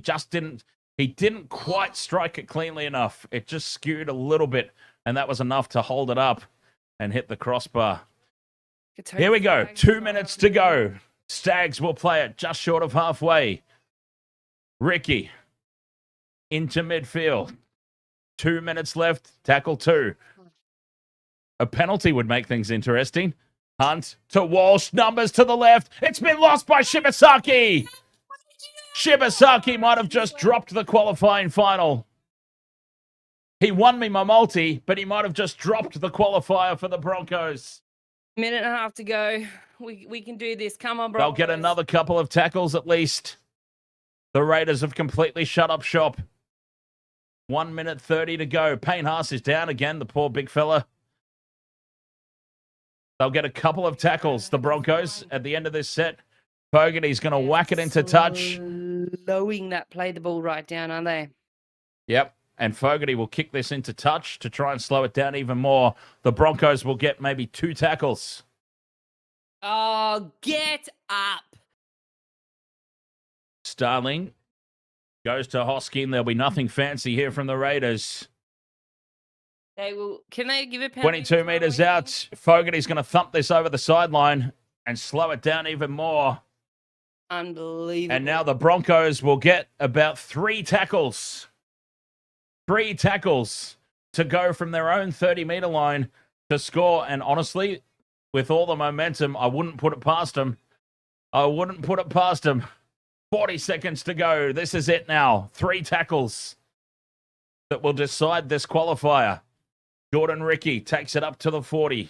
didn't quite strike it cleanly enough. It just skewed a little bit, and that was enough to hold it up and hit the crossbar. Here we go. 2 minutes to go. Staggs will play it just short of halfway. Ricky into midfield. 2 minutes left. Tackle 2. A penalty would make things interesting. Hunt to Walsh. Numbers to the left. It's been lost by Shibasaki. Shibasaki might have just dropped the qualifying final. He won me my multi, but he might have just dropped the qualifier for the Broncos. Minute and a half to go. We can do this. Come on, They'll Broncos. get another couple of tackles at least. The Raiders have completely shut up shop. 1 minute 30 to go. Payne Haas is down again, the poor big fella. They'll get a couple of tackles, the Broncos, at the end of this set. Fogarty's going to whack it into touch. Slowing that play the ball right down, aren't they? Yep. And Fogarty will kick this into touch to try and slow it down even more. The Broncos will get maybe 2 tackles. Oh, get up. Starling goes to Hoskin. There'll be nothing fancy here from the Raiders. They will. Can they give it penalty? 22 metres out. Fogarty's going to thump this over the sideline and slow it down even more. Unbelievable. And now the Broncos will get about 3 tackles. 3 tackles to go from their own 30-metre line to score. And honestly, with all the momentum, I wouldn't put it past them. I wouldn't put it past him. 40 seconds to go. This is it now. 3 tackles that will decide this qualifier. Jordan Ricky takes it up to the 40.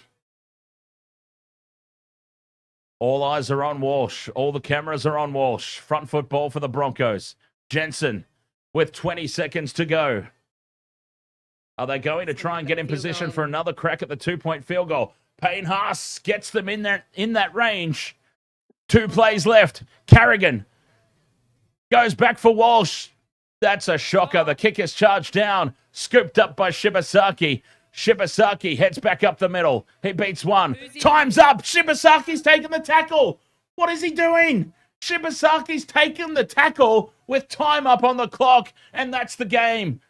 All eyes are on Walsh. All the cameras are on Walsh. Front foot ball for the Broncos. Jensen with 20 seconds to go. Are they going to try and get in position for another crack at the 2-point field goal? Payne Haas gets them in that range. 2 plays left. Carrigan goes back for Walsh. That's a shocker. The kick is charged down. Scooped up by Shibasaki. Shibasaki heads back up the middle. He beats one. Time's up. Shibasaki's taken the tackle. What is he doing? Shibasaki's taken the tackle with time up on the clock, and that's the game.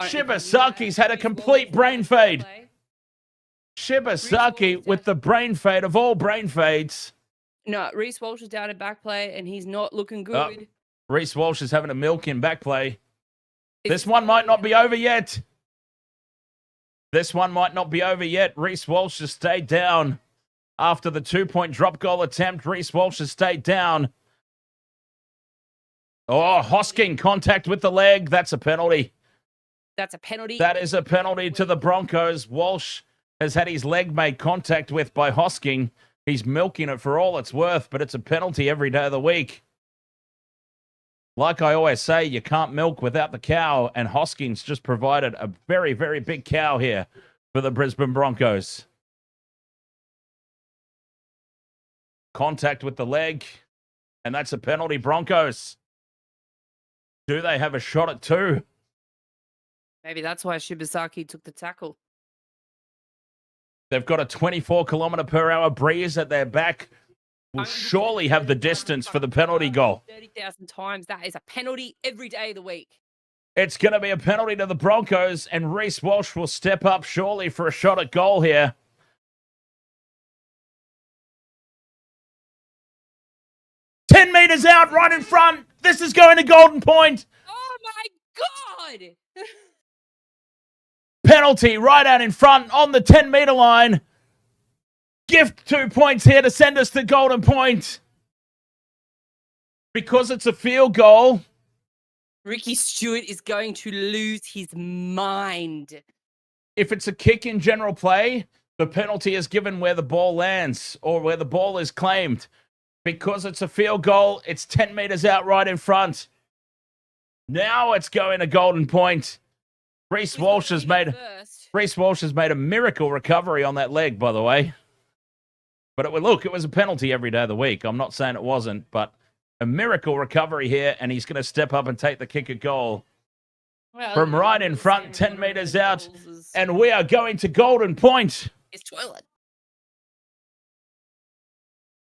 Shibasaki's had a complete brain fade. Shibasaki with the brain fade of all brain fades. No, Reece Walsh is down at back play, and he's not looking good. Reece Walsh is having a milk in back play. This one might not be over yet. This one might not be over yet. Reece Walsh has stayed down. After the 2-point drop goal attempt, Reece Walsh has stayed down. Oh, Hosking contact with the leg. That's a penalty. That's a penalty. That is a penalty to the Broncos. Walsh has had his leg made contact with by Hosking. He's milking it for all it's worth, but it's a penalty every day of the week. Like I always say, you can't milk without the cow, and Hoskins just provided a very, very big cow here for the Brisbane Broncos. Contact with the leg, and that's a penalty, Broncos. Do they have a shot at 2? Maybe that's why Shibasaki took the tackle. They've got a 24-kilometre-per-hour breeze at their back. Will surely have the distance for the penalty goal. 30,000 times. That is a penalty every day of the week. It's going to be a penalty to the Broncos, and Reece Walsh will step up surely for a shot at goal here. "10 metres out, right in front. This is going to Golden Point." Oh, my God. Penalty right out in front on the 10-metre line. Gift 2 points here to send us to Golden Point. Because it's a field goal. Ricky Stewart is going to lose his mind. If it's a kick in general play, the penalty is given where the ball lands or where the ball is claimed. Because it's a field goal, it's 10 metres out right in front. Now it's going to Golden Point. Reece Walsh has made a miracle recovery on that leg, by the way. But it was a penalty every day of the week. I'm not saying it wasn't, but a miracle recovery here, and he's going to step up and take the kick at goal. From right in front, 10 metres out, and we are going to Golden Point. It's toilet.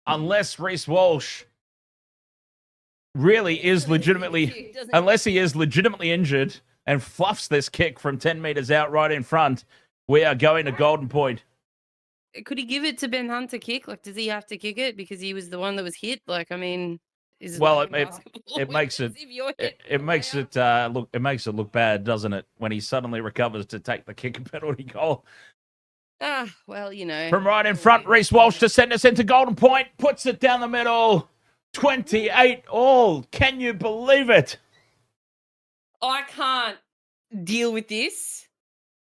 Unless Reece Walsh really is legitimately, unless he is legitimately injured and fluffs this kick from 10 metres out right in front, we are going to Golden Point. Could he give it to Ben Hunt to kick? Like, does he have to kick it because he was the one that was hit? Like, I mean, is it well, like it makes it look bad, doesn't it? When he suddenly recovers to take the kick and penalty goal. Well, you know. From right in front, Reece Walsh to send us into Golden Point, puts it down the middle. 28 all. Can you believe it? I can't deal with this.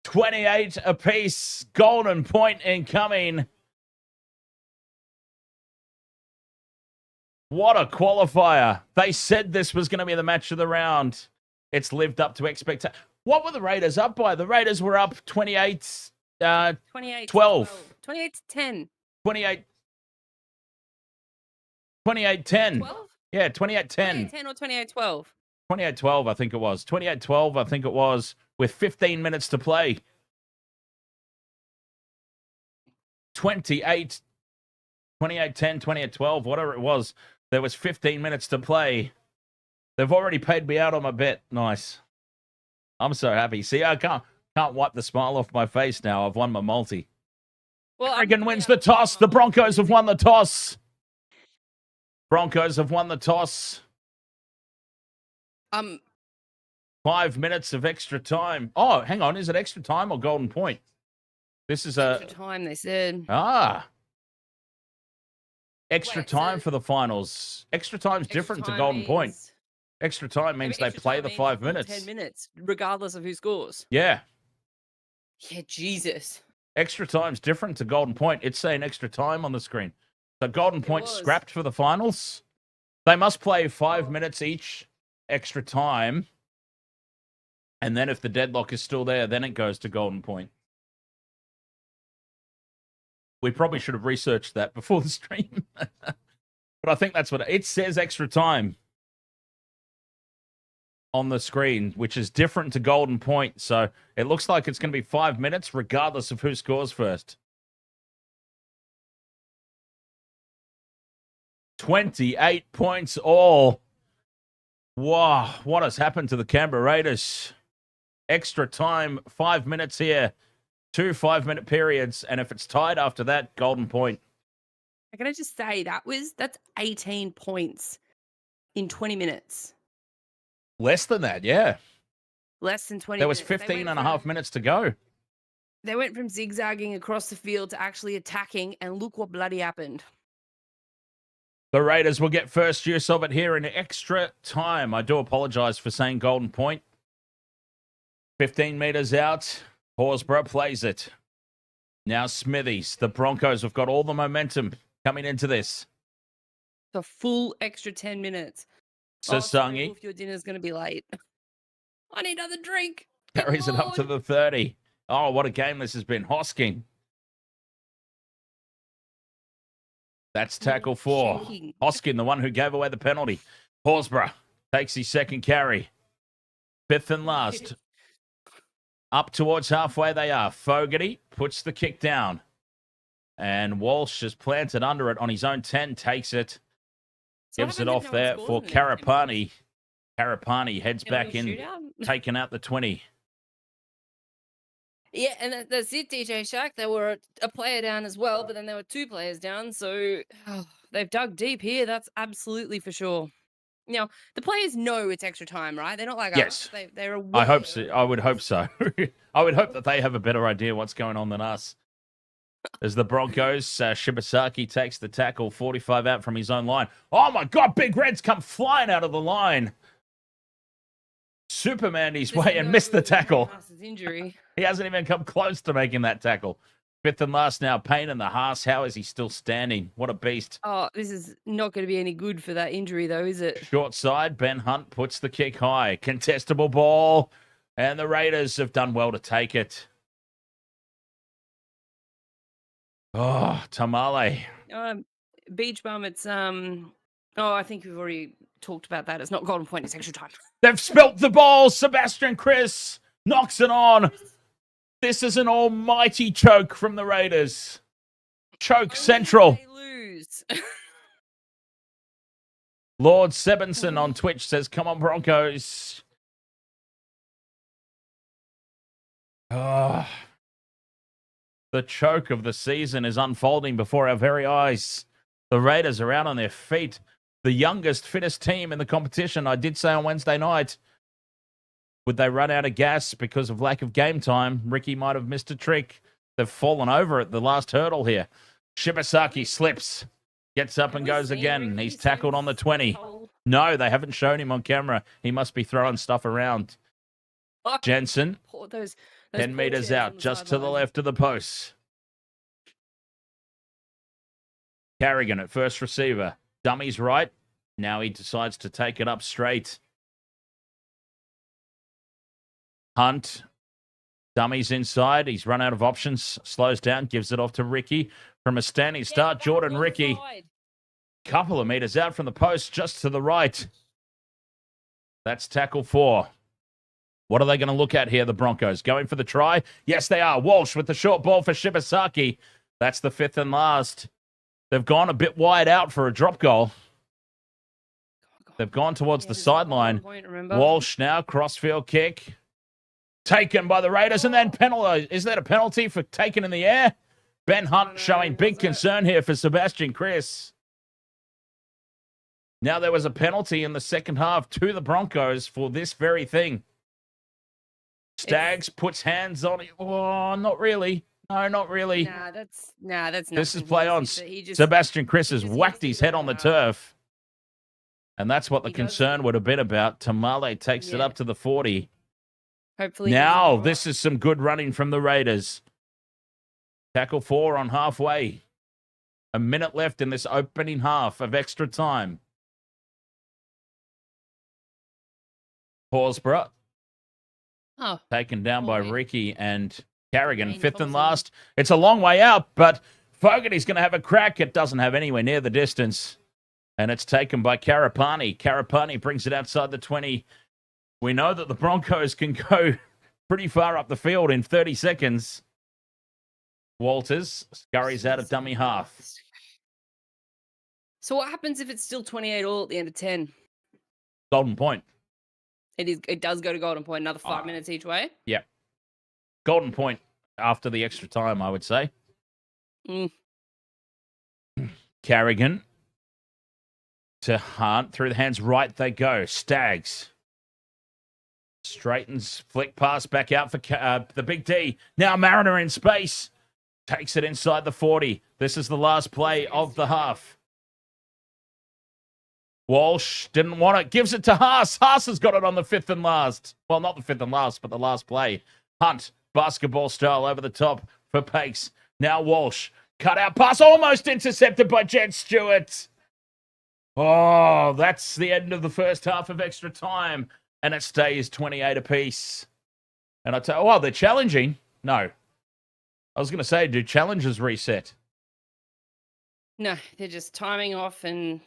28 apiece. Golden Point incoming. What a qualifier. They said this was going to be the match of the round. It's lived up to expectations. What were the Raiders up by? The Raiders were up 28 28 12. 28 to 10. 28 10. 12? Yeah, 28 10. 10 or 28 12. 28 12, I think it was. 28 12, I think it was, with 15 minutes to play. 28 10, 28 12, whatever it was. There was 15 minutes to play. They've already paid me out on my bet. Nice. I'm so happy. See, I can't wipe the smile off my face now. I've won my multi. Well, Carrigan wins the toss. The Broncos have won the toss. Broncos have won the toss. 5 minutes of extra time. Oh, hang on. Is it extra time or Golden Point? This is extra time, they said. extra Wait, time so for the finals. Extra time's extra different to time Golden Point. means- Extra time I mean, means they extra play time the means 5 full minutes. 10 minutes, regardless of who scores. Yeah. Yeah, Jesus. Extra time's different to Golden Point. It's saying extra time on the screen. So Golden Point was. scrapped for the finals. They must play 5 minutes each extra time. And then if the deadlock is still there, then it goes to Golden Point. We probably should have researched that before the stream. But I think that's what it says, extra time on the screen, which is different to Golden Point. So it looks like it's going to be 5 minutes regardless of who scores first. 28 points all. Wow, what has happened to the Canberra Raiders? Extra time, 5 minutes here. 2 5-minute periods, and if it's tied after that, Golden Point. Can I just say that's 18 points in 20 minutes. Less than that, yeah. Less than 20 There was minutes. They 15 went and a half from- minutes to go. They went from zigzagging across the field to actually attacking, and look what bloody happened. The Raiders will get first use of it here in extra time. I do apologize for saying Golden Point. 15 meters out. Horsburgh plays it. Now Smithies. The Broncos have got all the momentum coming into this. The full extra 10 minutes. Oh, sorry, Sasangi Wolf, your dinner's going to be late. I need another drink. carries it up to the 30. Oh, what a game this has been. Hosking. That's tackle 4. Shaking. Hoskin, the one who gave away the penalty. Horsburgh takes his second carry. 5th and last. Up towards halfway they are. Fogarty puts the kick down. And Walsh is planted under it on his own 10, takes it. So what Gives it happens off if no one there scores for in the next 10 minutes? Karapani. Karapani heads Can we back in, shoot out? taking out the 20. Yeah, and that's it, DJ Shack. There were a player down as well, but then there were 2 players down. So they've dug deep here. That's absolutely for sure. Now, the players know it's extra time, right? They're not like Yes. us. They're aware. I hope so. I would hope so. I would hope that they have a better idea what's going on than us. As the Broncos, Shibasaki takes the tackle, 45 out from his own line. Oh my God, Big Red's come flying out of the line. Superman his way and missed the tackle. Injury. He hasn't even come close to making that tackle. 5th and last now, Payne in the Haas. How is he still standing? What a beast. Oh, this is not going to be any good for that injury, though, is it? Short side, Ben Hunt puts the kick high. Contestable ball. And the Raiders have done well to take it. Oh, Tamale. Beach bum, it's I think we've already talked about that. It's not Golden Point, it's extra time. They've spilt the ball. Sebastian Chris knocks it on. This is an almighty choke from the Raiders. Choke central. They lose. Lord Sebenson on Twitch says, come on, Broncos. Oh, the choke of the season is unfolding before our very eyes. The Raiders are out on their feet. The youngest, fittest team in the competition. I did say on Wednesday night, would they run out of gas because of lack of game time? Ricky might have missed a trick. They've fallen over at the last hurdle here. Shibasaki slips, gets up and goes again. He's tackled on the 20. No, they haven't shown him on camera. He must be throwing stuff around. Jensen, Those 10 poor meters chairs out, on just to the sideline. left of the post. Carrigan at first receiver. Dummies right. Now he decides to take it up straight. Hunt. Dummies inside. He's run out of options. Slows down. Gives it off to Ricky. From a standing start, Jordan Ricky. Couple of meters out from the post, just to the right. That's tackle 4. What are they going to look at here, the Broncos? Going for the try? Yes, they are. Walsh with the short ball for Shibasaki. That's the 5th and last. They've gone a bit wide out for a drop goal. They've gone towards the sideline. Walsh now, crossfield kick. Taken by the Raiders and then penalty. Is that a penalty for taking in the air? Ben Hunt showing big concern here for Sebastian Chris. Now there was a penalty in the second half to the Broncos for this very thing. Staggs puts hands on it. Oh, not really. No, not really. Nah, that's nothing. This is play on. He just Sebastian Chris has just whacked needs his to head go on the hard. turf. And that's what the He does. concern would have been about. Tamale takes it Yeah. up to the 40. Hopefully he Now, doesn't this is some good running from the Raiders. Tackle 4 on halfway. A minute left in this opening half of extra time. Horsburgh Oh, taken down by boy. Ricky and Carrigan, Green fifth and Thompson. last. It's a long way out, but Fogarty's going to have a crack. It doesn't have anywhere near the distance. And it's taken by Karapani. Karapani brings it outside the 20. We know that the Broncos can go pretty far up the field in 30 seconds. Walters scurries out of dummy half. So what happens if it's still 28 all at the end of 10? Golden point. It does go to golden point, another 5 minutes each way. Yep. Golden point after the extra time, I would say. Mm. Carrigan to Hunt. Through the hands, right they go. Stags. Straightens, flick pass back out for the big D. Now Mariner in space. Takes it inside the 40. This is the last play of the half. Walsh didn't want it. Gives it to Haas. Haas has got it on the fifth and last. Well, not the fifth and last, but the last play. Hunt, basketball style over the top for Pakes. Now Walsh. Cut out pass. Almost intercepted by Jet Stewart. Oh, that's the end of the first half of extra time. And it stays 28 apiece. And I tell you, oh, they're challenging. No. I was going to say, do challenges reset? No, they're just timing off and...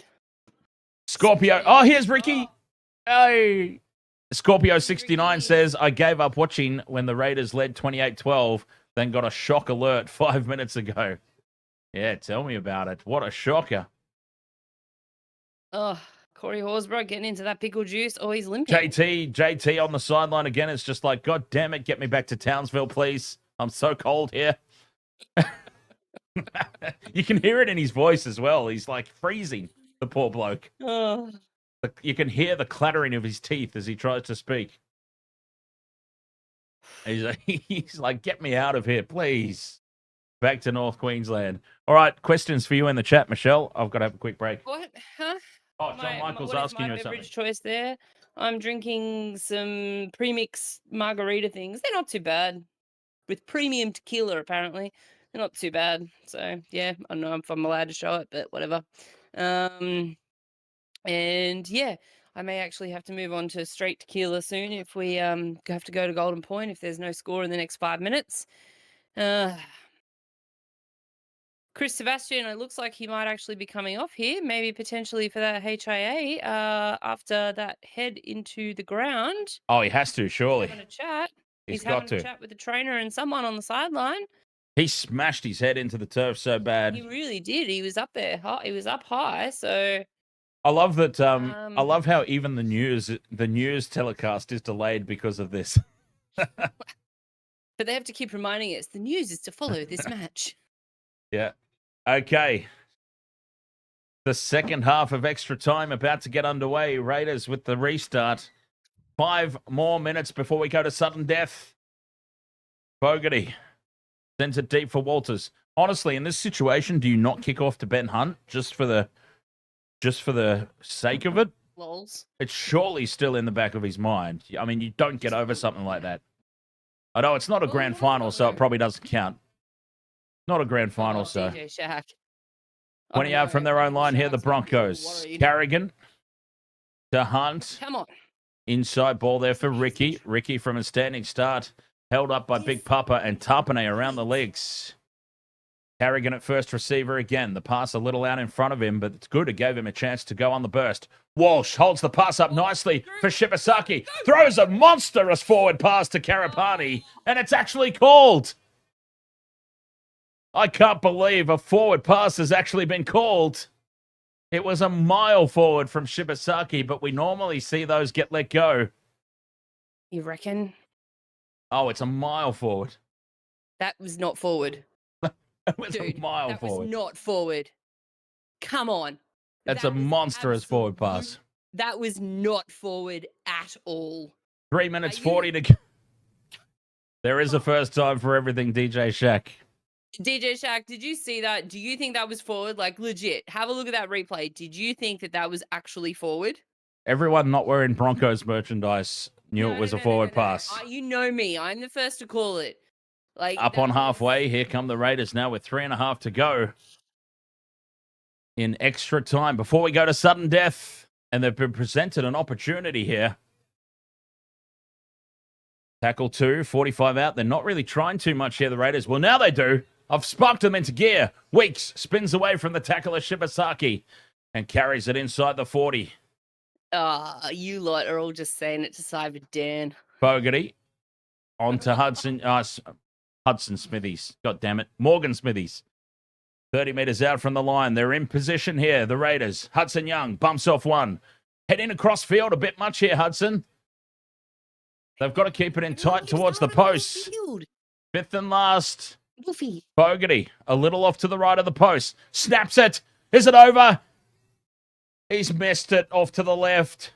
Scorpio. Oh, here's Ricky. Hey. Scorpio 69 says, I gave up watching when the Raiders led 28-12, then got a shock alert 5 minutes ago. Yeah, tell me about it. What a shocker. Oh, Corey Horsburgh getting into that pickle juice. Oh, he's limping. JT on the sideline again. It's just like, God damn it, get me back to Townsville, please. I'm so cold here. You can hear it in his voice as well. He's like freezing, the poor bloke. Oh. You can hear the clattering of his teeth as he tries to speak. He's like, get me out of here, please. Back to North Queensland. All right, questions for you in the chat, Michelle. I've got to have a quick break. What? Huh? Oh, John Michael's what is asking my you something. beverage choice there? I'm drinking some premix margarita things. They're not too bad. With premium tequila, apparently. They're not too bad. So, yeah, I don't know if I'm allowed to show it, but whatever. And, yeah, I may actually have to move on to straight tequila soon if we have to go to Golden Point if there's no score in the next 5 minutes. Chris Sebastian, it looks like he might actually be coming off here, maybe potentially for that HIA after that head into the ground. Oh, he has to, surely. Having a chat. He's having got to. a chat with the trainer and someone on the sideline. He smashed his head into the turf so bad. He really did. He was up there. He was up high. So I love that. I love how even the news telecast is delayed because of this. but they have to keep reminding us the news is to follow this match. Yeah. Okay. The second half of extra time about to get underway. Raiders with the restart. 5 more minutes before we go to sudden death. Fogarty sends it deep for Walters. Honestly, in this situation, do you not kick off to Ben Hunt just for the sake of it? Lols. It's surely still in the back of his mind. I mean, you don't get over something like that. I know it's not a grand final, so it probably doesn't count. Not a grand final, so. DJ Shaq. 20 out from their own line here, the Broncos. Carrigan to Hunt. Come on. Inside ball there for Ricky. Ricky from a standing start. Held up by Big Papa and Tarpanay around the legs. Carrigan at first receiver again. The pass a little out in front of him, but it's good. It gave him a chance to go on the burst. Walsh holds the pass up nicely for Shibasaki. Throws a monstrous forward pass to Karapani, and it's actually called. I can't believe a forward pass has actually been called. It was a mile forward from Shibasaki, but we normally see those get let go. You reckon? Oh, it's a mile forward. That was not forward. It was Dude, a mile that forward. was not forward. Come on. That's That a was monstrous forward pass. That was not forward at all. 3 minutes Are you- 40 to go. There is a first time for everything, DJ Shaq. DJ Shaq, did you see that? Do you think that was forward? Like, legit, have a look at that replay. Did you think that that was actually forward? Everyone not wearing Broncos merchandise knew it was a forward pass. You know me. I'm the first to call it. Like, Up that on was- halfway. Here come the Raiders now with 3.5 to go in extra time before we go to sudden death. And they've been presented an opportunity here. Tackle 2, 45 out. They're not really trying too much here, the Raiders. Well, now they do. I've sparked them into gear. Weeks spins away from the tackler Shibasaki and carries it inside the 40. You lot are all just saying it to side with Dan. Fogarty on to Hudson Smithies. God damn it. Morgan Smithies. 30 meters out from the line. They're in position here, the Raiders. Hudson Young bumps off one. Heading across field a bit much here, Hudson. They've got to keep it in tight towards the post. Fifth and last. Goofy. Fogarty, a little off to the right of the post. Snaps it. Is it over? He's missed it off to the left.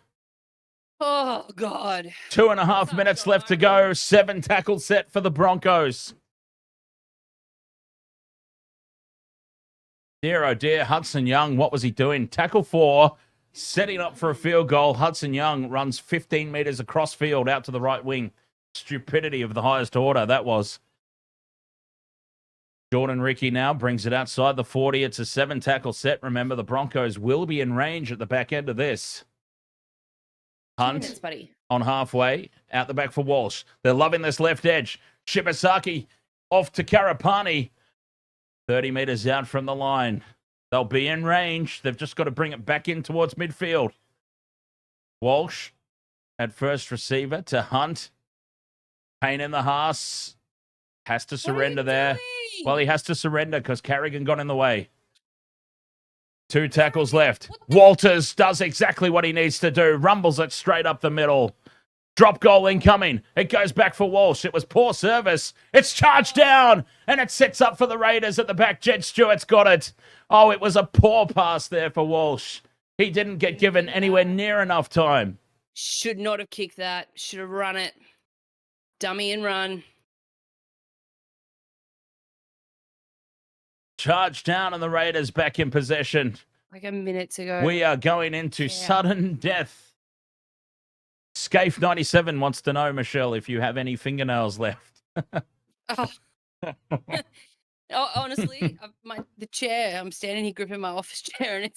Oh, God. 2.5 minutes left to go. 7 tackle set for the Broncos. Dear, oh dear, Hudson Young, what was he doing? Tackle 4, setting up for a field goal. Hudson Young runs 15 meters across field out to the right wing. Stupidity of the highest order, that was. Jordan Ricky now brings it outside the 40. It's a 7 tackle set. Remember, the Broncos will be in range at the back end of this. Hunt on halfway, out the back for Walsh. They're loving this left edge. Shibasaki off to Karapani. 30 meters out from the line. They'll be in range. They've just got to bring it back in towards midfield. Walsh at first receiver to Hunt. Pain in the Haas. Has to surrender there. Doing? Well, he has to surrender because Carrigan got in the way. 2 tackles left. Walters does exactly what he needs to do. Rumbles it straight up the middle. Drop goal incoming. It goes back for Walsh. It was poor service. It's charged down, and it sets up for the Raiders at the back. Jed Stewart's got it. Oh, it was a poor pass there for Walsh. He didn't get given anywhere near enough time. Should not have kicked that. Should have run it. Dummy and run. Charged down, and the Raiders back in possession. Like a minute to go. We are going into sudden death. Scaife 97 wants to know, Michelle, if you have any fingernails left. Oh. Honestly, the chair, I'm standing here gripping my office chair, and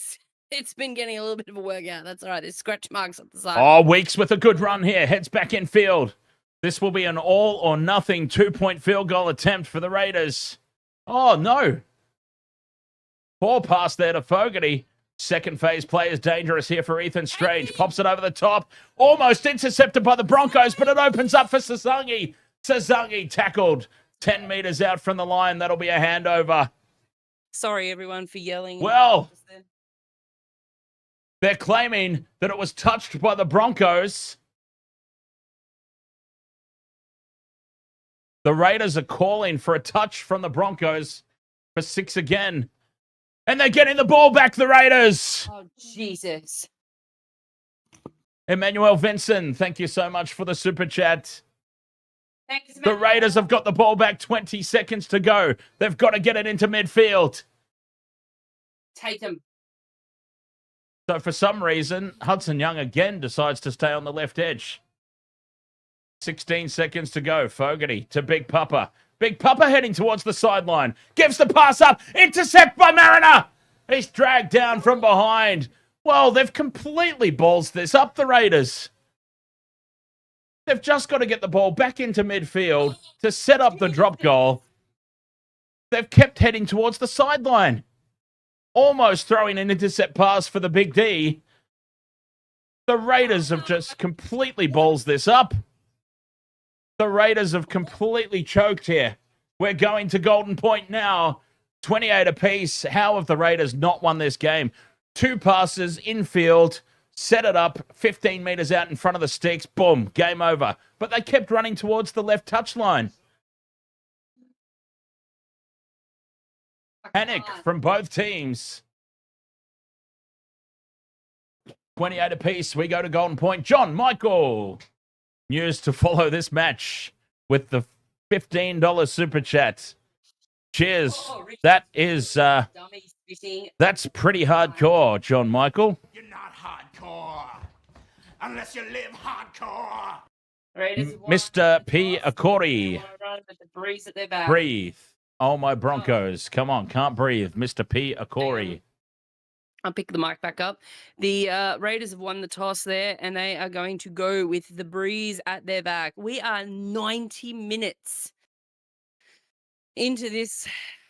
it's been getting a little bit of a workout. That's all right. There's scratch marks up the side. Oh, Weeks with a good run here. Heads back in field. This will be an all or nothing 2-point field goal attempt for the Raiders. Oh, no. Poor pass there to Fogarty. Second phase play is dangerous here for Ethan Strange. Pops it over the top. Almost intercepted by the Broncos, but it opens up for Sazangi. Sazangi tackled 10 meters out from the line. That'll be a handover. Sorry, everyone, for yelling. Well, they're claiming that it was touched by the Broncos. The Raiders are calling for a touch from the Broncos for 6 again. And they're getting the ball back, the Raiders. Oh, Jesus. Emmanuel Vinson, thank you so much for the super chat. Thanks, The Raiders have got the ball back, 20 seconds to go. They've got to get it into midfield. Take them. So for some reason, Hudson Young again decides to stay on the left edge. 16 seconds to go. Fogarty to Big Papa. Big Papa heading towards the sideline. Gives the pass up. Intercept by Mariner. He's dragged down from behind. Well, they've completely balls this up, the Raiders. They've just got to get the ball back into midfield to set up the drop goal. They've kept heading towards the sideline. Almost throwing an intercept pass for the Big D. The Raiders have just completely balls this up. The Raiders have completely choked here. We're going to Golden Point now. 28 apiece. How have the Raiders not won this game? 2 passes infield, set it up, 15 meters out in front of the sticks. Boom, game over. But they kept running towards the left touchline. Panic from both teams. 28 apiece. We go to Golden Point. John Michael. News to follow this match with the $15 super chat. Cheers. Oh, Ricky. That is Dummy spitting. that's pretty hardcore, John Michael. You're not hardcore unless you live hardcore. Raiders won. Mr. P. They Akori. wanna run with the breeze at their back. Breathe. Oh, my Broncos. Come on, can't breathe. Mr. P. Akori. I'll pick the mic back up. The Raiders have won the toss there, and they are going to go with the breeze at their back. We are 90 minutes into this.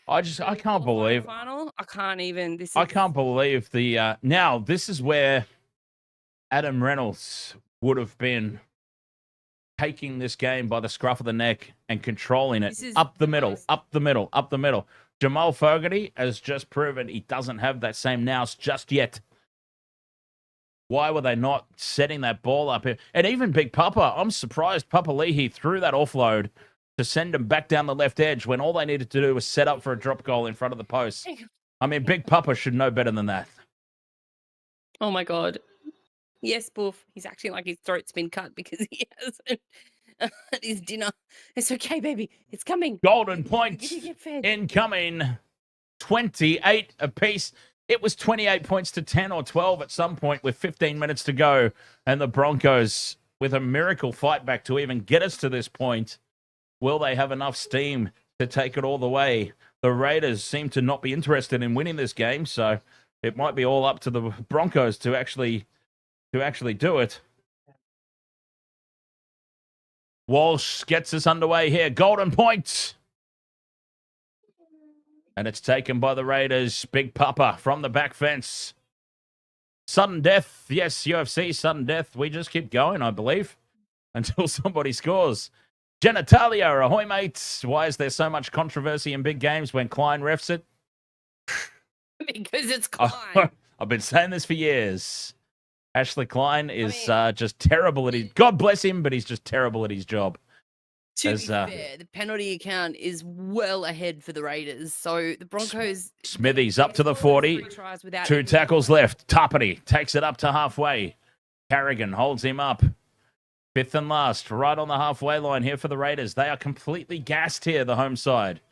I can't believe Final. I can't even. I can't believe the now this is where Adam Reynolds would have been taking this game by the scruff of the neck and controlling it up the middle, up the middle, up the middle. Jamal Fogarty has just proven he doesn't have that same nous just yet. Why were they not setting that ball up here? And even Big Papa, I'm surprised Papa Leahy threw that offload to send him back down the left edge when all they needed to do was set up for a drop goal in front of the post. I mean, Big Papa should know better than that. Oh my God. Yes, Boof. He's acting like his throat's been cut because he hasn't had his dinner. It's okay, baby. It's coming. Golden points You get fed. incoming. 28 apiece. It was 28 points to 10 or 12 at some point with 15 minutes to go. And the Broncos, with a miracle fight back to even get us to this point, will they have enough steam to take it all the way? The Raiders seem to not be interested in winning this game, so it might be all up to the Broncos to actually do it. Walsh gets us underway here. Golden point. And it's taken by the Raiders. Big Papa from the back fence. Sudden death. Yes, UFC, sudden death. We just keep going, I believe, until somebody scores. Genitalia, ahoy, mates. Why is there so much controversy in big games when Klein refs it? Because it's Klein. I've been saying this for years. Ashley Klein is just terrible at his... God bless him, but he's just terrible at his job. To be fair, the penalty account is well ahead for the Raiders. So the Broncos... Smithies up to the 40. 2 tackles left. Tapati takes it up to halfway. Carrigan holds him up. 5th and last, right on the halfway line here for the Raiders. They are completely gassed here, the home side.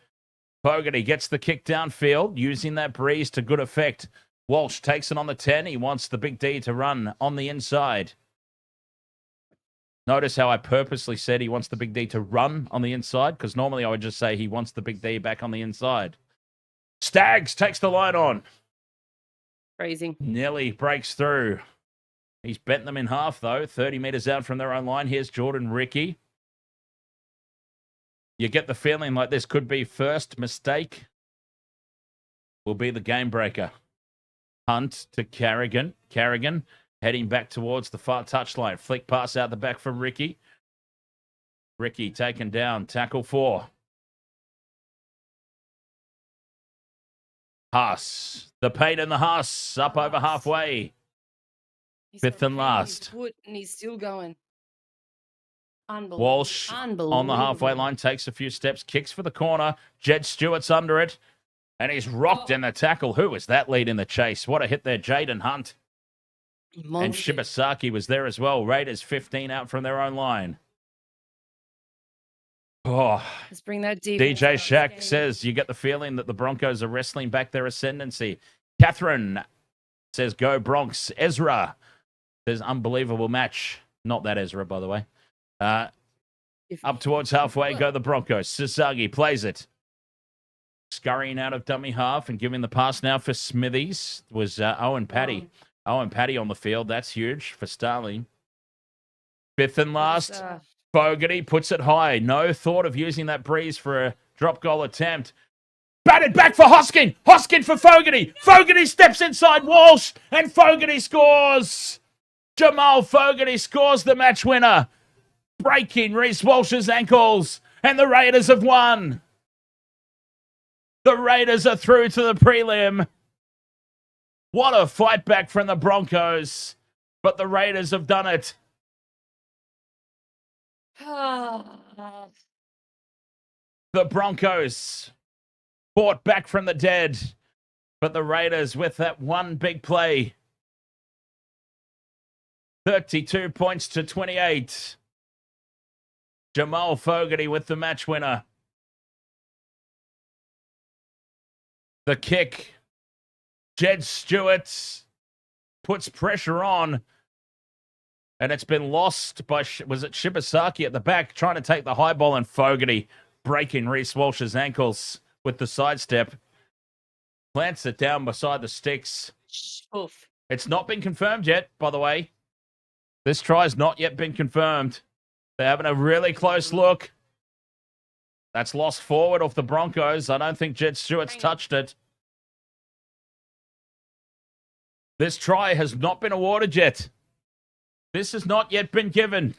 Fogarty gets the kick downfield, using that breeze to good effect. Walsh takes it on the 10. He wants the big D to run on the inside. Notice how I purposely said he wants the big D to run on the inside, because normally I would just say he wants the big D back on the inside. Staggs takes the line on. Crazy. Nelly breaks through. He's bent them in half, though. 30 metres out from their own line. Here's Jordan Ricky. You get the feeling like this could be first mistake. Will be the game breaker. Hunt to Carrigan. Carrigan heading back towards the far touchline. Flick pass out the back for Ricky. Ricky taken down. Tackle 4. Haas. The pain in the Haas. Up over halfway. 5th and last. And he's still going. Unbelievable. Walsh on the halfway line takes a few steps, kicks for the corner. Jed Stewart's under it, and he's rocked in the tackle. Who was that lead in the chase? What a hit there, Jaden Hunt. And Shibasaki was there as well. Raiders 15 out from their own line. Oh, let's bring that DJ Shack says you get the feeling that the Broncos are wrestling back their ascendancy. Catherine says go Bronx. Ezra says unbelievable match. Not that Ezra, by the way. Up towards halfway go the Broncos. Sasagi plays it. Scurrying out of dummy half and giving the pass now for Smithies was Owen Paddy. Owen Paddy on the field. That's huge for Starling. 5th and last. Fogarty puts it high. No thought of using that breeze for a drop goal attempt. Batted back for Hoskin. Hoskin for Fogarty. Fogarty steps inside Walsh and Fogarty scores. Jamal Fogarty scores the match winner. Breaking Reece Walsh's ankles. And the Raiders have won. The Raiders are through to the prelim. What a fight back from the Broncos. But the Raiders have done it. The Broncos fought back from the dead. But the Raiders with that one big play. 32 points to 28. Jamal Fogarty with the match winner. The kick. Jed Stewart puts pressure on. And it's been lost by, was it Shibasaki at the back, trying to take the high ball, and Fogarty breaking Reece Walsh's ankles with the sidestep. Plants it down beside the sticks. Oof. It's not been confirmed yet, by the way. This try's not yet been confirmed. They're having a really close look. That's lost forward off the Broncos. I don't think Jed Stewart's touched it. This try has not been awarded yet. This has not yet been given.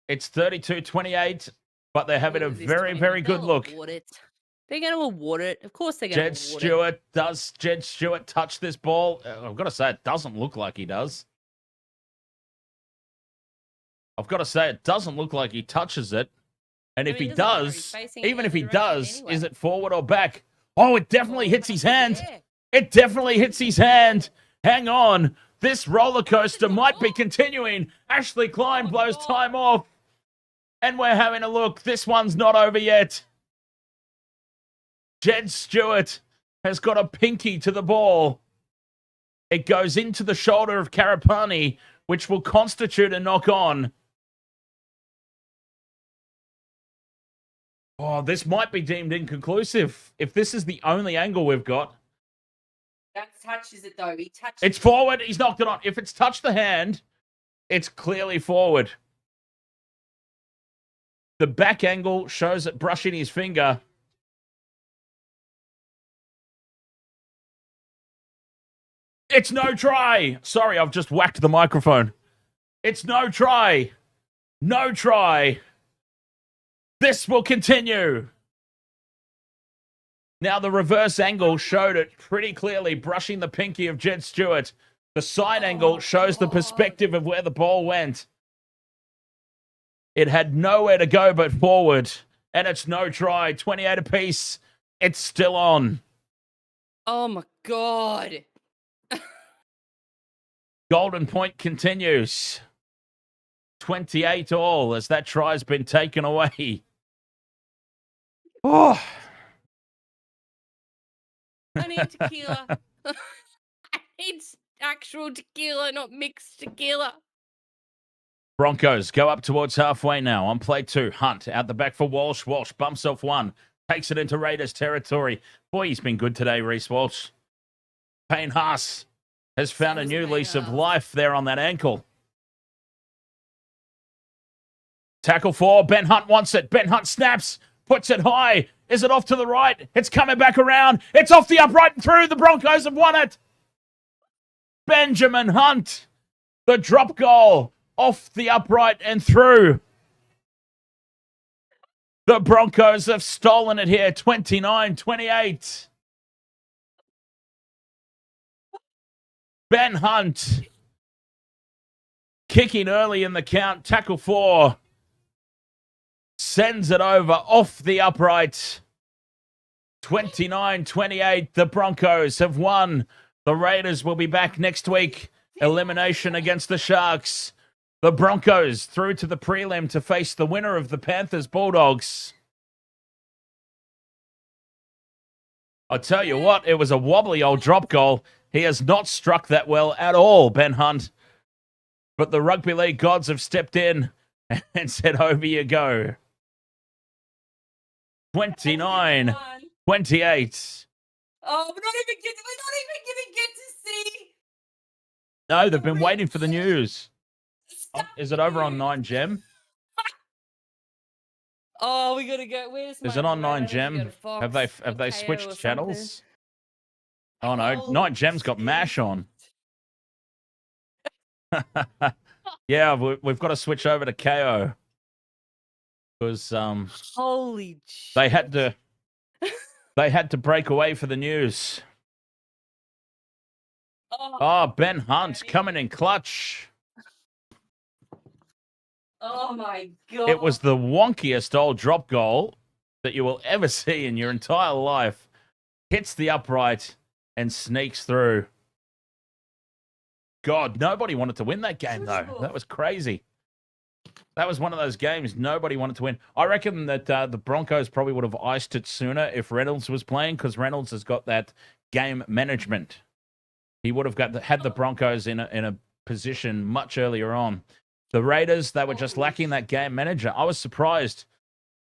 It's 32-28, but they're having a very, very good look. They're going to award it. Of course they're going to award Jed Stewart, does Jed Stewart touch this ball? I've got to say, it doesn't look like he does. I've got to say, it doesn't look like he touches it. And if he does, even if he does, anyway. Is it forward or back? Oh, it definitely hits his hand. It definitely hits his hand. Hang on. This roller coaster might be continuing. Ashley Klein blows time off. And we're having a look. This one's not over yet. Jed Stewart has got a pinky to the ball. It goes into the shoulder of Karapani, which will constitute a knock-on. Oh, this might be deemed inconclusive. If this is the only angle we've got. That touches it, though. He touches It's forward. He's knocked it on. If it's touched the hand, it's clearly forward. The back angle shows it brushing his finger. It's no try. Sorry, I've just whacked the microphone. It's no try. No try. This will continue. Now, the reverse angle showed it pretty clearly, brushing the pinky of Jed Stewart. The side angle shows the perspective of where the ball went. It had nowhere to go but forward. And it's no try. 28 apiece. It's still on. Oh, my God. Golden point continues. 28 all as that try's been taken away. Oh. I need tequila. I need actual tequila, not mixed tequila. Broncos go up towards halfway now. On play 2, Hunt out the back for Walsh. Walsh bumps off one. Takes it into Raiders territory. Boy, he's been good today, Reece Walsh. Payne Haas has found a new lease of life there on that ankle. Tackle 4. Ben Hunt wants it. Ben Hunt snaps. Puts it high. Is it off to the right? It's coming back around. It's off the upright and through. The Broncos have won it. Benjamin Hunt. The drop goal. Off the upright and through. The Broncos have stolen it here. 29-28. Ben Hunt. Kicking early in the count. Tackle 4. Sends it over off the upright. 29-28. The Broncos have won. The Raiders will be back next week. Elimination against the Sharks. The Broncos through to the prelim to face the winner of the Panthers Bulldogs. I'll tell you what, it was a wobbly old drop goal. He has not struck that well at all, Ben Hunt. But the rugby league gods have stepped in and said, over you go. 29-28. Oh, we're not even get to see. No, they've been waiting for the news. Oh, is it over on 9gem? Oh, we gotta go. Is it on 9gem? Have they switched channels? Oh no, 9gem's got MASH on. Yeah, we've got to switch over to KO because holy they had to break away for the news. Oh, Ben Hunt coming in clutch. Oh my God. It was the wonkiest old drop goal that you will ever see in your entire life. Hits the upright and sneaks through. God, nobody wanted to win that game, though. That was crazy. That was one of those games nobody wanted to win. I reckon that the Broncos probably would have iced it sooner if Reynolds was playing, because Reynolds has got that game management. He would have had the Broncos in a position much earlier on. The Raiders, they were just lacking that game manager. I was surprised.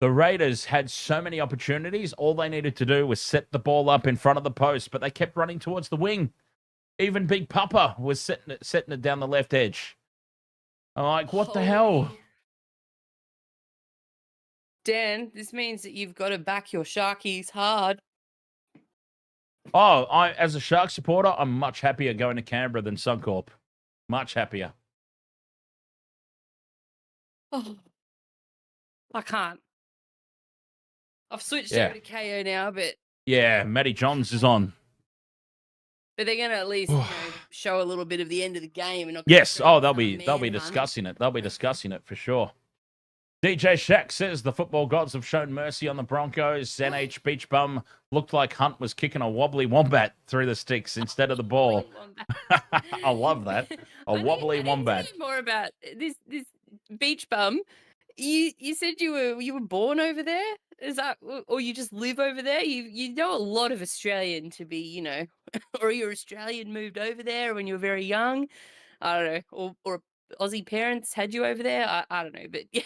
The Raiders had so many opportunities. All they needed to do was set the ball up in front of the post, but they kept running towards the wing. Even Big Papa was setting it down the left edge. I'm like, what the hell? Dan, this means that you've got to back your Sharkies hard. Oh, as a Shark supporter, I'm much happier going to Canberra than Suncorp. Much happier. Oh, I can't. I've switched Yeah. over to KO now, but Yeah, Matty Johns is on. they're going to at least show a little bit of the end of the game. And not Yes. go Oh, they'll straight be into manhunt. discussing it. They'll be discussing it for sure. DJ Shaq says the football gods have shown mercy on the Broncos. NH Beach Bum looked like Hunt was kicking a wobbly wombat through the sticks instead of the ball. I love that. A wobbly wombat. Tell me more about this beach bum. You said you were born over there? Is that, or you just live over there? You know a lot of Australian to be, or you're Australian, moved over there when you were very young. I don't know, or Aussie parents had you over there. I don't know, but yeah,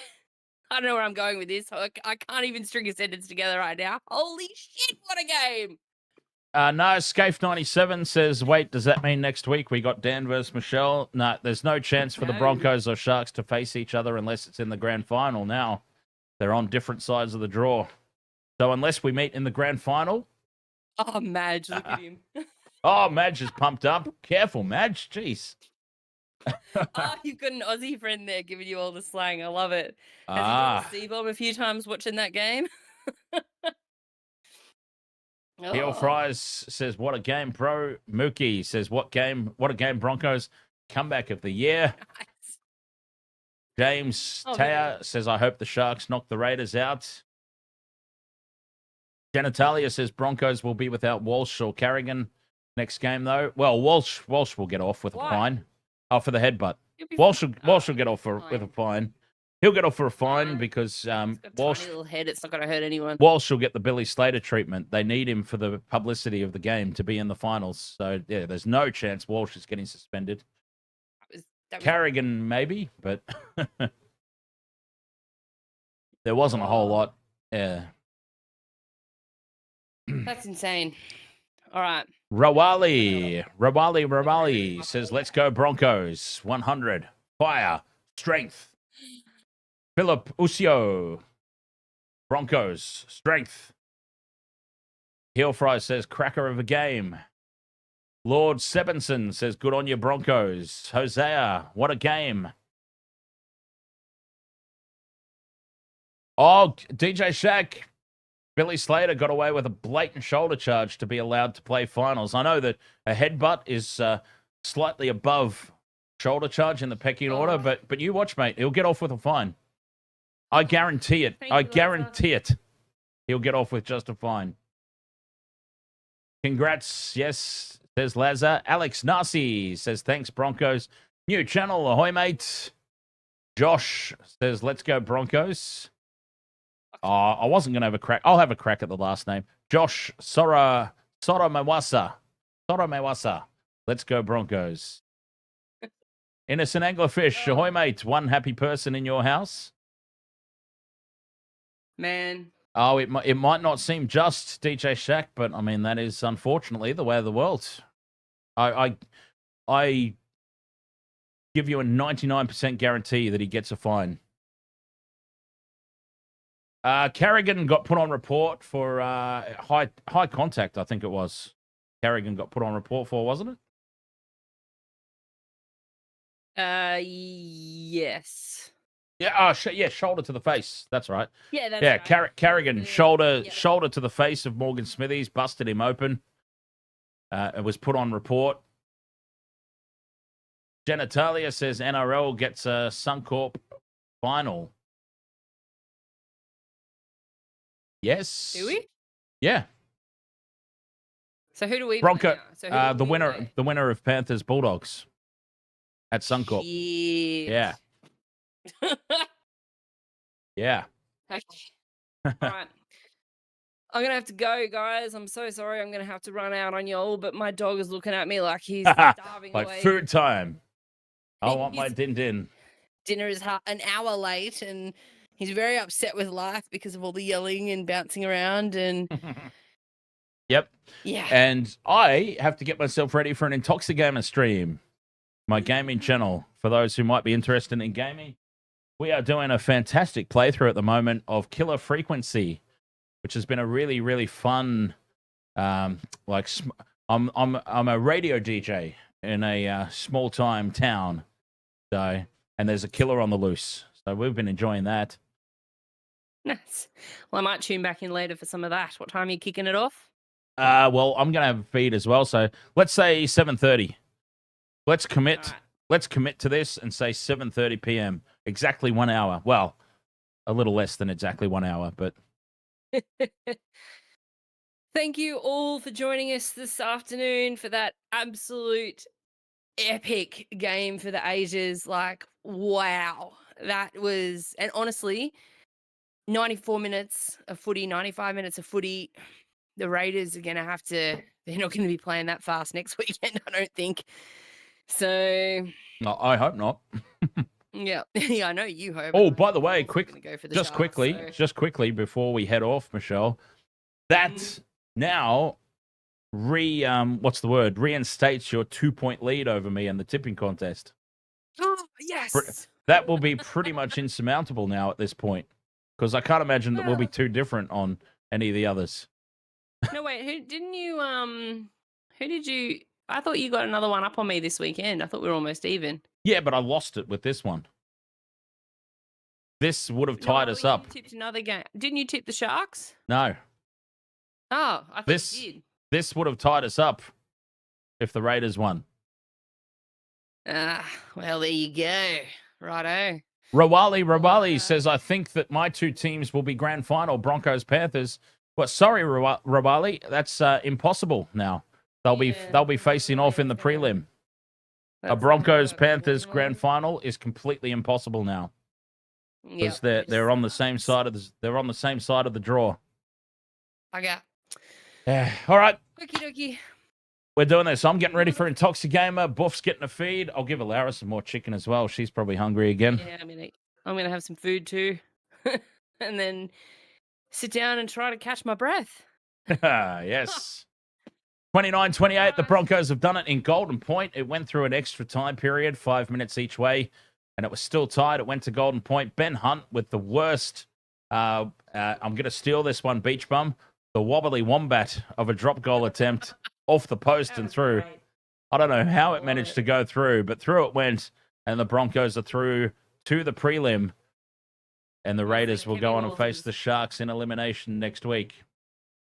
I don't know where I'm going with this. I can't even string a sentence together right now. Holy shit! What a game! No, Scaife97 says, wait, does that mean next week we got Dan versus Michelle? No, there's no chance for the No. Broncos or Sharks to face each other unless it's in the grand final now. They're on different sides of the draw. So unless we meet in the grand final... Oh, Madge, look at him. Oh, Madge is pumped up. Careful, Madge. Jeez. Oh, you've got an Aussie friend there giving you all the slang. I love it. Has he Ah. done a C-bomb a few times watching that game? Heel Oh. Fries says, what a game, bro. Mookie says, what a game, Broncos. Comeback of the year. Nice. James Oh, Taya says, I hope the Sharks knock the Raiders out. Genitalia says, Broncos will be without Walsh or Carrigan next game, though. Well, Walsh will get off with Why? a fine. Oh, for the headbutt. He'll be Walsh fine. will get off with a fine. He'll get off for a fine Fine. because He's got a Walsh... tiny little head. It's not going to hurt anyone. Walsh will get the Billy Slater treatment. They need him for the publicity of the game to be in the finals. So, yeah, there's no chance Walsh is getting suspended. That was Carrigan, maybe, but there wasn't a whole lot. Yeah. That's insane. All right. Rawali says, let's go Broncos. 100. Fire. Strength. Philip Usio. Broncos. Strength. Heel Fry says, cracker of a game. Lord Sebenson says, good on you, Broncos. Hosea, what a game. Oh, DJ Shaq. Billy Slater got away with a blatant shoulder charge to be allowed to play finals. I know that a headbutt is slightly above shoulder charge in the pecking order, but you watch, mate. He'll get off with a fine. I guarantee it. Thank I you, Liza. guarantee it. He'll get off with just a fine. Congrats. Yes, says Lazar. Alex Nasi says, thanks, Broncos. New channel. Ahoy, mate. Josh says, let's go, Broncos. I wasn't going to have a crack. I'll have a crack at the last name. Josh Sora Mewasa. Let's go, Broncos. Innocent Anglerfish. Ahoy, mate. One happy person in your house. Man. Oh, it might not seem just, DJ Shaq, but I mean, that is unfortunately the way of the world. I give you a 99% guarantee that he gets a fine. Carrigan got put on report for high contact, I think it was. Carrigan got put on report for, wasn't it? Yes. Yeah, shoulder to the face. That's right. Yeah, that's Yeah, right. Carrigan, Yeah. shoulder to the face of Morgan Smithies, busted him open. It was put on report. Genitalia says NRL gets a Suncorp final. Yes. Do we? Yeah. So who do we Bronco, play now? So who do the we winner, play? the winner of Panthers Bulldogs at Suncorp. Shit. Yeah. Yeah. Okay. All right. I'm going to have to go, guys. I'm so sorry. I'm going to have to run out on y'all, but my dog is looking at me like he's starving Like away. food time. I want my He's- din. Dinner is an hour late, and he's very upset with life because of all the yelling and bouncing around. And Yep. yeah. And I have to get myself ready for an Intoxigamer stream. My gaming channel, for those who might be interested in gaming. We are doing a fantastic playthrough at the moment of Killer Frequency, which has been a really, really fun. I'm a radio DJ in a small time town, and there's a killer on the loose. So we've been enjoying that. Nice. Well, I might tune back in later for some of that. What time are you kicking it off? Well, I'm gonna have a feed as well. So let's say 7:30. Let's commit. All right. Let's commit to this and say 7:30 p.m. Exactly 1 hour. Well, a little less than exactly 1 hour, but. Thank you all for joining us this afternoon for that absolute epic game for the ages. Like, wow. That was, and honestly, 94 minutes of footy, 95 minutes of footy. The Raiders are going to have to, they're not going to be playing that fast next weekend, I don't think. So, No, I hope not. yeah. Yeah, I know you hope. Oh, by the way, Just quickly before we head off, Michelle, that now reinstates your 2-point lead over me in the tipping contest. Oh, yes. That will be pretty much insurmountable now at this point, because I can't imagine that we'll be too different on any of the others. No, wait, who did you, I thought you got another one up on me this weekend. I thought we were almost even. Yeah, but I lost it with this one. This would have tied us up. You tipped another game. Didn't you tip the Sharks? No. Oh, I thought you did. This would have tied us up if the Raiders won. Well, there you go. Righto. Rawali says, I think that my two teams will be grand final, Broncos, Panthers. But sorry, Rawali, that's impossible now. They'll be facing off in the prelim. A Broncos Panthers grand final is completely impossible now. Because they're on the same side of the draw. Okay. Yeah. All right. Okie dokie. We're doing this. I'm getting ready for Intoxigamer. Buff's getting a feed. I'll give Alara some more chicken as well. She's probably hungry again. Yeah, I'm gonna have some food too. And then sit down and try to catch my breath. Yes. 29-28, the Broncos have done it in Golden Point. It went through an extra time period, 5 minutes each way, and it was still tied. It went to Golden Point. Ben Hunt with the worst, I'm going to steal this one, Beach Bum, the wobbly wombat of a drop goal attempt off the post and through. Great. I don't know how it managed to go through, but through it went, and the Broncos are through to the prelim, and the Raiders will go on and face the Sharks in elimination next week.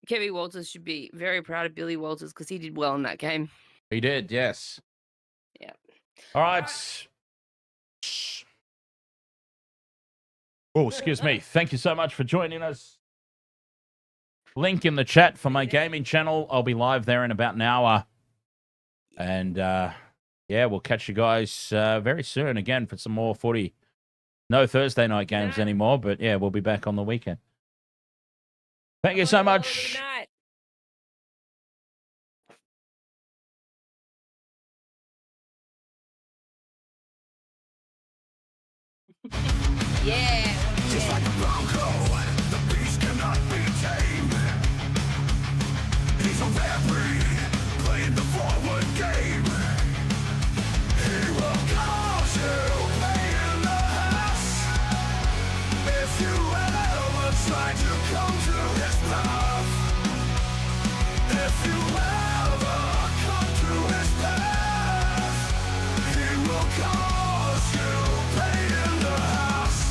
Kevin Walters should be very proud of Billy Walters because he did well in that game. He did, yes. Yeah. All right. Oh, excuse me. Thank you so much for joining us. Link in the chat for my gaming channel. I'll be live there in about an hour. And, yeah, we'll catch you guys very soon again for some more footy. No Thursday night games anymore, but, yeah, we'll be back on the weekend. Thank you so much. Good night. Yeah. Just like a Bronco, the beast cannot be tamed. He's a referee, playing the forward game. He will cause you pain in the house if you ever try to come to his path. If you ever come to his path, he will cause you pain in the house.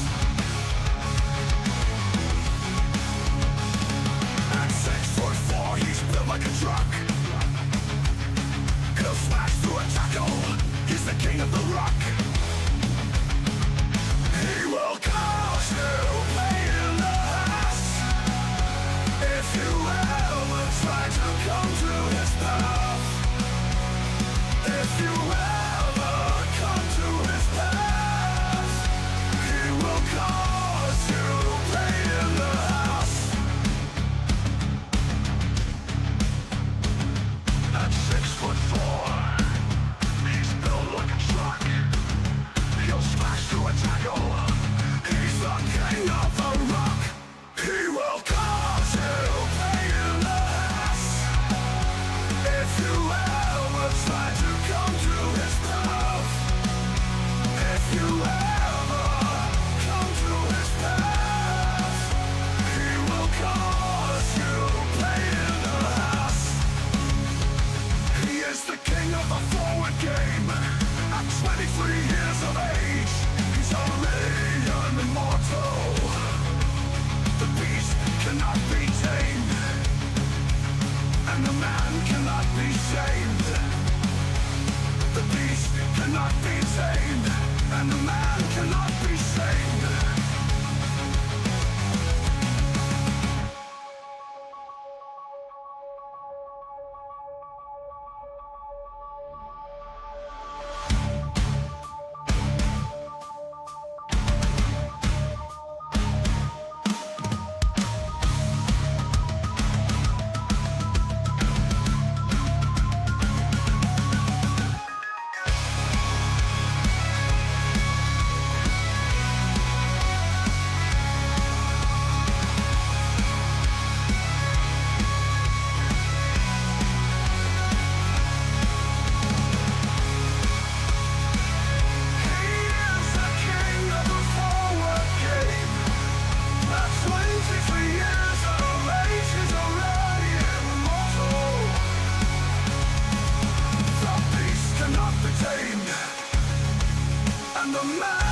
At 6'4", he's built like a truck. He's the king of the forward game. At 23 years of age, he's only an immortal. The beast cannot be tamed, and the man cannot be shamed. The beast cannot be tamed, and the man cannot be shamed. The man